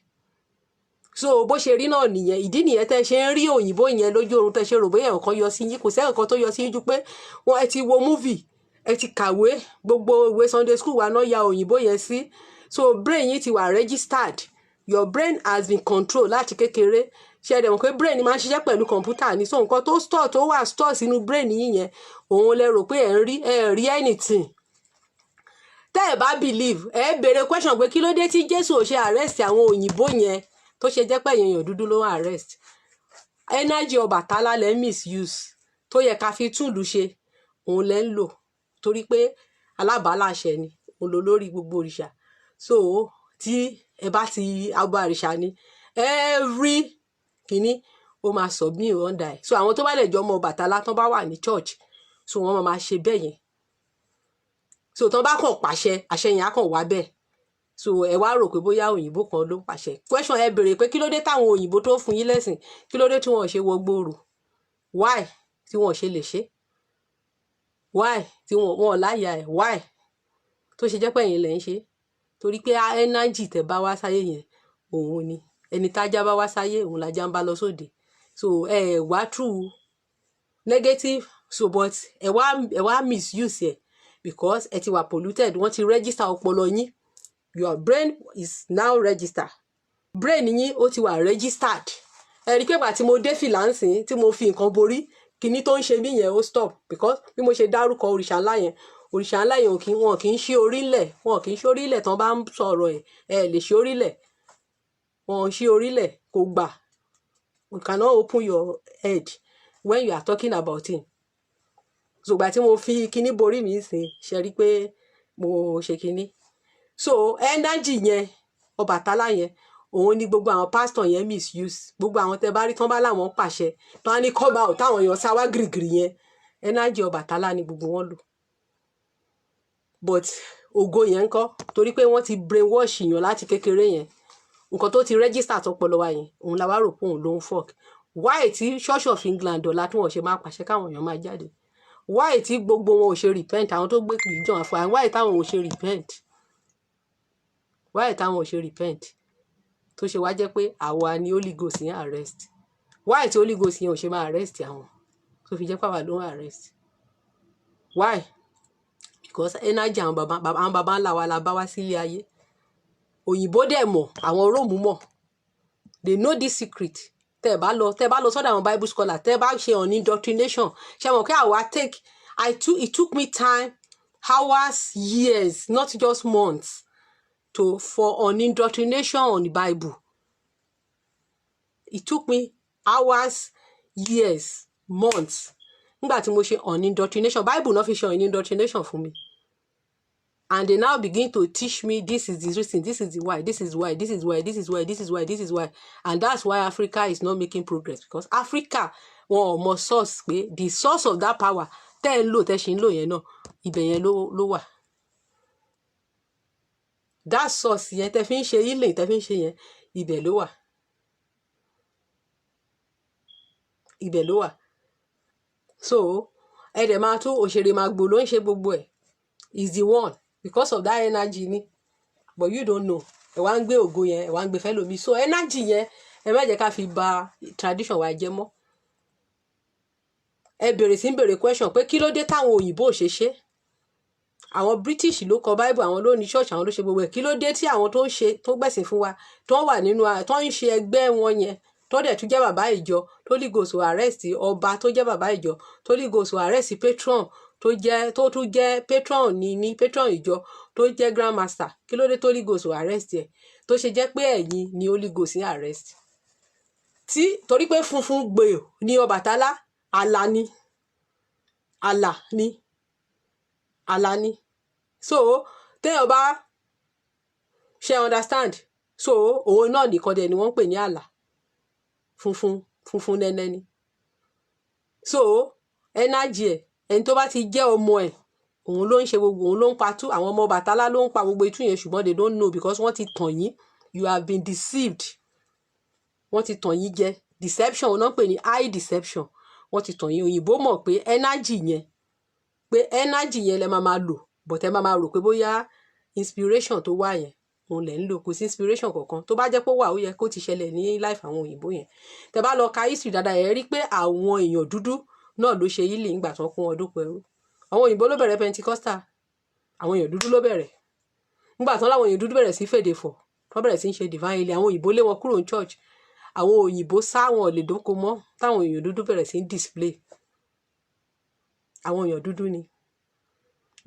So bó ṣe rí náà nìyẹn, ìdí nìyẹn tẹ́ ṣe ń rí òyìnbó yẹn lójú oorun tẹ́ ṣe rò bóyá ẹ̀kan yọ sí yín, kò sẹ́yìn kan tó yọ sí yín ju pé ẹ ti wo movie, ẹ ti kàwé, gbogbo ìwé Sunday school wa náà ya òyìnbó yẹn sí. So brain yín ti wà registered, your brain has been controlled láti kékeré. Ṣé ẹ dẹ̀ mọ̀ pé brain máa ń ṣiṣẹ́ pẹ̀lú kọ̀ǹpútà ni, so nǹkan tó store tó wà store sínú brain yín yẹn òun lẹ rò pé ẹ rí anything. Tẹ́ ẹ bá believe ẹ béèrè question pé kí ló dé tí Jésù ò ṣe arrest àwọn òyìnbó yẹn tó ṣe jẹ́ pé èèyàn dúdú ló ń arrest. Energy Ọbàtálá lẹ misuse tó yẹ ká fi túlù ṣe òun lẹ ń lò torí pé alábàáláṣẹ ni òun lò lórí gbogbo òrìṣà. So tí ẹ bá ti abọ́ àrìṣà ni every kìíní ó máa sọ bí under ẹ̀. So àwọn tó bá lè jọ ọmọ Ọbàtálá tán bá wà ní church so wọ́n máa ṣe bẹ́ẹ̀ yẹn. So tán bá kàn pàṣẹ àṣẹ yẹn á kàn wá bẹ́ẹ̀. So ẹ wá rò pé bóyá òyìnbó kan ló ń pàṣẹ. Question ẹ béèrè pé kí ló dé táwọn òyìnbó tó fún yín lẹ́sìn kí ló dé tí wọ́n ṣe wọgbóòrò? Why tí wọ́n ṣe lè ṣe? Why tí wọ́n láyà ẹ̀? Why tó ṣe jẹ́ pé ẹ̀yin lẹ̀ ń ṣe? Torí pé energy tẹ̀ bá wá sáyé yẹn òun ni ẹni tájá bá wá sáyé òun lajá ń bá lọ sóde. So ẹ wá true negative, so but ẹ wá misuse ẹ because ẹ ti wà polluted, wọ́n ti register ọpọlọ yín. Your brain is now registered. Brain yín ó ti wà registered. Ẹ rí pé ìgbà tí mo dé fìlànsìn tí mo fi nǹkan borí kíní tó ń ṣe mí yẹn ó stop because bí mo ṣe dárúkọ òrìṣà ńlá yẹn wọn kì í ṣí orílẹ̀, wọn kì í ṣí orílẹ̀ tán bá ń sọ̀rọ̀ ẹ lè ṣí orílẹ̀, wọn ṣí orílẹ̀ kò gbà. You cannot open your head when you are talking about him. So ìgbà tí mo fi kíní borí mi sìn ṣe rí pé mo ṣe kíní. So energy yẹn Ọbàtálá yẹn òun ni gbogbo àwọn pastor yẹn misuse. Gbogbo àwọn tẹ bá rí tán bá láwọn pàṣẹ tán á ní come out táwọn èèyàn sá wá gìrìgìrì yẹn energy Ọbàtálá ni gbogbo wọn lò. But ògo yẹn ńkọ́ torí pé wọ́n ti brainwash yàn láti kékeré yẹn nǹkan tó ti register tọpọlọ wa yẹn òun la wá rò pé òun ló ń fọ́ọ̀k. Why tí Church of England ọ̀la tí wọ́n ṣe máa pàṣẹ káwọn èèyàn máa jáde? Why tí gbogbo wọn ò ṣe repent? Àwọn tó gbé religion àfọ àwọn why táwọn ò ṣe repent? Why táwọn ò ṣe repent? Tó ṣe wá jẹ́ pé àwa ni Holy Ghost yẹn arrest. Why tí Holy Ghost yẹn ò ṣe máa arrest àwọn tó fi jẹ́ pé àwa ló ń arrest? Why? Because energy àwọn baba ńlá wa la bá wá sílé ayé. Òyìnbó dẹ̀ mọ̀, àwọn Róòmù mọ̀. They know this secret. Tẹ́ bá lọ sọ́dọ̀ àwọn Bible scholar, tẹ́ bá ṣe on indoctrination. Ṣé mọ̀ pé àwa it took me time, hours, years, not just months, for on indoctrination on the Bible. It took me hours, years, months. Nígbà tí mo ṣe on indoctrination, Bible náà fi ṣe on indoctrination fún mi. And they now begin to teach me this is the reason, this is the why, this is why, this is why, this is why, this is why, this is why. And that's why Africa is not making progress. Because Africa, wọn ò mọ source pé the source of that power tẹ́ ẹ ń lò tẹ́ ṣe ń lò yẹn náà ibẹ̀ yẹn ló wà. that source yẹn tẹ́ fi ń ṣe healing tẹ́ fi ń ṣe yẹn ibẹ̀ ló wà. Ibẹ̀ ló wà. So ẹ dẹ̀ máa tún òṣèré máa gbò ló ń ṣe gbogbo ẹ̀ is the one because of that energy ni but you don't know ẹ wá ń gbé ògo yẹn ẹ wá ń gbé fẹ́ lómi so energy yẹn ẹ má jẹ́ ká fi bà tradition wa jẹ́ mọ́. Ẹ bèrè sí ń bèrè question pé kí ló dé táwọn òyìnbó ò ṣe ṣe àwọn British ló kọ Bible àwọn ló ní church àwọn ló ṣe gbogbo ẹ̀ kí ló dé tí àwọn tó ń ṣe tó gbẹ̀sìn fún wa tó wà nínú tó ń ṣe ẹgbẹ́ wọn yẹn tó dẹ̀ tún jẹ́ bàbá ìjọ Holy Ghost will arrest ọba tó jẹ́ bàbá ìjọ Holy Ghost will arrest patron tó tún jẹ́ patron ní patron ìjọ tó jẹ́ grand master kí ló dé tó Holy Ghost will arrest ẹ̀ tó ṣe jẹ́ pé ẹ̀yin ni Holy Ghost ní arrest tí torí pé funfun gbèò ní Ọbàtálá àlà ni so téèyàn bá ṣe understand so òun náà nìkan dẹ̀ ni wọ́n ń pè ní àlà funfun nẹ́nẹ́ ni so energy ẹ̀ ẹni tó bá ti jẹ́ ọmọ ẹ̀ òun ló ń ṣe gbogbo òun ló ń patú àwọn ọmọ Ọbàtálá ló ń pa gbogbo itú yẹn ṣùgbọ́n they don't know because wọ́n ti tàn yín you have been deceived wọ́n ti tàn yín jẹ deception òun náà pè ní eye deception wọ́n ti tàn yín òyìnbó mọ̀ pé energy yẹn lẹ máa lò but ẹ máa rò pé bóyá inspiration tó wà yẹn òun lẹ̀ ń lò kò sí inspiration kankan tó bá jẹ́ pé ó wà ó yẹ kó ti ṣẹlẹ̀ ní life àwọn òyìnbó yẹn tẹ bá lọ ka history dáadáa ẹ rí pé àwọn èèyàn dúdú náà ló ṣe healing nígbà tó ń kún ọdún pẹ̀lú àwọn òyìnbó ló bẹ̀rẹ̀ Pentecostal àwọn èèyàn dúdú ló bẹ̀rẹ̀ nígbà tó láwọn èèyàn dúdú bẹ̀rẹ̀ sí fèdè fọ̀ tó bẹ̀rẹ̀ sí ń ṣe divine healing àwọn òyìnbó lé wọn kúrò ní church àwọn òyìnbó sá wọn lè dóko mọ́ táwọn èèyàn dúdú bẹ̀rẹ̀ sí ń display àwọn èèyàn dúdú ni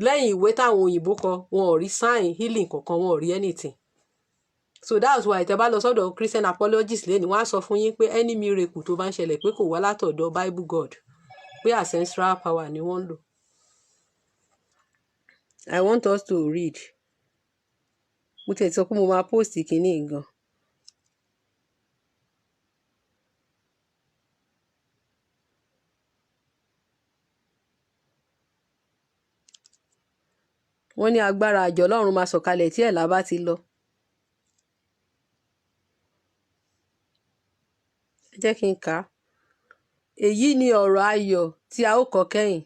lẹ́yìn ìwé táwọn òyìnbó kọ wọn ò rí sign healing kankan wọn ò rí anything so that's why tẹ́ bá lọ sọ́dọ̀ Christian apologists lẹ́nu wọ́n á sọ fún yín pé any miracle tó bá ń ṣẹlẹ̀ pé kò wá látọ̀dọ̀ Bible God pé ancestral power ni wọ́n ń lò. I want us to read mo tẹ̀ sọ pé mo máa post kínní gan. Wọ́n ní agbára àjọ Ọlọ́run máa sọ̀kalẹ̀ tí ẹ̀là bá ti lọ. Ẹ jẹ́ kí n kà á. Èyí ni ọ̀rọ̀ ayọ̀ tí a ó kọ kẹ́yìn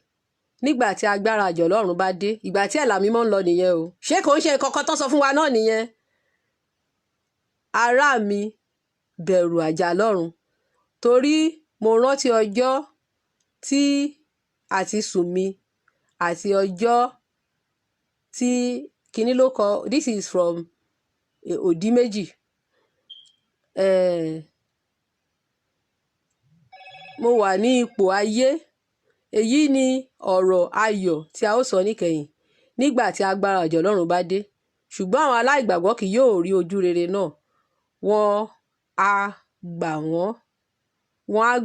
nígbà tí agbára àjọ Ọlọ́run bá dé ìgbà tí ẹ̀là mímọ́ ń lọ nìyẹn o ṣé kò ń ṣe nǹkan kan tó sọ fún wa náà nìyẹn. Ará mi bẹ̀rù àjà Ọlọ́run torí mo rántí ọjọ́ tí àti sùn mi àti ọjọ́ tí kinní ló kọ this is from Òdìméjì mo wà ní ipò ayé èyí ni ọ̀rọ̀ ayọ̀ tí a ó sọ níkẹyìn nígbà tí agbára àjọ Ọlọ́run bá dé ṣùgbọ́n àwọn aláìgbàgbọ́ kì yóò rí ojú rere náà wọ́n á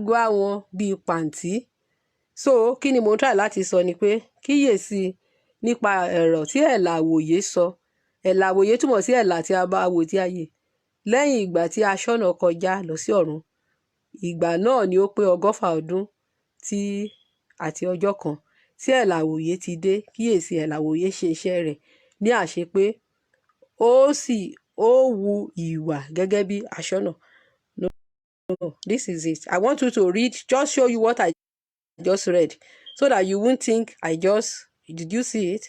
gbà wọ́n bíi pàǹtí so kí ni mo ń try láti sọ ni pé kíyèsí nípa ọ̀rọ̀ tí ẹ̀là àwòye sọ ẹ̀là àwòye túmọ̀ sí ẹ̀là tí a bá wò tí a yè lẹ́yìn ìgbà tí aṣọ́nà kọjá lọ sí ọ̀run ìgbà náà ni ó pé 100 ọdún àti ọjọ́ kan tí ẹ̀là àwòye ti dé kíyèsí ẹ̀là àwòye ṣe iṣẹ́ rẹ̀ ní àṣepé ó wu ìwà gẹ́gẹ́ bí aṣọ́nà. No, this is it. I want you to read just show you what I just read so that you won't think did you see it?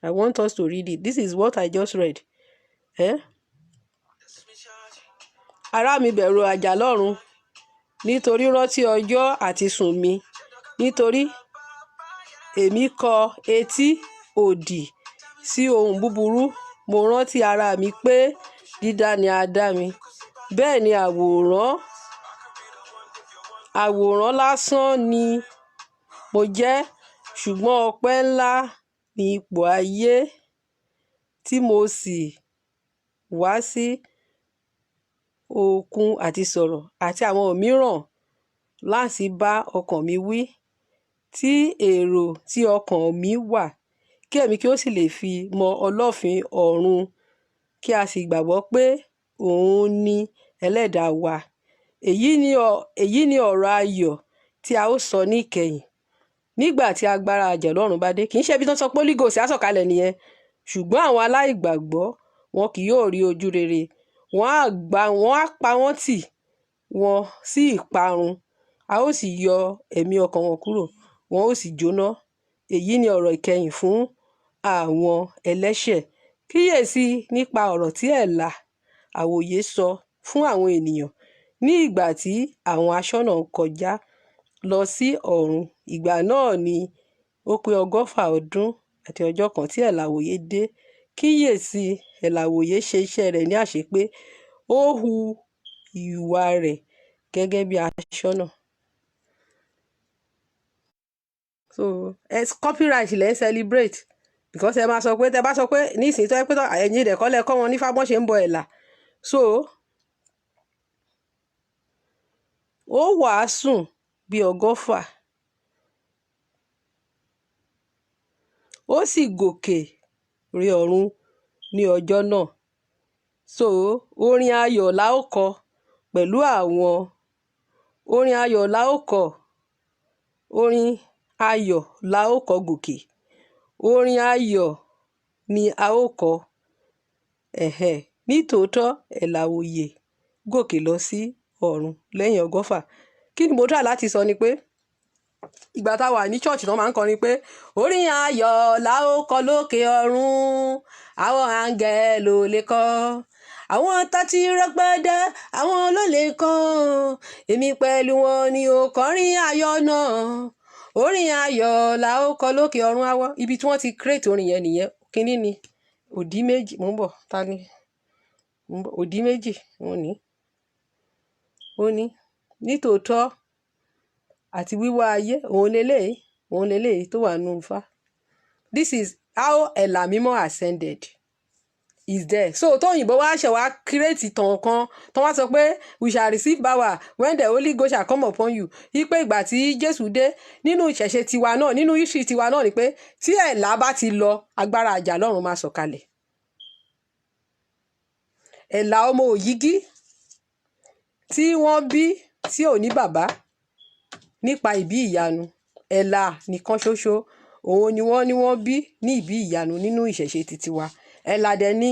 I want us to read it. This is what I just read. Ará mi bẹ̀rù àjà Ọlọ́run nítorí rántí ọjọ́ àti sùn mi nítorí èmi kọ etí òdì sí ohun búburú mo rántí ara mi pé dídá ni a dá mi bẹ́ẹ̀ ni àwòrán lásán ni mo jẹ́ ṣùgbọ́n ọpẹ́ ńlá ní ipò ayé tí mo sì wá sí òkun àti sọ̀rọ̀ àti àwọn mìíràn láti bá ọkàn mi wí tí èrò tí ọkàn mi wà kí èmi kí ó sì lè fi mọ ọlọ́fin ọ̀run kí a sì gbàgbọ́ pé òun ni ẹlẹ́dàá wa èyí ni ọ̀rọ̀ ayọ̀ tí a ó sọ ní ìkẹyìn nígbà tí agbára àjọ Ọlọ́run bá dé kì í ṣe ibi tó ń sọ pé Holy Ghost á sọ̀kalẹ̀ nìyẹn ṣùgbọ́n àwọn aláìgbàgbọ́ wọn kì yóò rí ojú rere, wọ́n á pa wọ́n tì wọ́n sí ìparun, a ó sì yọ ẹ̀mí ọkàn wọn kúrò, wọn ó sì jóná. Èyí ni ọ̀rọ̀ ìkẹyìn fún àwọn ẹlẹ́ṣẹ̀. Kíyèsí nípa ọ̀rọ̀ tí ẹ̀là àwòyé sọ fún àwọn ènìyàn ní ìgbà tí àwọn aṣọ́nà ń kọjá lọ sí ọ̀run. Ìgbà náà ni ó pé 120 ọdún àti ọjọ́ kan tí ẹ̀là àwòyé dé. Kíyèsí, ẹ̀là àwòyé ṣe iṣẹ́ rẹ̀ ní àṣepé, ó hu ìwà rẹ̀ gẹ́gẹ́ bí aṣọ́nà. So copyright lẹ́ ń celebrate because ẹ máa sọ pé tẹ bá sọ pé nísìnyí tó yẹ pé ẹ̀yin rẹ̀ kọ́ lẹ kọ́ wọn nífá bọ́n ṣe ń bọ ẹ̀là. So ó wàásùn bí 120, ó sì gòkè re ọ̀run ní ọjọ́ náà. So orin ayọ̀ la ó kọ pẹ̀lú àwọn orin ayọ̀ la ó kọ, orin ayọ̀ la ó kọ gòkè, orin ayọ̀ ni a ó kọ. Nítòótọ́ ẹ̀là àwòyé gòkè lọ sí ọ̀run lẹ́yìn 120. Kí ni mo try láti sọ ni pé ìgbà tá a wà ní church náà máa ń kọrin pé orin ayọ̀ la ó kọ lókè ọ̀run, àwọn áńgẹ́lì ò lè kọ, àwọn tá ti rẹpẹtẹ àwọn ló lè kọ, èmi pẹ̀lú wọn ni ó kọrin ayọ̀ náà, orin ayọ̀ la ó kọ lókè ọ̀run àwọ̀. Ibi tí wọ́n ti create orin yẹn nìyẹn. Kínní ni òdì méjì, mo ń bọ̀, ta ni òdì méjì ó ní nítòótọ́ àti wíwá ayé òun leléyìí tó wà nínú Ifá. This is how ẹ̀là mímọ́ ascended is there. So tóyìnbó wá ṣe wá create ìtàn kan tó wá sọ pé we shall receive power when the Holy Ghost shall come upon you. Ipe ìgbà tí Jésù dé nínú ìṣẹ̀ṣe tiwa náà, nínú history tiwa náà ni pé tí ẹ̀là bá ti lọ agbára àjà lọ́run máa sọ̀kalẹ̀. Ẹ̀là ọmọ Òyígí tí wọ́n bí tí ò ní bàbá nípa ìbí ìyanu, ẹ̀là nìkan ṣoṣo òun ni wọ́n bí ní ìbí ìyanu nínú ìṣẹ̀ṣe titi wa. Ẹ̀là dẹ̀ ni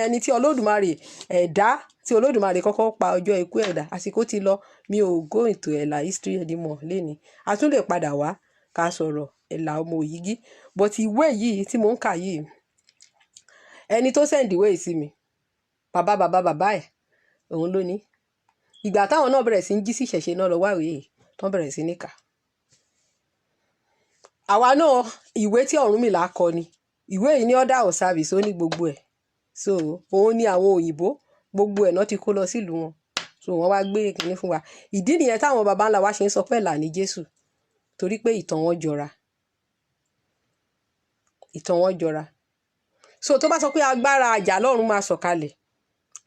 ẹni tí Olódùmarè ẹ̀dá tí Olódùmarè kọ́kọ́ pa ọjọ́ ikú ẹ̀dá. Àsìkò ti lọ, mi ò go into ẹ̀là history anymore lénìí. A tún lè padà wá ká sọ̀rọ̀ ẹ̀là ọmọ Òyígí. But ìwé yìí tí mò ń kà yìí, ẹni tó send ìwé yìí sí mi, bàbá ẹ̀ òun ló ní. Ìgbà táwọn náà bẹ̀rẹ̀ sí ń jí sí ìṣẹ̀ṣe náà lọ wá ìwé yìí tán bẹ̀rẹ̀ sí ní kà. Àwa náà ìwé tí Ọ̀rúnmìlà kọ ni. Ìwé yìí ní order of service, ó ní gbogbo ẹ̀. So òun ni àwọn òyìnbó gbogbo ẹ̀ náà ti kó lọ sílùú wọn. So wọ́n wá gbé kínní fún wa. Ìdí nìyẹn táwọn baba ńlá wa ṣe ń sọ pé ẹ̀là ni Jésù, torí pé ìtàn wọn jọra. So tó bá sọ pé agbára àjà lọ́run máa sọ̀kalẹ̀,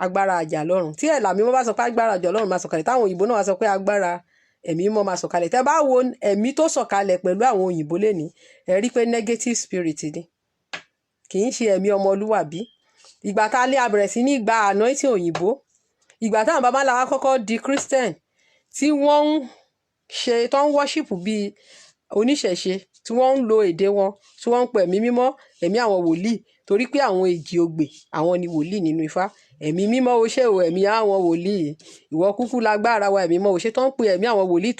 agbára àjà lọ́run, tí ẹ̀là mímọ́ bá sọ pé agbára àjà lọ́run máa sọ̀kalẹ̀, táwọn òyìnbó náà wá sọ pé agbára ẹ̀mí mímọ́ máa sọ̀kalẹ̀. Tẹ́ bá wo ẹ̀mí tó sọ̀kalẹ̀ pẹ̀lú àwọn òyìnbó lénìí, ẹ rí pé negative spirit ni, kì í ṣe ẹ̀mí ọmọlúwàbí. Ìgbà tá a lé abẹ̀rẹ̀ sí ní gba anointing òyìnbó, ìgbà táwọn baba ńlá wa kọ́kọ́ di Christian tí wọ́n ń worship bíi oníṣẹ̀ṣe, tí wọ́n ń lo èdè wọn, tí wọ́n ń pè ẹ̀mí mímọ́ ẹ̀mí àwọn wòlíì, torí pé àwọn èjì ogbè àwọn ni wòlíì nínú Ifá. Ẹ̀mí mímọ́ o ṣé o, ẹ̀mí àwọn wòlíì, ìwọ kúkú lágbára wa, ẹ̀mí mímọ́ o ṣé, tó ń pe ẹ̀mí àwọn wòlíì,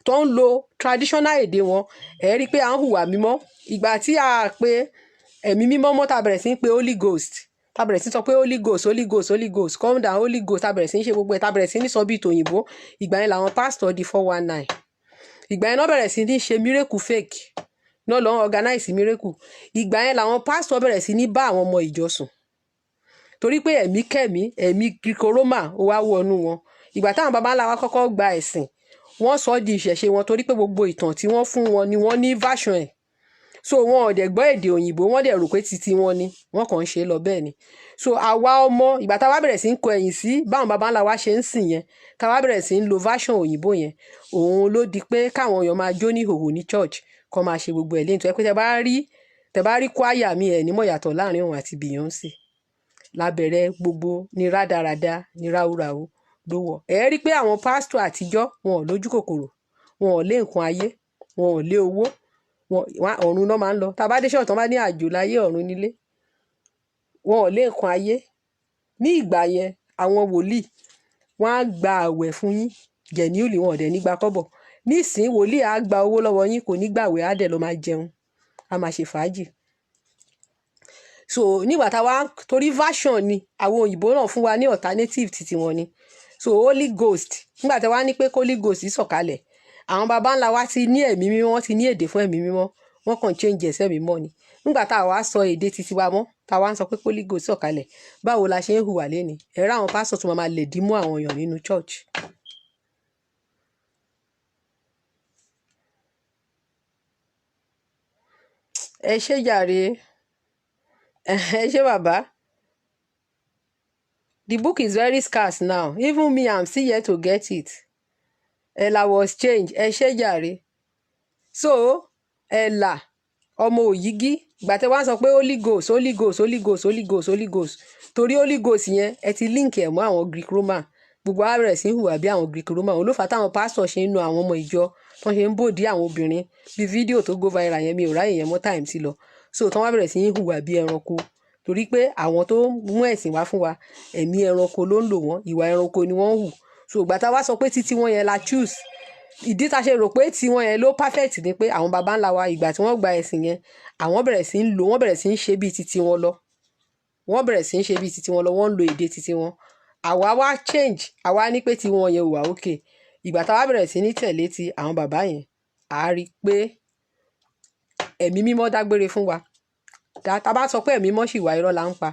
tó ń lo traditional èdè wọn. Ẹ rí pé à ń hùwà mímọ́. Ìgbà tí a pe ẹ̀mí mímọ́ mọ́, tá bẹ̀rẹ̀ sí ń pe Holy Ghost, tá bẹ̀rẹ̀ sí ń sọ pé Holy Ghost, Holy Ghost, Holy Ghost, come down, Holy Ghost, tá bẹ̀rẹ̀ sí ń ṣe gbogbo ẹ̀, tá bẹ̀rẹ̀ sí ní sọ bíi tòyìnbó. Ìgbà yẹn làwọn pastor di 419. Ìgbà yẹn náà bẹ̀rẹ̀ sí ní ṣe miracle fake, náà lọ́n organize miracle. Ìgbà yẹn làwọn pastor bẹ̀rẹ̀ sí ní bá àwọn ọmọ ìjọ sùn, torí pé ẹ̀mí Greco-Roma ó wá wọnú wọn. Ìgbà táwọn baba ńlá wa kọ́kọ́ gba ẹ̀sìn, wọ́n sọ di ìṣẹ̀ṣe wọn, torí pé gbogbo ìtàn tí wọ́n fún wọn ni wọ́n ní version ẹ̀. So wọn ò dẹ̀ gbọ́ èdè òyìnbó, wọ́n dẹ̀ rò pé titi wọn ni, wọ́n kàn ń ṣe lọ bẹ́ẹ̀ ni. So àwa ọmọ ìgbà táwa bẹ̀rẹ̀ sí ń kọ ẹ̀yìn sí báwọn baba ńlá wa ṣe ń sìn yẹn, táwa bẹ̀rẹ̀ sí ń lo version òyìnbó yẹn, òun ló di pé káwọn èèyàn máa jó ní ìhòhò ní church, kọ́ máa ṣe gbogbo ẹ̀ lẹ́yìn tó yẹ pé tẹ bá rí choir mi ẹ̀ nímọ̀ yàtọ̀ láàrin òun àti Beyonce. Lábẹ̀rẹ̀ gbogbo ní rádaràda ní ráúráú ló wọ̀. Ẹ rí pé àwọn pásítọ̀ àtijọ́ wọn ò lójú kòkòrò, wọn ò lé nǹkan ayé, wọn ò lé owó, ọ̀run náà máa ń lọ. Tá a bá dé ṣọ́ọ̀ṣì tán bá ní àjò láyé ọ̀run nílé, wọn ò lé nǹkan ayé. Ní ìgbà yẹn àwọn wòlíì wọ́n á gba àwẹ̀ fún yín jẹ̀níùlì, wọn ò dẹ̀ ní gba kọ́bọ̀. Nísìnyí wòlíì á gba owó lọ́wọ́ yín, kò ní gbàwẹ̀, á dẹ̀ lọ máa jẹun, á máa ṣe fàájì. So nígbà táwa torí version ni àwọn òyìnbó náà fún wa ní alternative títí wọn ni. So Holy Ghost nígbà tí wọ́n á ní pé Holy Ghost sọ̀kalẹ̀, àwọn baba ńlá wa ti ní ẹ̀mí mímọ́, wọ́n ti ní èdè fún ẹ̀mí mímọ́, wọ́n kàn change ẹ̀sẹ̀ mímọ́ ni. Nígbà táwa sọ èdè títí wa mọ́, táwa ń sọ pé Holy Ghost sọ̀kalẹ̀, báwo la ṣe ń hùwà léni? Ẹ̀rọ àwọn pásítọ̀ tó máa lè dí mú àwọn èèyàn nínú church. Ẹ ṣé jàre, ẹ ṣé bàbá. The book is very scarce now. Even me, I'm still yet to get it. Ella was changed. Ẹ ṣé jàre. So Ella ọmọ Òyìgí ìgbà tí wọ́n sọ pé Holy Ghost Holy Ghost Holy Ghost Holy Ghost Holy Ghost, torí Holy Ghost yẹn ẹ ti link ẹ̀ mọ́ àwọn Greek Roman, gbogbo wa bẹ̀rẹ̀ sí hùwà bí àwọn Greek Roman. Olófà táwọn pásítọ̀ ṣe ń nu àwọn ọmọ ìjọ tó ṣe ń bòdì àwọn obìnrin bí fídíò tó go viral yẹn, mi ò ráyè yẹn mọ́ time ti lọ. So tí wọ́n bẹ̀rẹ̀ sí hùwà bí ẹranko, torí pé àwọn tó mú ẹ̀sìn wá fún wa ẹ̀mí ẹranko ló ń lò wọ́n, ìwà ẹranko ni wọ́n hù. So ìgbà tá a wá sọ pé títí wọn yẹn la choose, ìdí tá a ṣe rò pé tí wọn yẹn ló perfect ni pé àwọn baba ńlá wa ìgbà tí wọ́n gba ẹ̀sìn yẹn, àwọn bẹ̀rẹ̀ sí ń lò, wọ́n bẹ̀rẹ̀ sí ń ṣe bíi títí wọn lọ, wọ́n bẹ̀rẹ̀ sí ń ṣe bíi títí wọn lọ, wọ́n ń lo èdè títí wọn. Àwa wá change, àwa ní pé tí wọn yẹn wà okay. Ìgbà tá a wá bẹ̀rẹ̀ sí ní tẹ̀lé ti àwọn bàbá yẹn, a rí pé ẹ̀mí mímọ́ dágbére fún wa. Tá a bá sọ pé ẹ̀mí mímọ́ sì wà, irọ́ la ń pa.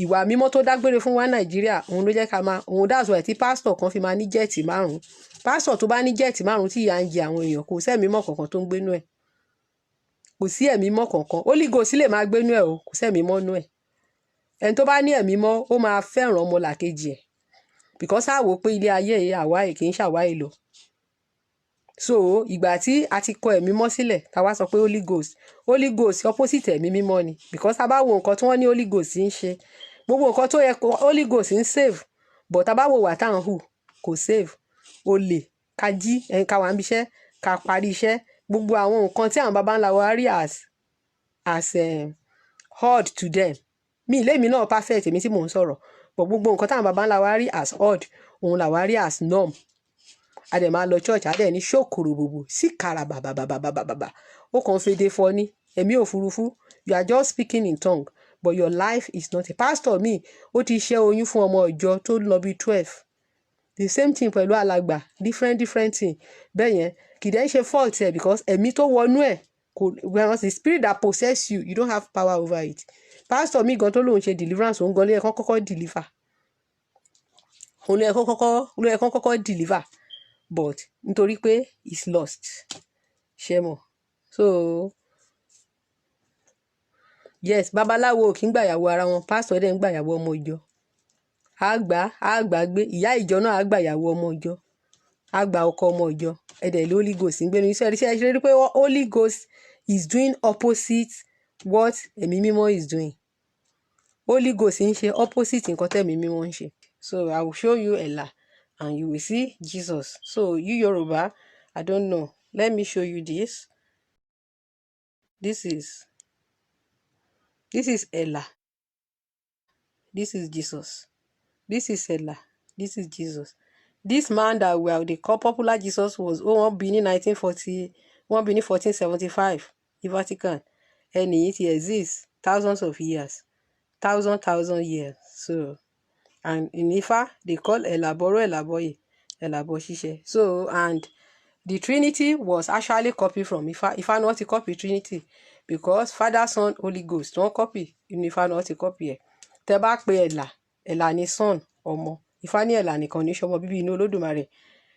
Ìwà mímọ́ tó dágbére fún wa Nàìjíríà, òun ló jẹ́ ká máa, òun that's why tí pásítọ̀ kan fi máa ní jẹ́ẹ̀tì 5. Pásítọ̀ tó bá ní jẹ́ẹ̀tì 5 tí ìyà ń jẹ àwọn èèyàn, kò sí ẹ̀mí mímọ́ kankan tó ń gbénú ẹ̀. Kò sí ẹ̀mí mímọ́ kankan. Holy Ghost lè máa gbénú ẹ̀ o, kò sí ẹ̀mí mímọ́ nú ẹ̀. Ẹni tó bá ní ẹ̀mí mímọ́, ó máa fẹ́ràn ọmọlàkejì ẹ̀, because á wò pé ilé ayé yìí àwa kì í ṣàwa èlò. So ìgbà tí a ti kọ ẹ̀mí mímọ́ sílẹ̀, tá wá sọ pé Holy Ghost opposite ẹ̀mí mímọ́ ni, because tá bá wo nǹkan tí wọ́n ní Holy Ghost ń ṣe, gbogbo nǹkan tó yẹ Holy Ghost ń save, but tá bá wo wà tá à ń hù kò save. Olè, ká jí, ká wà níbi iṣẹ́, ká parí iṣẹ́, gbogbo àwọn nǹkan tí àwọn baba ńlá wa rí as odd to them. Mi lémi náà perfect, èmi tí mò ń sọ̀rọ̀, but gbogbo nǹkan táwọn baba ńlá wa rí as odd, òun là wá rí as norm. A dẹ̀ máa lọ church, a dẹ̀ ní ṣòkòrò bòbò sí kàrà bàbàbàbàbàbà, ó kàn fèdè fọ ní ẹ̀mí òfurufú. You are just speaking in tongue, but your life is not. A pastor mi ó ti ṣẹ́ oyún fún ọmọ ìjọ tó lọ bí 12. The same thing pẹ̀lú alàgbà, different thing. Bẹ́ẹ̀ yẹn kì í dẹ́ ṣe fault ẹ̀, because ẹ̀mí tó wọnú ẹ̀ kò, when the spirit that possess you, you don't have power over it. Pastor mi gan tó lóun ṣe deliverance, òun gan ló yẹ kó kọ́kọ́ deliver, òun ló yẹ kó kọ́kọ́ deliver, but nítorí pé it's lost, ṣe mọ̀. So yes, babaláwo kì í gbàyàwó ara wọn, pastor dẹ̀ ń gbàyàwó ọmọ ìjọ. Àgbà gbé ìyá ìjọ náà, àgbàyàwó ọmọ ìjọ, àgbà ọkọ ọmọ ìjọ. Ẹ̀dẹ̀ ló Holy Ghost ń gbénu iṣẹ́ rí pé Holy Ghost is doing opposite what ẹ̀mí mímọ́ is doing. Holy Ghost ń ṣe opposite nǹkan tẹ̀mí mímọ́ ń ṣe. So I will show you Ella and you will see Jesus. So you Yoruba, I don't know. Let me show you this. This is Ella. This is Jesus. This is Ella. This is Jesus. This man that they call popular Jesus was wọ́n bí ní 1940, wọ́n bí ní 1475 ní Vatican. Ẹni it exists thousands of years, thousand years. So and in Ifa they call Elaboro, Elaboye, Elabo Ṣíṣe. So and the Trinity was actually copied from Ifa. Ifa not to copy Trinity, because Father, Son, Holy Ghost don't copy. Ifa not to copy ẹ̀. Tẹ́ bá pè Ella ni son ọmọ. Ifá ní Ella nìkan ní ṣọmọ bíbí inú Olódùmarè.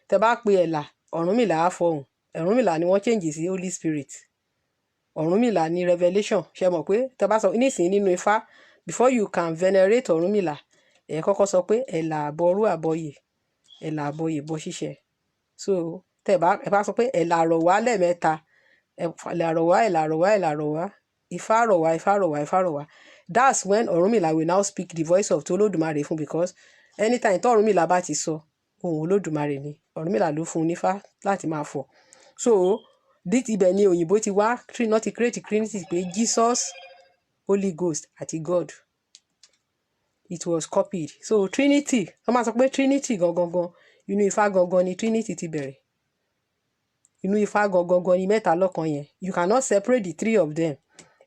Tẹ́ bá pè Ella, Ọ̀rúnmìlà á fọhùn. Ọ̀rúnmìlà ni wọ́n change sí Holy Spirit. Ọ̀rúnmìlà ni revelation. Ṣé mọ̀ pé tẹ́ bá sọ nísìnyí nínú Ifá, before you can venerate Ọ̀rúnmìlà, ẹ kọ́kọ́ sọ pé Ella àbọ̀rú àbọ̀yè, Ella àbọ̀yè bọ̀ ṣíṣe. So ẹ bá sọ pé Ella rọ̀ wá lẹ́ẹ̀mẹ́ta, Ella rọ̀ wá, Ella rọ̀ wá, Ella rọ̀ wá, Ifá rọ̀ wá, Ifá rọ̀ wá, Ifá rọ̀ wá. That's when Ọ̀rúnmìlà will now speak the voice of Olódùmarè fún, because anytime tó Ọ̀rúnmìlà bá ti sọ ohùn Olódùmarè ni, Ọ̀rúnmìlà ló fún nífá láti máa fọ̀. So ibẹ̀ ni òyìnbó ti wá náà ti create Trinity pé Jesus, Holy Ghost àti God. It was copied. So Trinity, wọ́n máa sọ pé Trinity gangan inú Ifá gangan ni Trinity ti bẹ̀rẹ̀. Inú Ifá gangan ni mẹ́ta lọ́kan yẹn. You cannot separate the three of them.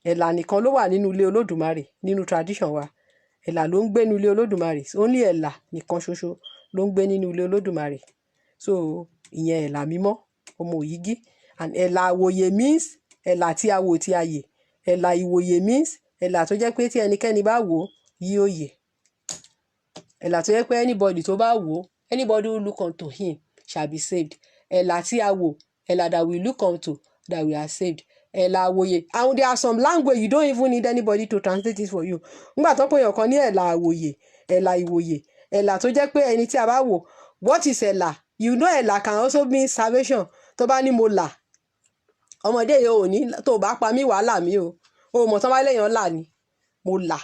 Ẹ̀là nìkan ló wà nínú ilé Olódùmarè nínú tradition wa. Ẹ̀là ló ń gbé nínú ilé Olódùmarè. Only ẹ̀là nìkan ṣoṣo ló ń gbé nínú ilé Olódùmarè. So ìyẹn ẹ̀là mímọ́, ọmọ Òyìgí. And ẹ̀là àwòyè means ẹ̀là tí a wò tí a yè. Ẹ̀là ìwòyè means ẹ̀là tó jẹ́ pé tí ẹnikẹ́ni bá wò yóò yè. Ẹ̀là tó jẹ́ pé anybody tó bá wò, anybody who look unto him shall be saved. Ẹ̀là tí a wò, ẹ̀là that we look unto, that we are saved. Ẹ̀là àwòyè. And there are some language you don't even need anybody to translate it for you. Nígbà tó pé èèyàn kan ní ẹ̀là àwòyè, ẹ̀là ìwòyè, ẹ̀là tó jẹ́ pé ẹni tí a bá wò, what is ẹ̀là? You know ẹ̀là can also mean salvation. Tó bá ní mo là, ọmọdé yìí ò ní tó bá pa mí wàhálà mi o. O mọ̀ tán bá lẹ́yìn là ni. Mo là,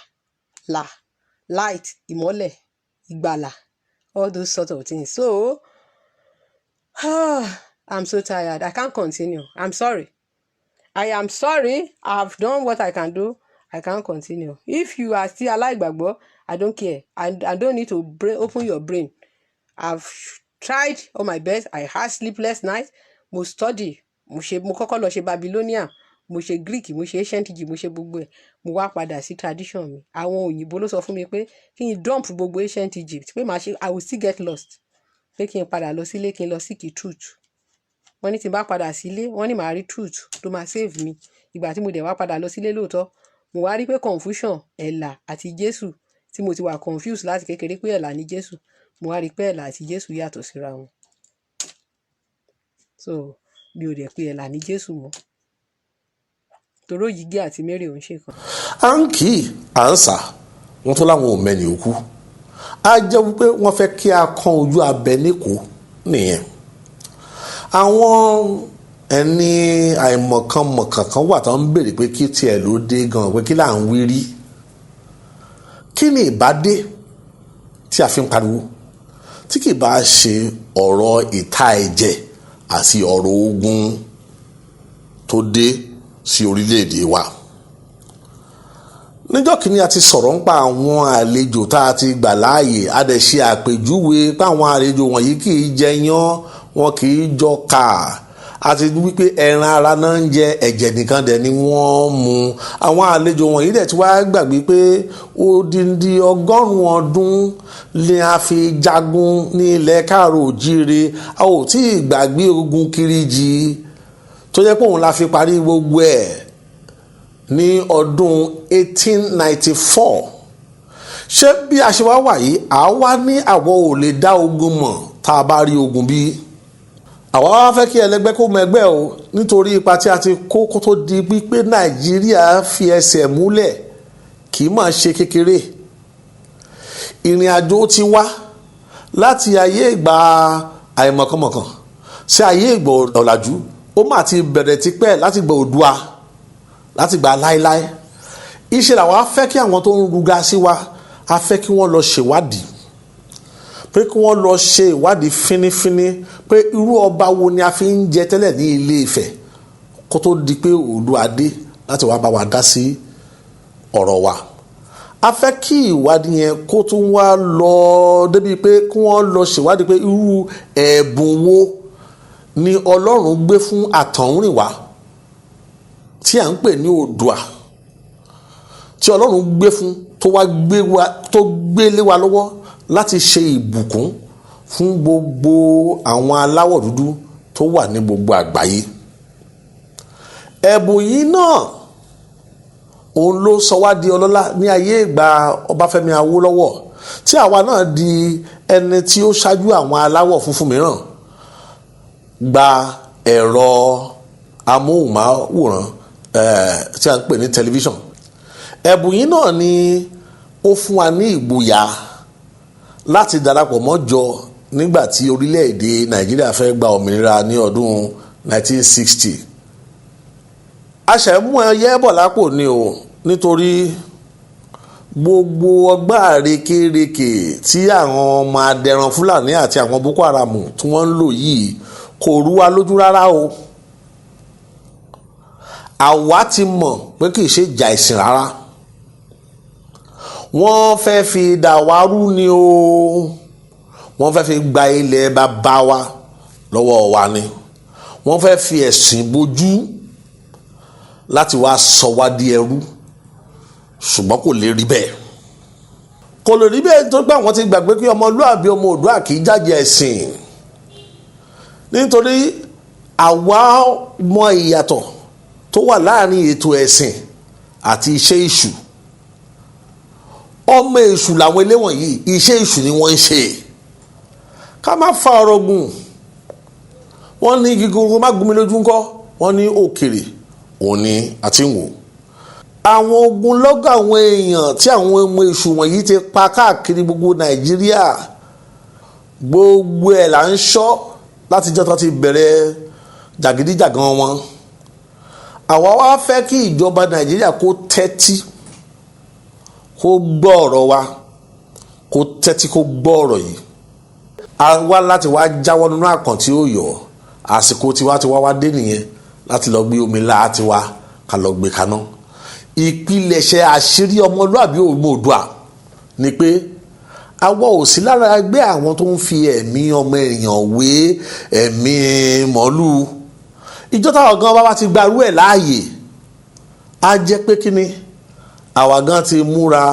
light, ìmọ́lẹ̀, ìgbàlà, all those sort of things. So, I'm so tired. I can't continue. I'm sorry. I am sorry. I've done what I can do. I can't continue. If you are still aláìgbàgbọ́, I don't care. I don't need to open your brain. I've tried all my best. I had sleepless nights. Mo study. Mo kọ́kọ́ lọ ṣe Babylonia. Mo ṣe Greek. Mo ṣe Ancient Egypt. Mo ṣe gbogbo ẹ̀. Mo wá padà sí tradition mi. Àwọn òyìnbó ló sọ fún mi pé kí n dump gbogbo Ancient Egypt. Pé I will still get lost. Pé kí n padà lọ sílé, kí n lọ seek truth. Wọ́n ní tí n bá padà sílé, wọ́n ní màá rí truth tó máa save mi. Ìgbà tí mo dẹ̀ wá padà lọ sílé lóòótọ́, mo wá rí pé confusion ẹ̀là àti Jésù tí mo ti wà confused láti kékeré pé ẹ̀là ni Jésù. Mo wá rí pé ẹ̀là àti Jésù yàtọ̀ síra wọn. So mi ò dẹ̀ pé ẹ̀là ni Jésù mọ́. Toró Òyìgí àti Mary ò ń ṣe kan. À ń kì í à ń sà wọ́n tó láwọn ò mẹ́ni òkú. A jẹ́ wípé wọ́n fẹ́ kí a kan ojú abẹ níkò nìyẹn. Àwọn ẹni àìmọ̀kànmọ̀kàn kan wà tó ń béèrè pé kí tiẹ̀ ló dé gan pé kí là ń wí rí. Kí ni ìbádé tí a fi ń pariwo tí kì bá ṣe ọ̀rọ̀ ìta ẹ̀jẹ̀ àti ọ̀rọ̀ ogun tó dé sí orílẹ̀-èdè wa. Níjọ́ kìíní a ti sọ̀rọ̀ nípa àwọn àlejò tá a ti gbà láàyè a dẹ̀ ṣe àpèjúwe pé àwọn àlejò wọ̀nyí kì í jẹyán wọn kì í jọkà àti wípé ẹran ara náà ń jẹ ẹ̀jẹ̀ nìkan dẹ̀ ni wọ́n mu. Àwọn àlejò wọ̀nyí dẹ̀ tí wàá gbàgbé pé odindi 100 ọdún ni a fi jagun ní ilẹ̀ Káàárọ̀ Oòjíire. A ò tí ì gbàgbé ogun Kìrìjì tó jẹ́ pé òun la fi parí gbogbo ẹ̀ ní ọdún 1894. Ṣé bí a ṣe wá wà yìí à wá ní àwọ̀ ò lè dá ogun mọ̀ tá a bá rí ogun bí? Àwa wá fẹ́ kí ẹlẹgbẹ́ kó mọ ẹgbẹ́ o nítorí ipa tí a ti kó kó tó di pípé Nàìjíríà fi ẹsẹ̀ múlẹ̀ kì í máa ṣe kékeré. Ìrìn àjò ti wá láti ayé ìgbà àìmọ̀kànmọ̀kàn sí ayé ìgbà ọ̀làjú. Ó mà ti bẹ̀rẹ̀ tipẹ́ láti gba Oòduà láti gba láéláé. Iṣẹ́ làwa fẹ́ kí àwọn tó ń ruga sí wa a fẹ́ kí wọ́n lọ ṣèwádìí pé kí wọ́n lọ ṣe ìwádìí fínífíní pé irú ọba wo ni a fi ń jẹ tẹ́lẹ̀ ní Ilé Ifẹ̀ kó tó di pé Oòduà dé láti wá bá wa dá sí ọ̀rọ̀ wa. A fẹ́ kí ìwádìí yẹn kó tún wá lọ débi pé kí wọ́n lọ ṣèwádìí pé irú ẹ̀bùn wo ni Ọlọ́run gbé fún àtọ̀húnrìnwá tí à ń pè ní Oòduà tí Ọlọ́run gbé fún tó gbé lé wa lọ́wọ́ láti ṣe ìbùkún fún gbogbo àwọn aláwọ̀ dúdú tó wà ní gbogbo àgbáyé. Ẹ̀bùn yìí náà òun ló sọ wá di ọlọ́lá ní ayé ìgbà Ọbáfẹ́mi Awólọ́wọ̀ tí àwa náà di ẹni tí ó ṣáájú àwọn aláwọ̀ funfun mìíràn gba ẹ̀rọ amóhùnmáwòrán tí a ń pè ní tẹlifíṣàn. Ẹ̀bùn yìí náà ni ó fún wa ní ìgboyà láti darapọ̀ mọ́jọ nígbà tí orílẹ̀-èdè Nàìjíríà fẹ́ gba òmìnira ní ọdún 1960. Aṣẹ̀mú ẹyẹ bọ̀ lápò ni o nítorí gbogbo ọgbà àrékérekè tí àwọn ọmọ adẹran Fúlàní àti àwọn Boko Haram tí wọ́n ń lò yìí kò rú wa lójú rárá o. àwa ti mọ̀ pé kì í ṣe ìjà ẹ̀sìn rárá, wọ́n fẹ́ fi dà wá rú ni o, wọ́n fẹ́ fi gba ilẹ̀ bàbá wa lọ́wọ́ wa ni, wọ́n fẹ́ fi ẹ̀sìn bojú láti wá sọ wá di ẹrú, ṣùgbọ́n kò lè rí bẹ́ẹ̀. Kò lè rí bẹ́ẹ̀ nítorí pé àwọn ti gbàgbé pé ọmọlúàbí ọmọ Oòduà kì í jàjẹ ẹ̀sìn, nítorí àwa mọ ìyàtọ̀ tó wà láàrin ètò ẹ̀sìn àti iṣẹ́ èṣù. Ọmọ èṣù làwọn eléwọ̀n yìí, iṣẹ́ èṣù ni wọ́n ń ṣe. Ká má fa ọ̀rọ̀ gùn, wọ́n ní gígùn má gún mi lójú ńkọ́, wọ́n ní òkèrè òun ni àti ń wò. Àwọn ogunlọ́gọ̀ àwọn èèyàn tí àwọn ọmọ èṣù wọ̀nyí ti pa káàkiri gbogbo Nàìjíríà, gbogbo ẹ̀ là ń ṣọ́ láti jọ́ tó ti bẹ̀rẹ̀ jàgídíjàgan wọn. Àwa wá fẹ́ kí ìjọba Nàìjíríà kó tẹ́tí kó gbọ́ ọ̀rọ̀ wa, kó tẹ́tí kó gbọ́ ọ̀rọ̀ yìí. A wá láti wá jáwọ́ nínú àkàn tí ó yọ, àsìkò tiwa ti wá dé nìyẹn láti lọ gbé omi láti wá ká lọ gbé kaná. Ìpilẹ̀ṣẹ̀ àṣírí ọmọlúàbí ọmọ Oòduà ni pé àwa ò sí lára ẹgbẹ́ àwọn tó ń fi ẹ̀mí ọmọ èèyàn wé ẹ̀mí màálù. Ìjọ táwọn gan bá ti gbarú ẹ̀ láàyè, á jẹ́ pé kíni àwa gan ti múra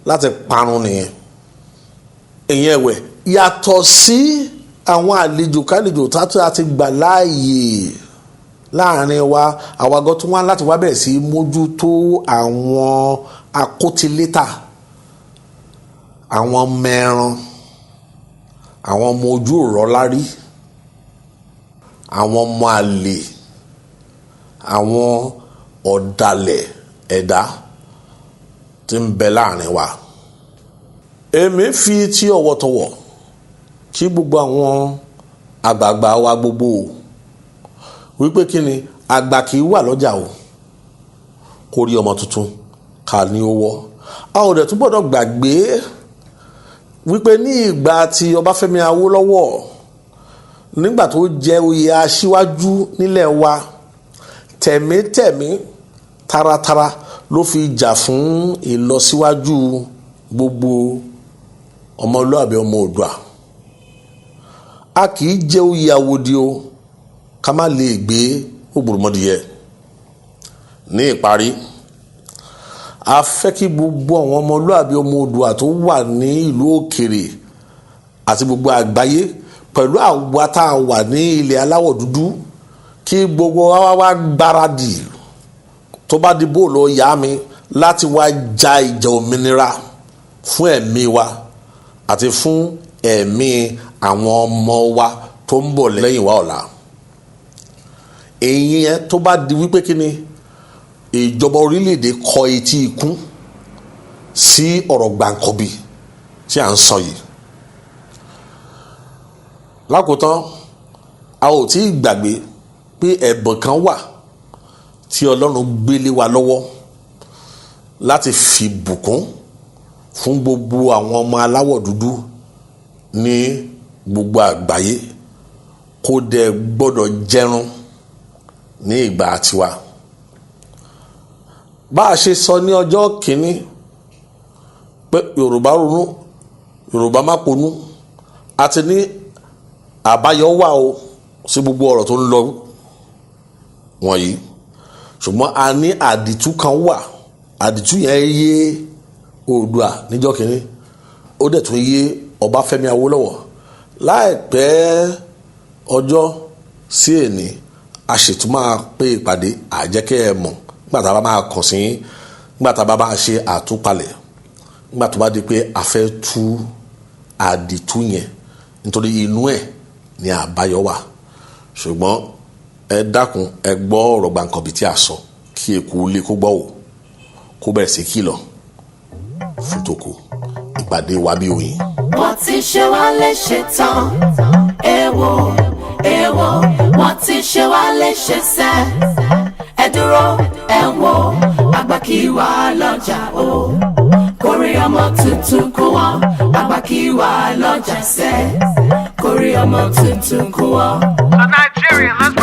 láti parun nìyẹn. Ìyẹn ẹ̀wẹ̀ yàtọ̀ sí àwọn àlejò kálejò tátó àti gbà láàyè láàrin wa, àwa gan tún wá láti wá bẹ̀rẹ̀ sí mójútó àwọn akótilétà, àwọn mẹ́ran, àwọn ọmọ ojú ọ̀rọ̀ lárí, àwọn ọmọ àlè, àwọn ọ̀dàlẹ̀ ẹ̀dá tí ń bẹ láàrin wa. Èmi fi tí ọ̀wọ̀tọ̀wọ̀ kí gbogbo àwọn àgbààgbà wa gbogbo wípé kí ni àgbà kì í wà lọ́jà o kó rí ọmọ tuntun ká ní owó. A ò dẹ̀ tún gbọ́dọ̀ gbàgbé wípé ní ìgbà tí Ọbáfẹ́mi Awólọ́wọ̀ nígbà tó jẹ oyè aṣíwájú nílẹ̀ wa, tẹ̀mítẹ̀mí taratara ló fi jà fún ìlọsíwájú gbogbo ọmọlúàbí ọmọ Oòduà. A kì í jẹ oyè àwòdì o ká má lè gbé ògbòmọdìyẹ. Ní ìparí, a fẹ́ kí gbogbo àwọn ọmọlúàbí ọmọ Oòduà tó wà ní ìlú òkèrè àti gbogbo àgbáyé pẹ̀lú àwa tá a wà ní ilẹ̀ aláwọ̀ dúdú kí gbogbo wa wá gbáradì tó bá di bóòlù ọ̀yá mi láti wá ja ìjà òmìnira fún ẹ̀mí wa àti fún ẹ̀mí àwọn ọmọ wa tó ń bọ̀ lẹ́yìn wa ọ̀la. Èyí yẹn tó bá di wípé kí ni ìjọba orílẹ̀-èdè kọ etí ikún sí ọ̀rọ̀ gbàǹkọ̀bì tí à ń sọ yìí. Lákòótán, a ò tí ì gbàgbé pé ẹ̀bùn kan wà tí Ọlọ́run gbélé wa lọ́wọ́ láti fi bùkún fún gbogbo àwọn ọmọ aláwọ̀ dúdú ní gbogbo àgbáyé kó dẹ̀ gbọ́dọ̀ jẹrun ní ìgbà tiwa. Bá a ṣe sọ ní ọjọ́ kìíní pé Yorùbá ronú, Yorùbá má ponú, àti ní àbáyọ wà o sí gbogbo ọ̀rọ̀ tó ń lọ wọ̀nyí, ṣùgbọ́n a ní àdìtú kan wà. Àdìtú yẹn yé Oòduà níjọ́ kìíní, ó dẹ̀ tún yé Ọbáfẹ́mi Awólọ́wọ̀. Láìpẹ́ ọjọ́ sí èní, a ṣètò máa pé ìpàdé àjẹkẹ́ ẹ mọ̀ nígbà tá a bá máa kàn sí, nígbà tá a bá máa ṣe àtúpalẹ̀, nígbà tó bá di pé a fẹ́ tú àdìtú yẹn, nítorí inú ẹ̀ ní àbáyọ wà. Ṣùgbọ́n ẹ dákun ẹ gbọ́ ọ̀rọ̀ gbàǹkanbí tí a sọ kí eku lè kó gbọ́ wò kó bẹ̀rẹ̀ sí kìlọ̀ fún tòkó. Ìpàdé wa bí oyin. Wọ́n ti ṣe wá léṣe tán, èèwọ̀ èèwọ̀, wọ́n ti ṣe wá léṣe sẹ́. Ẹ dúró ẹ wò, àgbà kì í wà lọ́jà o. Kórè ọmọ tuntun kú wọ́n, àgbà kì í wà lọ́jà sẹ́. Kórè ọmọ tuntun kú wọ́n. Nigerian, let's